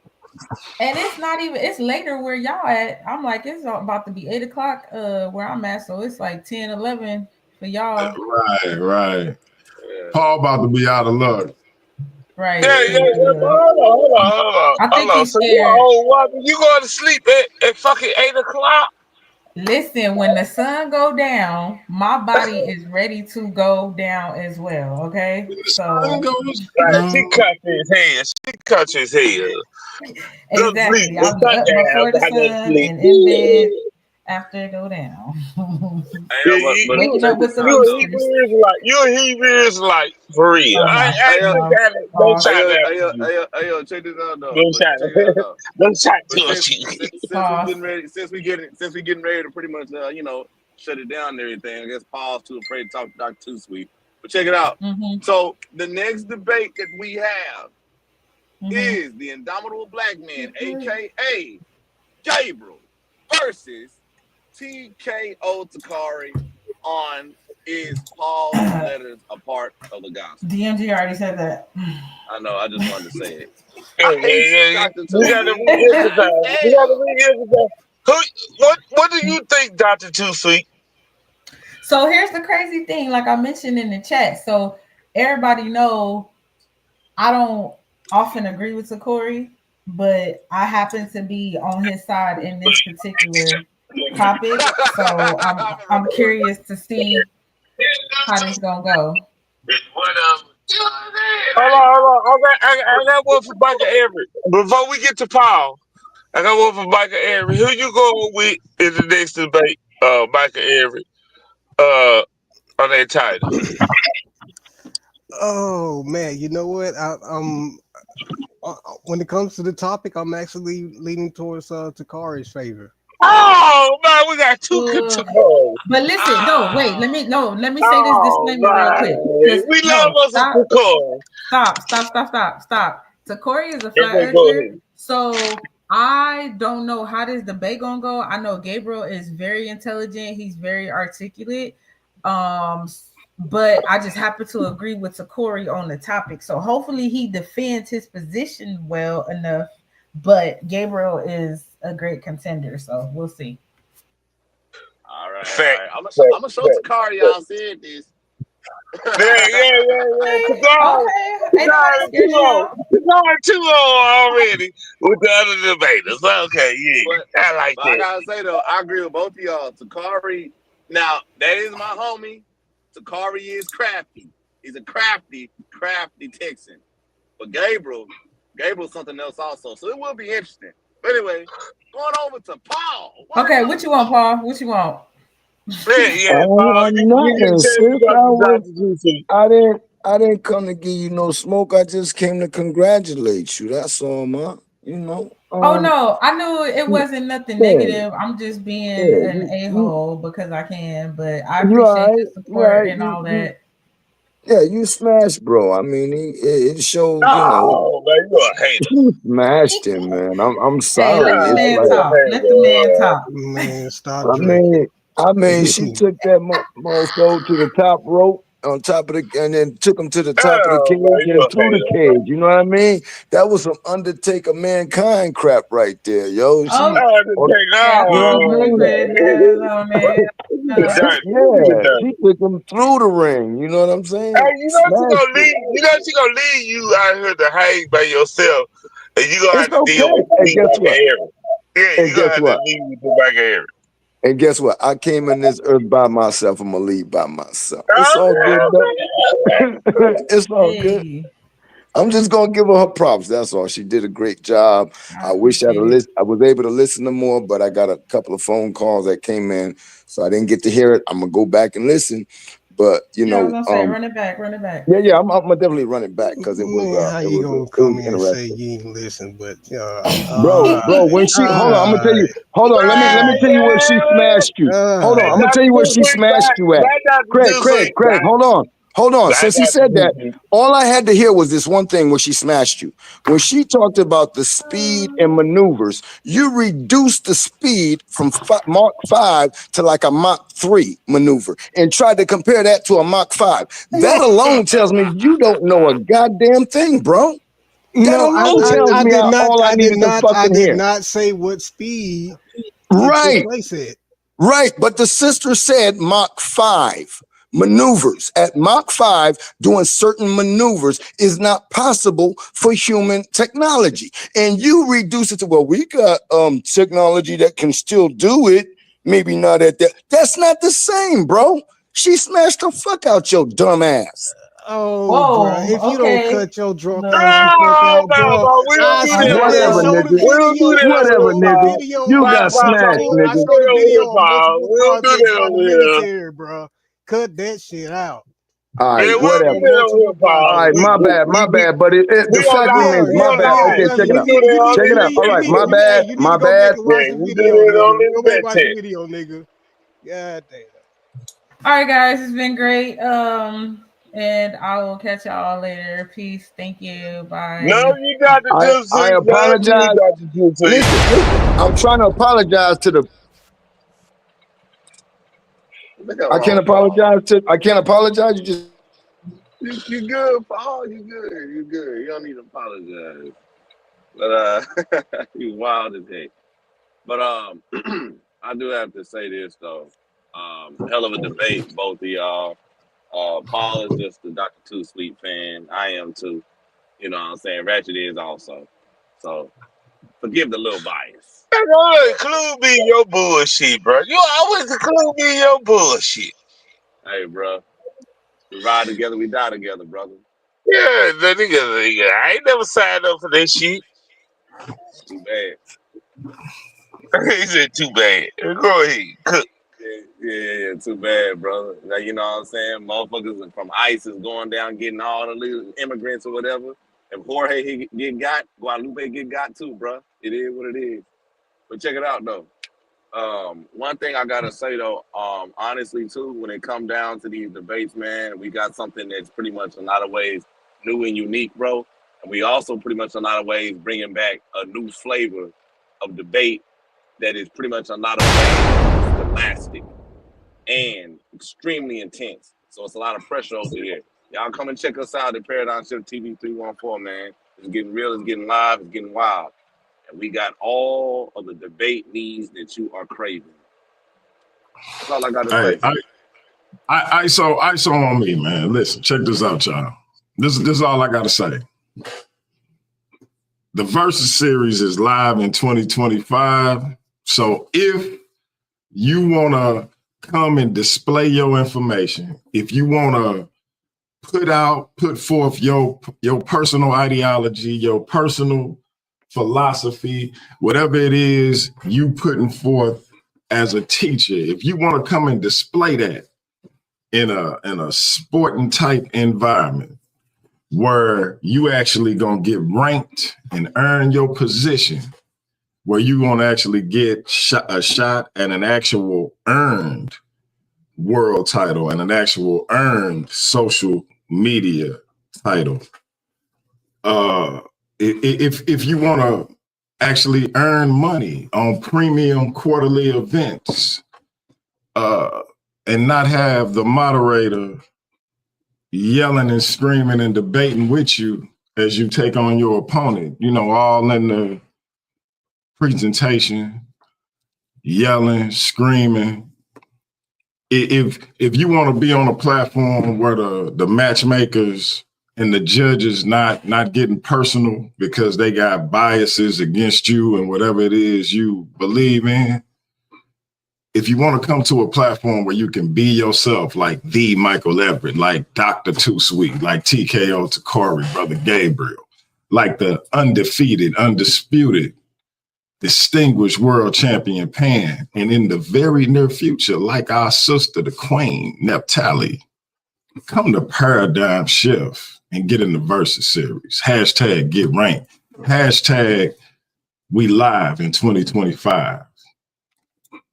And it's not even, it's later where y'all at. I'm like, it's about to be 8 o'clock where I'm at. So it's like 10, 11 for y'all. right. Paul about to be out of luck. Right. Yeah. Hold on. I think he's So you scared. old woman, you going to sleep at fucking 8 o'clock? Listen, when the sun go down, my body is ready to go down as well. Okay, so She cut his head. Go exactly. sleep. I'll be up before the sun and in bed after it go down. Waking up with the roosters. You a Hebrew Israelite for real. Oh, no. Don't try that. Hey, check this out though. Don't try that. Don't try to. Since we getting ready to pretty much shut it down and everything, I guess Paul's too afraid to talk to Dr. Too Sweet. But check it out. Mm-hmm. So the next debate that we have is the Indomitable Black Man, aka Gabriel, versus TKO Takari on Is Paul's Letters a Part of the Gospel? DMG already said that. I know, I just wanted to say it. You gotta re-emphasize. What do you think, Dr. Too Sweet? So here's the crazy thing, like I mentioned in the chat. So everybody know I don't often agree with Sakori, but I happen to be on his side in this particular topic. So I'm curious to see how this gonna go. Hold on. I got one for Micah Everett. Before we get to Paul, I got one for Micah Everett. Who you going with in the next debate, Micah Everett, on that title? Oh man, you know what? When it comes to the topic, I'm actually leaning towards Takari's favor. Oh man, we got two controls. But listen, wait. Let me say this disclaimer real quick. We love us a Takari. Stop. Takori is a flat earther, so I don't know how this debate gonna go. I know Gabriel is very intelligent. He's very articulate. But I just happen to agree with Takori on the topic. So hopefully he defends his position well enough. But Gabriel is a great contender, so we'll see. All right. I'm gonna show Takari y'all said this. Yeah. Takari too old already with the other debaters. Okay, yeah. I like that. I gotta say though, I agree with both of y'all. Takari, now that is my homie. Takari is crafty. He's a crafty Texan. But Gabriel's something else also. So it will be interesting. But anyway, going over to Paul. Okay, what you want, Paul? What you want? I didn't come to give you no smoke. I just came to congratulate you. That's all, man. You know. Oh no, I knew it wasn't nothing negative. I'm just being an a-hole because I can, but I appreciate the support and all that. Yeah, you smashed, bro. I mean, it showed. Oh, man, you a hater. You smashed him, man. I'm sorry. Hey, let the man talk. Let the man talk. Man, stop drinking. I mean, she took that mofo to the top rope on top of and then took him to the top of the cage and through the cage. You know what I mean? That was some Undertaker Mankind crap right there, yo. She took him through the ring. You know what I'm saying? Hey, you know she gonna leave you out here to hang by yourself, and you gonna have to deal with Micah Everett. Yeah, you gonna have to leave with Micah Everett. And guess what? I came in this earth by myself. I'm gonna leave by myself. It's all good, though. It's all good. Hey, I'm just gonna give her props. That's all. She did a great job. I I wish I appreciate it. was able to listen to more, but I got a couple of phone calls that came in, so I didn't get to hear it. I'm gonna go back and listen. But Yeah, I was gonna say, run it back, run it back. yeah, I'm gonna definitely run it back because Man, how you gonna it come was in and say interesting. you ain't listen? But Bro, when she hold on, I'm gonna tell you. Hold on, let me tell you where she smashed you. Hold on, I'm gonna tell you where she smashed you at. Craig, hold on. Since he said that, all I had to hear was this one thing where she smashed you. When she talked about the speed and maneuvers, you reduced the speed from Mach 5 to like a Mach 3 maneuver and tried to compare that to a Mach 5. That alone tells me you don't know a goddamn thing, bro. That alone tells me all I needed to fucking hear. Not say what speed Right. place at. Right. But the sister said Mach 5 maneuvers. At Mach 5, doing certain maneuvers is not possible for human technology. And you reduce it to, well, we got technology that can still do it. Maybe not at that. That's not the same, bro. She smashed the fuck out your dumb ass. Oh, bro! If you don't cut your drunk ass the fuck No, out, bro, we don't I do sit that up there and over show here. the We don't do video. that over Whatever, here, Show the nigga. Paul. video You on got smashed, We I don't nigga. do show the that over video here, on Paul. multiple We don't do projects that by the over here. military, bro. Cut that shit out. All Man, right, we don't do whatever. that over here, Multiple Paul. All right, projects. my bad. But We the don't fact lie. remains, We my don't bad. lie. Okay, check We it out. do that on Check the it out. All right, my bad. You need to go back and watch the we do video, that on nigga. the Go back and watch the text. video, nigga. God damn. All right, guys, it's been great. And I will catch y'all later. Peace. Thank you. Bye. No, you got to do I sweet. No, you apologize. got to do sweet. Listen, I'm trying to apologize to the. Look at I can't wrong, Paul. apologize. You just. You good, Paul. You good. You good. You don't need to apologize. But you wild as heck. But I do have to say this though. Hell of a debate, both of y'all. Paul is just the Dr. Too Sweet fan. I am too. You know what I'm saying? Ratchet is also. So forgive the little bias. Don't include me in your bullshit, bro. You always include me in your bullshit. Hey, bro. We ride together, we die together, brother. Yeah, the nigga, I ain't never signed up for this shit. Too bad. He said too bad. Go ahead, cook. Yeah, too bad, brother. Now, you know what I'm saying? Motherfuckers from ISIS going down, getting all the little immigrants or whatever. If Jorge get got, Guadalupe get got too, bro. It is what it is. But check it out, though. One thing I gotta say, though, honestly, too, when it come down to these debates, man, we got something that's pretty much in a lot of ways new and unique, bro. And we also pretty much in a lot of ways bringing back a new flavor of debate that is pretty much a lot of ways scholastic and extremely intense. So it's a lot of pressure over here. Y'all come and check us out at Paradigm Shift TV 314, man. It's getting real, it's getting live, it's getting wild. And we got all of the debate needs that you are craving. That's all I got to say. ISO on me, man. Listen, check this out, y'all. This is all I got to say. The Versus series is live in 2025. So if you want to come and display your information, if you want to put forth your personal ideology, your personal philosophy, whatever it is you putting forth as a teacher, if you want to come and display that in a sporting type environment where you actually gonna get ranked and earn your position, where you gonna actually get a shot at an actual earned world title and an actual earned social media title. If you want to actually earn money on premium quarterly events, and not have the moderator yelling and screaming and debating with you as you take on your opponent, you know, all in the presentation, yelling, screaming. If you want to be on a platform where the matchmakers and the judges not getting personal because they got biases against you and whatever it is you believe in, if you want to come to a platform where you can be yourself, like the Michael Everett, like Dr. Too Sweet, like TKO Takori, Brother Gabriel, like the undefeated, undisputed, distinguished world champion Pan, and in the very near future, like our sister, the Queen, Neptali, come to Paradigm Shift and get in the Versus Series. Hashtag get ranked. Hashtag we live in 2025.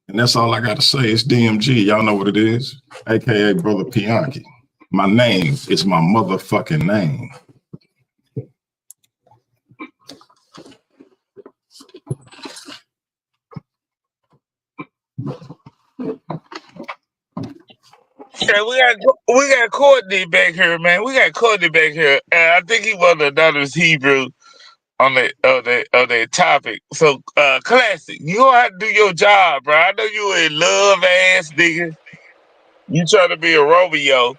And that's all I got to say. It's DMG. Y'all know what it is, AKA Brother Pianki. My name is my motherfucking name. Yeah, we got Courtney back here, man. We got Courtney back here, and I think he was another Hebrew on the topic. So, classic, you gonna have to do your job, bro. I know you a love ass nigga. You trying to be a Romeo,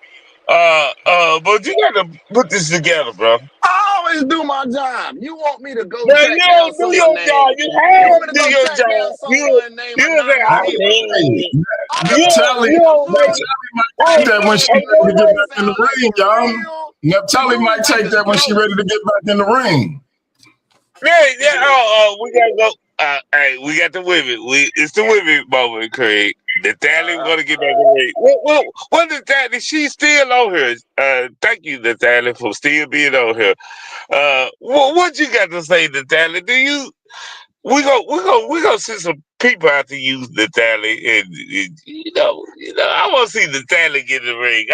but you got to put this together, bro. I always do my job. You want me to go Man, track you down don't do someone your named? job. You You have want me to to do go your track down job. someone named You say, Anonymous Hebrew? Neptali might take that when she ready to get back in the ring, y'all. Neptali might take that when she ready to get back in the ring. Yeah. We gotta go. Hey, we got the women. It's the women moment, Craig. Natalie want to get back in the ring. What Natalie? She's still on here. Thank you, Natalie, for still being on here. What you got to say, Natalie? We gonna send some people out to use Natalie, and I want to see Natalie get in the ring.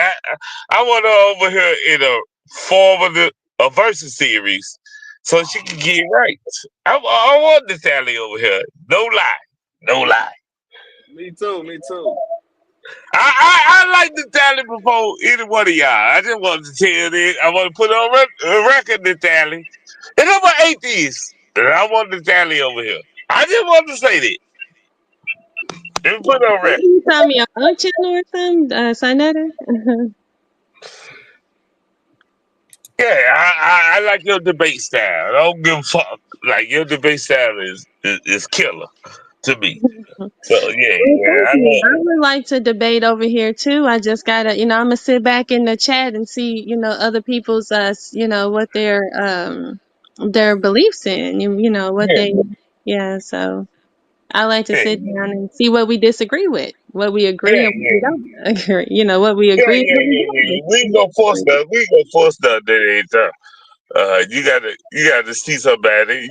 I want her over here in a form of a versus series, so she can get right. I want Natalie over here. No lie. Me too. I like Natalie before any one of y'all. I just wanted to tell this. I want to put on record, Natalie. And I'm an atheist. And I want Natalie over here. I just wanted to say that. Let me put it on record. You tell me a channel or something, Sinetta? Yeah, I like your debate style. I don't give a fuck. Like your debate style is killer to me. So Well, thank I you. love I it. would like to debate over here too. I just gotta, I'm gonna sit back in the chat and see, other people's, what their beliefs in, what Yeah, they, yeah. So I like to yeah, sit down and see what we disagree with, what we agree and what we yeah. don't agree. What we agree and what we We ain't gonna force don't that. We ain't gonna force that anytime. You gotta see somebody,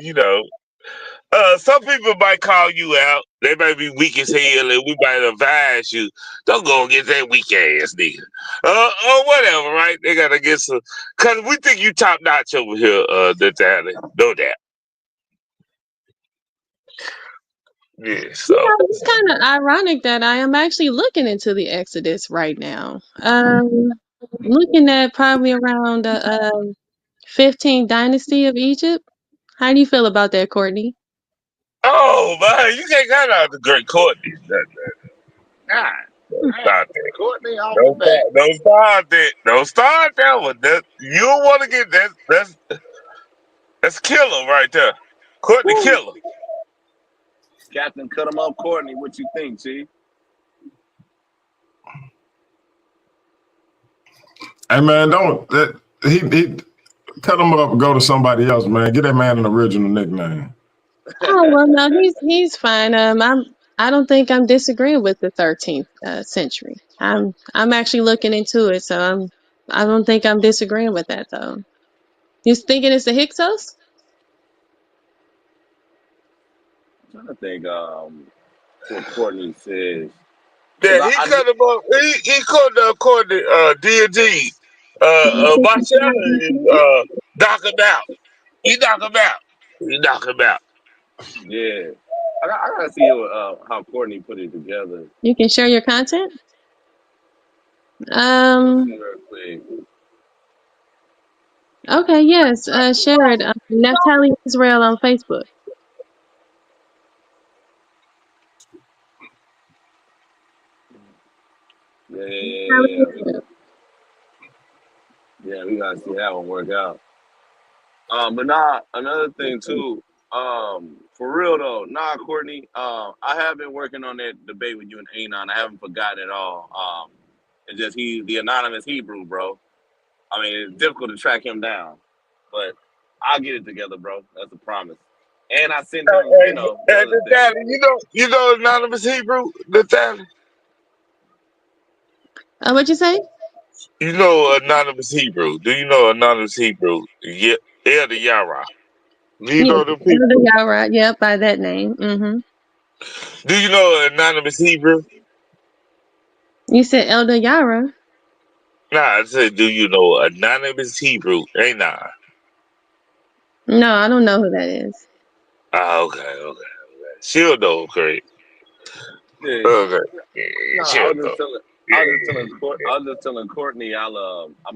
some people might call you out. They might be weak as hell, and we might advise you, don't go against that weak ass nigga. Or whatever, right? They gotta get some, cause we think you top notch over here, Natalie. No doubt. Yeah, so. It's kind of ironic that I am actually looking into the Exodus right now. Looking at probably around the 15th dynasty of Egypt. How do you feel about that, Courtney? Oh man, you can't got out the great Courtney. God, Don't start that. Courtney off the bat. Don't start that. Don't start that one. You don't want to get that. That's killer right there. Courtney killer. Captain, cut him up, Courtney. What you think, G? Hey man, he cut him up and go to somebody else, man. Get that man an original nickname. Oh well, no, he's fine. I don't think I'm disagreeing with the 13th century. I'm actually looking into it, so I don't think I'm disagreeing with that though. You thinking it's the Hyksos? I'm trying to think what Courtney says. Yeah, he cut him up. He cut Courtney D&D. Marcella knock him out. He knock him out. Yeah. I gotta see how Courtney put it together. You can share your content. Let's see real quick. Okay, yes, share it. Natalie Israel on Facebook. Yeah. Yeah, we gotta see that one work out. But another thing too, For real though, nah, Courtney. I have been working on that debate with you and Anon. I haven't forgotten at all. It's just the anonymous Hebrew, bro. I mean, it's difficult to track him down, but I'll get it together, bro. That's a promise. And I sent him, Hey, the hey, other thing. Natalie, you know anonymous Hebrew, Natalie. What'd you say? You know anonymous Hebrew. Do you know anonymous Hebrew? Yeah, Elder Yara. Do you Yeah, know them people? Elder Yara. Yep, by that name. Do you know anonymous Hebrew? You said Elder Yara. Nah, I said, do you know anonymous Hebrew? Ain't nah. No, I don't know who that is. Ah, okay. She'll know, correct. Yeah. Okay. No, She'll I know. was just telling Courtney, I'm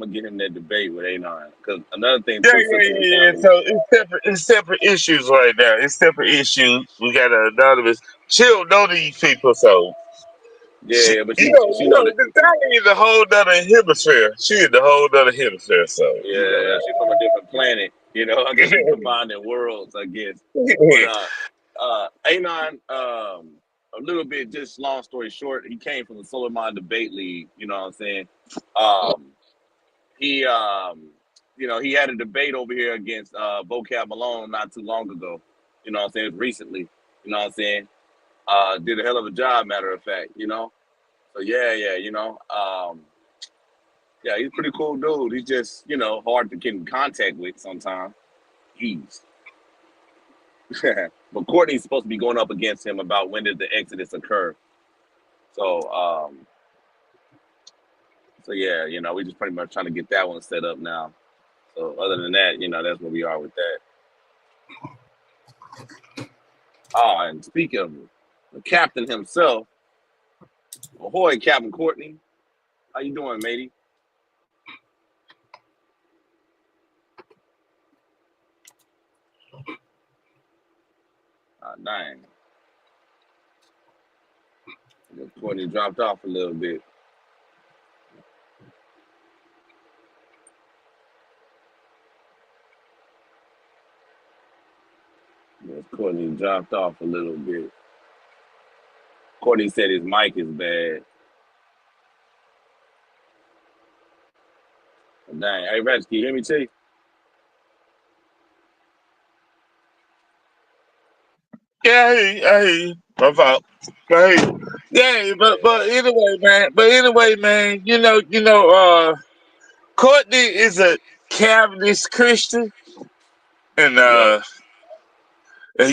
gonna get him that debate with Anon. Because another thing Yeah, too, sister was yeah. telling me. So it's separate issues right now. It's separate issues. We got an anonymous. She'll know these people, so Yeah, but you she know know, that. the thing is a whole other hemisphere. She in the whole other hemisphere, so Yeah, she's from a different planet. I guess we combined in worlds, I guess. But Anon, a little bit, just long story short, he came from the Solar Mind Debate League. You know what I'm saying? He he had a debate over here against Vocab Malone not too long ago. You know what I'm saying? Recently. You know what I'm saying? Did a hell of a job, matter of fact, So yeah, yeah, he's a pretty cool dude. He's just, hard to get in contact with sometimes. He's but Courtney's supposed to be going up against him about when did the Exodus occur. So so yeah, we just pretty much trying to get that one set up now. So other than that, that's where we are with that. Oh, and speaking of the captain himself, ahoy, Captain Courtney. How you doing, matey? Dang. Courtney dropped off a little bit. Courtney dropped off a little bit. Courtney said his mic is bad. Dang. Hey, Rex, can you hear me, T? yeah, I hear you. My fault. Hey, yeah, but anyway, man, Courtney is a Calvinist Christian, and Yep. and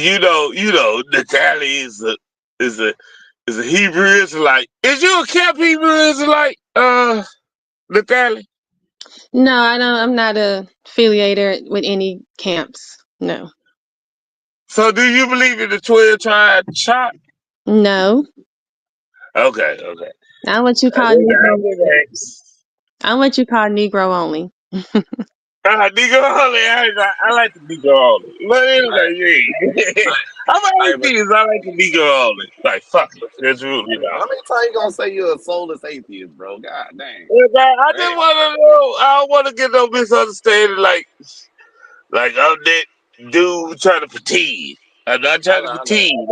Natalie is a is a Hebrew Israelite. Is you a Cap Hebrew Israelite, Natalie? No, I don't. I'm not affiliated with any camps. No. So do you believe in the 12 tribe chart? No. Okay. I'm what you call Negro. I'm what you call Negro only. Negro only. I like the Negro only. But anyway, yeah. I'm an atheist. I like the Negro only. Like, fuck it. That's rude, How many times you gonna say you're a soulless atheist, bro? God dang. I just want to know. I don't want to get no misunderstanding. Like I'm that dude trying to pretend. I'm not trying to pretend.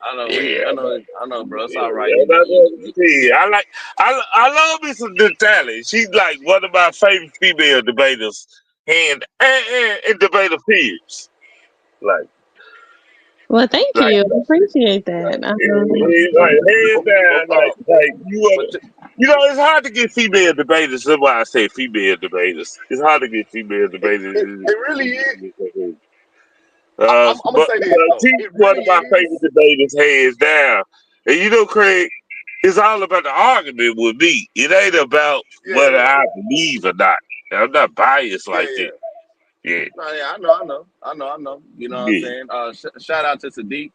I know, bro. It's all right. I love me some Natalie. She's like one of my favorite female debaters and debater peers. Well, thank you. I appreciate that. Hands down, it's hard to get female debaters. That's why I say female debaters. It's hard to get female debaters. It really is. I'm gonna But say this though. she's It one really of my favorite is. debaters, hands down. And Craig, it's all about the argument with me. It ain't about whether I believe or not. I'm not biased like that. Yeah. No, yeah, I know. You know what I'm saying? Shout out to Sadiq.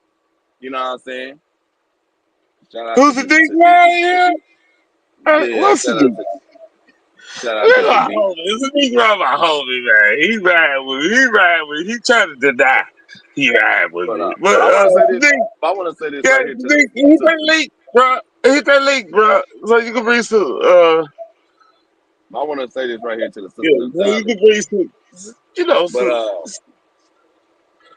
You know what I'm saying? Shout out Who's to the big Sadiq. guy here? Yeah, What's the big? shout out to Sadiq. It's a big guy, my homie, man. He riding with me. He trying to deny he riding with me. But I want to say this right here to the hit that link, bro. Hit that link, bro. So you can bring some. I want to say this right here to the sister So you Natalie. can bring some.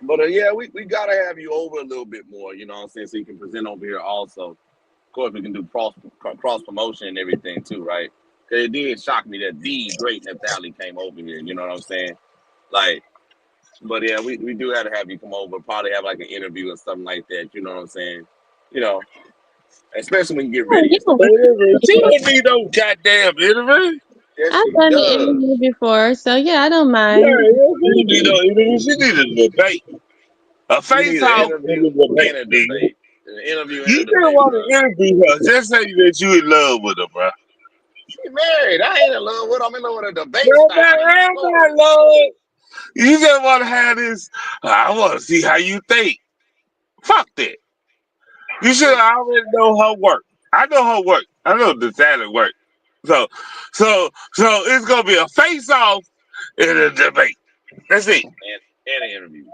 But yeah, we gotta have you over a little bit more. You know what I'm saying? So you can present over here also. Of course, we can do cross promotion and everything too, right? Because it did shock me that the great Naphtali came over here. You know what I'm saying? Like, but yeah, we do have to have you come over. Probably have like an interview or something like that. You know what I'm saying? You know, especially when you get Oh, ready and stuff like that. She don't need no goddamn interview. Yes, I've she done an does. interview before, so yeah, I don't Yeah, mind. she don't need no interview. She need a debate. A You need face an off and interview a debate, and a nigga. debate. An interview and You a just debate, want bro. to interview her. Just say that you in love with her, bro. She married. I ain't in love with her. I'm in love with a debate No, style. not Lord. You just want to have this. I want to see how you think. Fuck that. You should already know her work. I know her work. I know the talent work. So it's gonna be a face off and a debate. That's it. And an interview.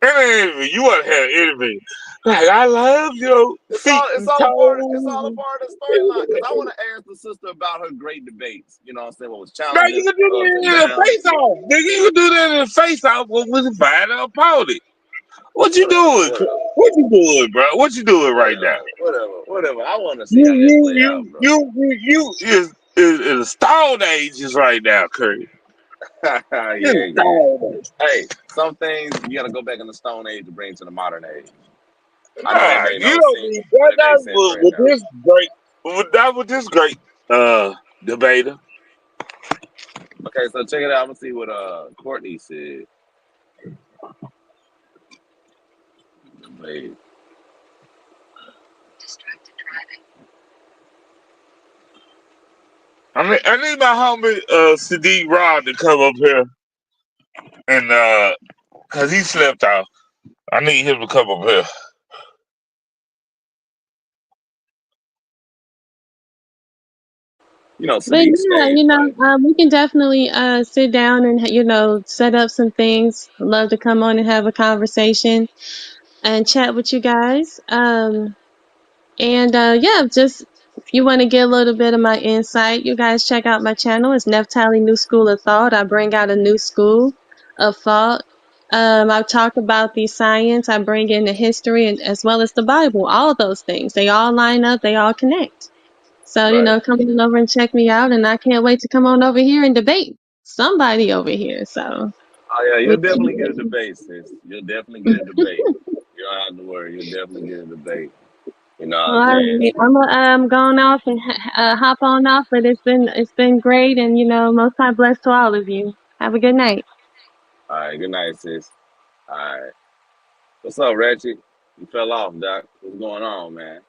And an interview. You want to have an interview? Like I love your It's feet all and a part. It's all a toes. part of the storyline. Because I want to ask the sister about her great debates. You know what I'm saying? What was No, you challenges, can do ups and that in a downs. face off. Nigga, you can do that in a face off with a fighter opponent. What you doing? What you doing, bro? What you doing right now? Whatever. I want to see how this play out, bro. You is in the stone ages right now, Curry. Yeah. Hey, some things you gotta go back in the Stone Age to bring to the modern age. I know that Nah, made you no don't sense, need but that. it made That's sense right with now. this great. With this great debater. Okay, so check it out. I'm gonna see what Courtney said. Wait. I need my homie Sadiq Rod to come up here and cause he slept off. I need him to come up here. You know, But Sadiq yeah, stays, right? we can definitely sit down and set up some things. Love to come on and have a conversation and chat with you guys. Yeah, just if you want to get a little bit of my insight, you guys check out my channel. It's Neftali New School of Thought. I bring out a new school of thought. I talk about the science. I bring in the history and as well as the Bible. All those things. They all line up. They all connect. So, Right. come on over and check me out. And I can't wait to come on over here and debate somebody over here. So, Oh yeah, we you'll definitely get a can. debate, sis. You'll definitely get a debate. You don't have to worry. You'll definitely get a debate. You know what All I'm saying? right, I'm going off and hop on off, but it's been great, and most high bless to all of you. Have a good night. All right. Good night, sis. All right. What's up, Ratchet? You fell off, Doc. What's going on, man?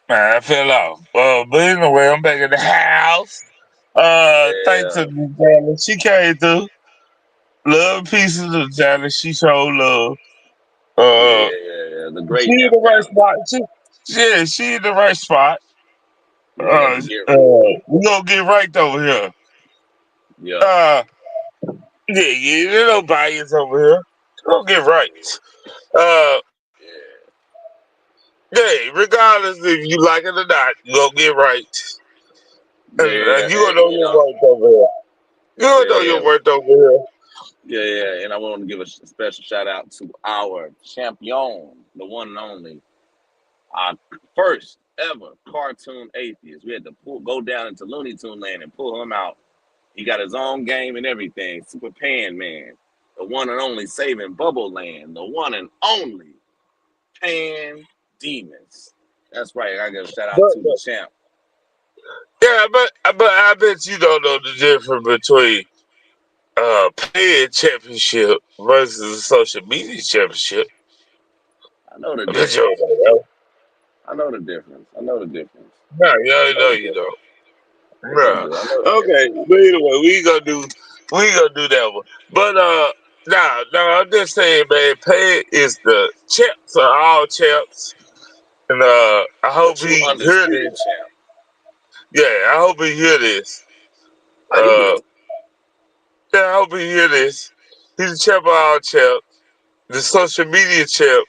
Man, I fell off. But anyway, I'm back in the house. Thanks to Yeah. the challenge. She came through. Love pieces of the challenge. She showed love. Uh, Yeah. The she great in the right Naphtali. spot. She in the right spot. Yeah, got to get. We gonna get right over here. Yeah. Uh, yeah, there's no bias over here. We gonna get right. Uh, yeah, regardless if you like it or not, you gonna get right. And Yeah, you gonna and know you your know, worth over here. You gonna know your yeah, worth over here. yeah. And I want to give a special shout out to our champion, the one and only, our first ever cartoon atheist. We had to go down into Looney Tune land and pull him out. He got his own game and everything. Super Pan Man, the one and only saving Bubble Land, the one and only Pan Demons. That's right. I give a shout out to the champ. Yeah, but I bet you don't know the difference between paid championship versus a social media championship. I know the I bet you difference. don't know. I know the difference. No, you I know know the you difference. don't. Yes, I No. do. I know the Okay, difference. but anyway, we gonna do that one. But no, I'm just saying, man, paid is the champs of all champs. And I The hope true he hear undisputed this. champ. Yeah, I hope he hear this. He Uh will. yeah, I hope he hear this. He's the champ of all champs. The social media champ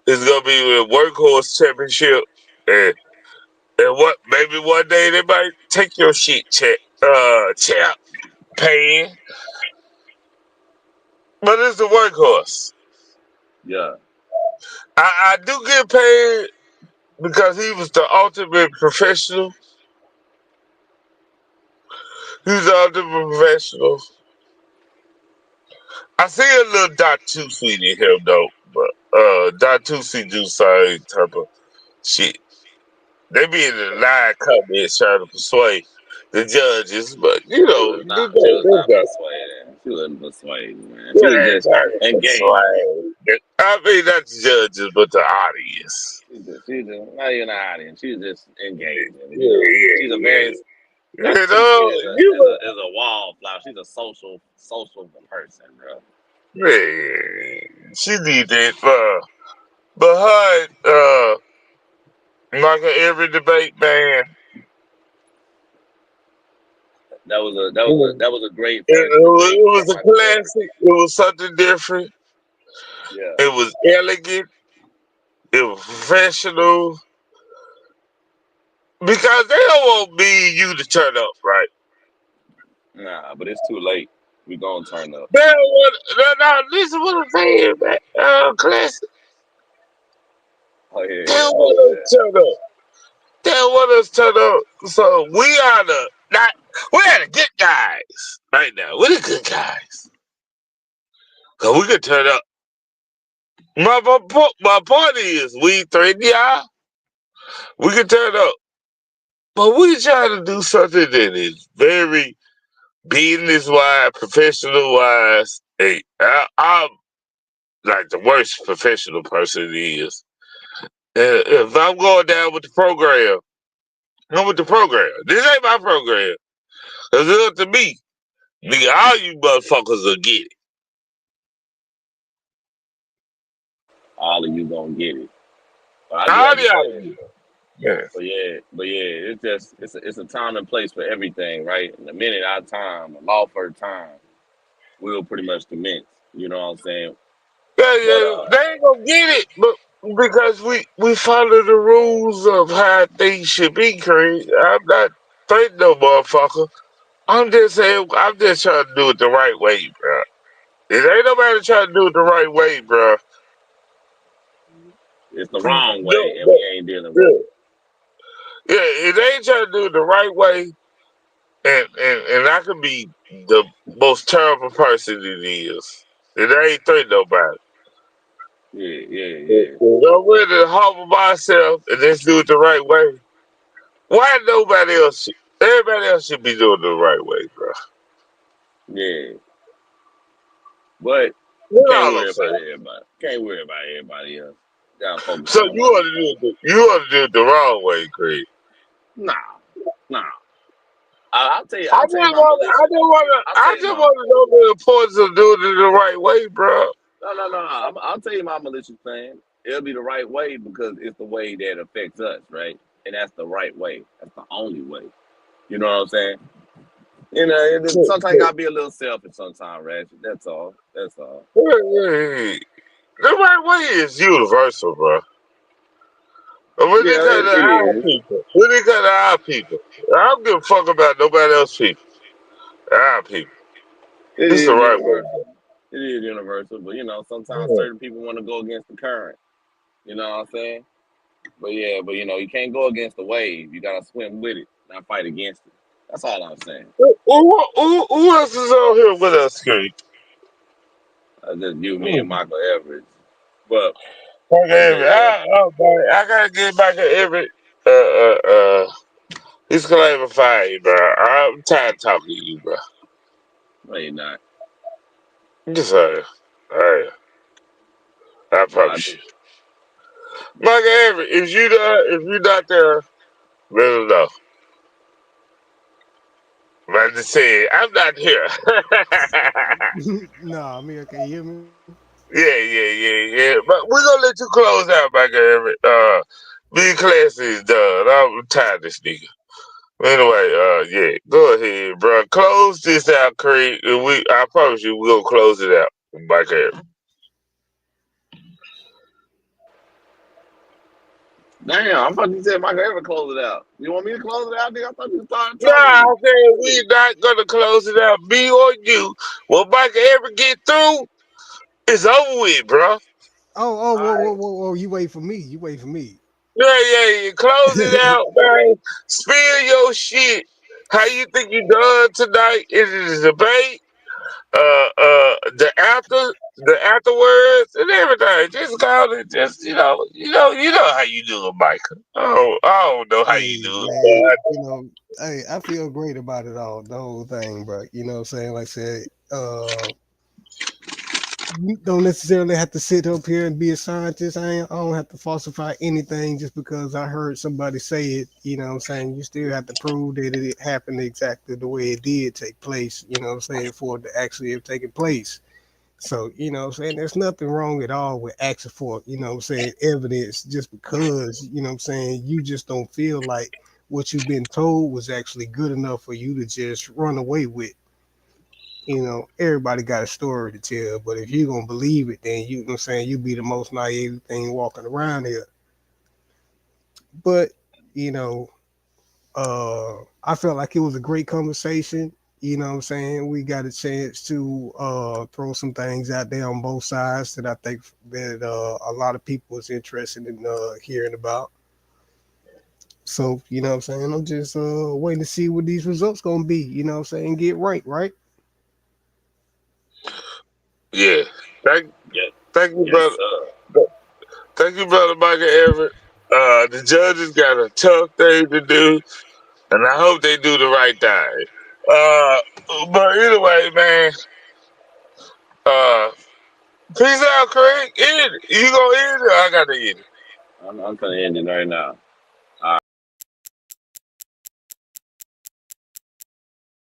is gonna be with Workhorse Championship, and what maybe one day they might take your shit, champ, pan. but it's the workhorse. Yeah. I do get paid because he was the ultimate professional. He's the ultimate professional. I see a little Dot Two Sweet in him though, but Dot Two Sweet do same type of shit. They be in the live comments trying to persuade the judges, but you She know, was not persuaded. She wasn't persuaded, man. She was just engaging. I mean, not the judges, but the audience. She's not even an audience. She's just engaging. You know, Yeah, she's a yeah, very yeah. Dr. You Tusi know, is a wallflower. She's a social person, bro. yeah, she need that, but like every debate, man. That was a great It, first it debate was from a Michael Everett. classic. It was something different. Yeah. It was elegant. It was professional. Because they don't want me and you to turn up, right? Nah, but it's too late. We gonna turn up. They don't want. No, listen what I'm saying, man. Classic. Oh yeah, They yeah. don't I want us understand. to turn up. They don't want us to turn up. So we are the good guys right now. We're the good guys. Cause we can turn up. My point is, we threaten y'all. We can turn up. But we trying to do something that is very business wise, professional wise. Hey, I'm like the worst professional person is. If I'm going down with the program, I'm with the program. This ain't my program. It's up to me. Nigga, all you motherfuckers will get it. All of you gonna get it. But I do All have to y'all say will this. get it. Yeah. But yeah, it's a time and place for everything, right? In a minute, our time, a law for time, will pretty much commence. You know what I'm saying? Yeah, But yeah, they ain't gonna get it, but because we follow the rules of how things should be, Craig. I'm not threatening no motherfucker. I'm just saying, I'm just trying to do it the right way, bro. It ain't nobody trying to do it the right way, bro. it's the No, wrong way, and no, we ain't dealing with yeah, it. yeah, it ain't trying to do it the right way, and I could be the most terrible person it is. It ain't threatening nobody. Yeah, yeah, yeah, I'm ready to humble myself and let's do it the right way. Why nobody else? Everybody else should be doing it the right way, bro. yeah. But you That's can't all I'm worry about saying. everybody. Can't worry about everybody else. Gotta focus So on you what we want to doing. you want to do it the wrong way, Craig. Nah, nah. I'll tell you. I'll tell you my militia. I'll tell I you just my. want to know the importance of doing it the right way, bro. No, no, no. I'll tell you my malicious plan. It'll be the right way because it's the way that affects us, right? And that's the right way. That's the only way. You know what I'm saying? You know, sometimes you gotta be a little selfish sometimes, Ratchet. That's all. That's all. The right way is universal, bro. When it Yeah, comes to it our is. people, I don't give a fuck about nobody else's people. Our people, It it's the is right way. universal. It is universal, but you know, sometimes Yeah. certain people want to go against the current. You know what I'm saying? But yeah, but you know, you can't go against the wave. You gotta swim with it, not fight against it. That's all I'm saying. Who else is on here with us, Craig? Just you, me, and Michael Everett. But Okay, but yeah, I gotta get back at Everett. He's clarified, you, bro. I'm tired of talking to you, bro. no, you're not. I'm just saying. Alright, I No, I promise you. just Michael Everett, if you not there, let us know. But I just said, I'm not here. Nah, Amir, can you hear me? Yeah. But we're gonna let you close out, Michael Everett. Being classy is done. I'm tired of this nigga. Anyway, yeah, go ahead, bro. Close this out, Craig. And I promise you, we're gonna close it out, Michael Everett. damn. I thought you said Michael Everett close it out. You want me to close it out, nigga? I thought you started Nah, talking to I me. said we not gonna close it out. Me or you. When Michael Everett get through, It's over with, bro. Whoa. You wait for me. You wait for me. Yeah. Close it out, man. Spill your shit. How you think you done tonight? Is it a debate? The afterwards and everything. Just call it. Just you know how you do it, Micah. Oh, I don't know how Hey, you do man, it. hey, I feel great about it all, the whole thing, bro. You know what I'm saying? Like I said, you don't necessarily have to sit up here and be a scientist. I don't have to falsify anything just because I heard somebody say it. You know what I'm saying? You still have to prove that it happened exactly the way it did take place, you know what I'm saying, for it to actually have taken place. So, you know what I'm saying, there's nothing wrong at all with asking for, you know what I'm saying, evidence just because, you know what I'm saying, you just don't feel like what you've been told was actually good enough for you to just run away with. You know, everybody got a story to tell, but if you're gonna believe it, then you know what I'm saying, you be the most naive thing walking around here. But, you know, I felt like it was a great conversation. You know what I'm saying? We got a chance to throw some things out there on both sides that I think that a lot of people is interested in hearing about. So, you know what I'm saying? I'm just waiting to see what these results gonna be, you know what I'm saying? Get right? Yeah. Thank you, brother. Thank you, brother Michael Everett. The judges got a tough thing to do, and I hope they do the right thing. But anyway, man. Peace out, Craig. End it. You gonna end it? I gotta end it. I'm gonna end it right now.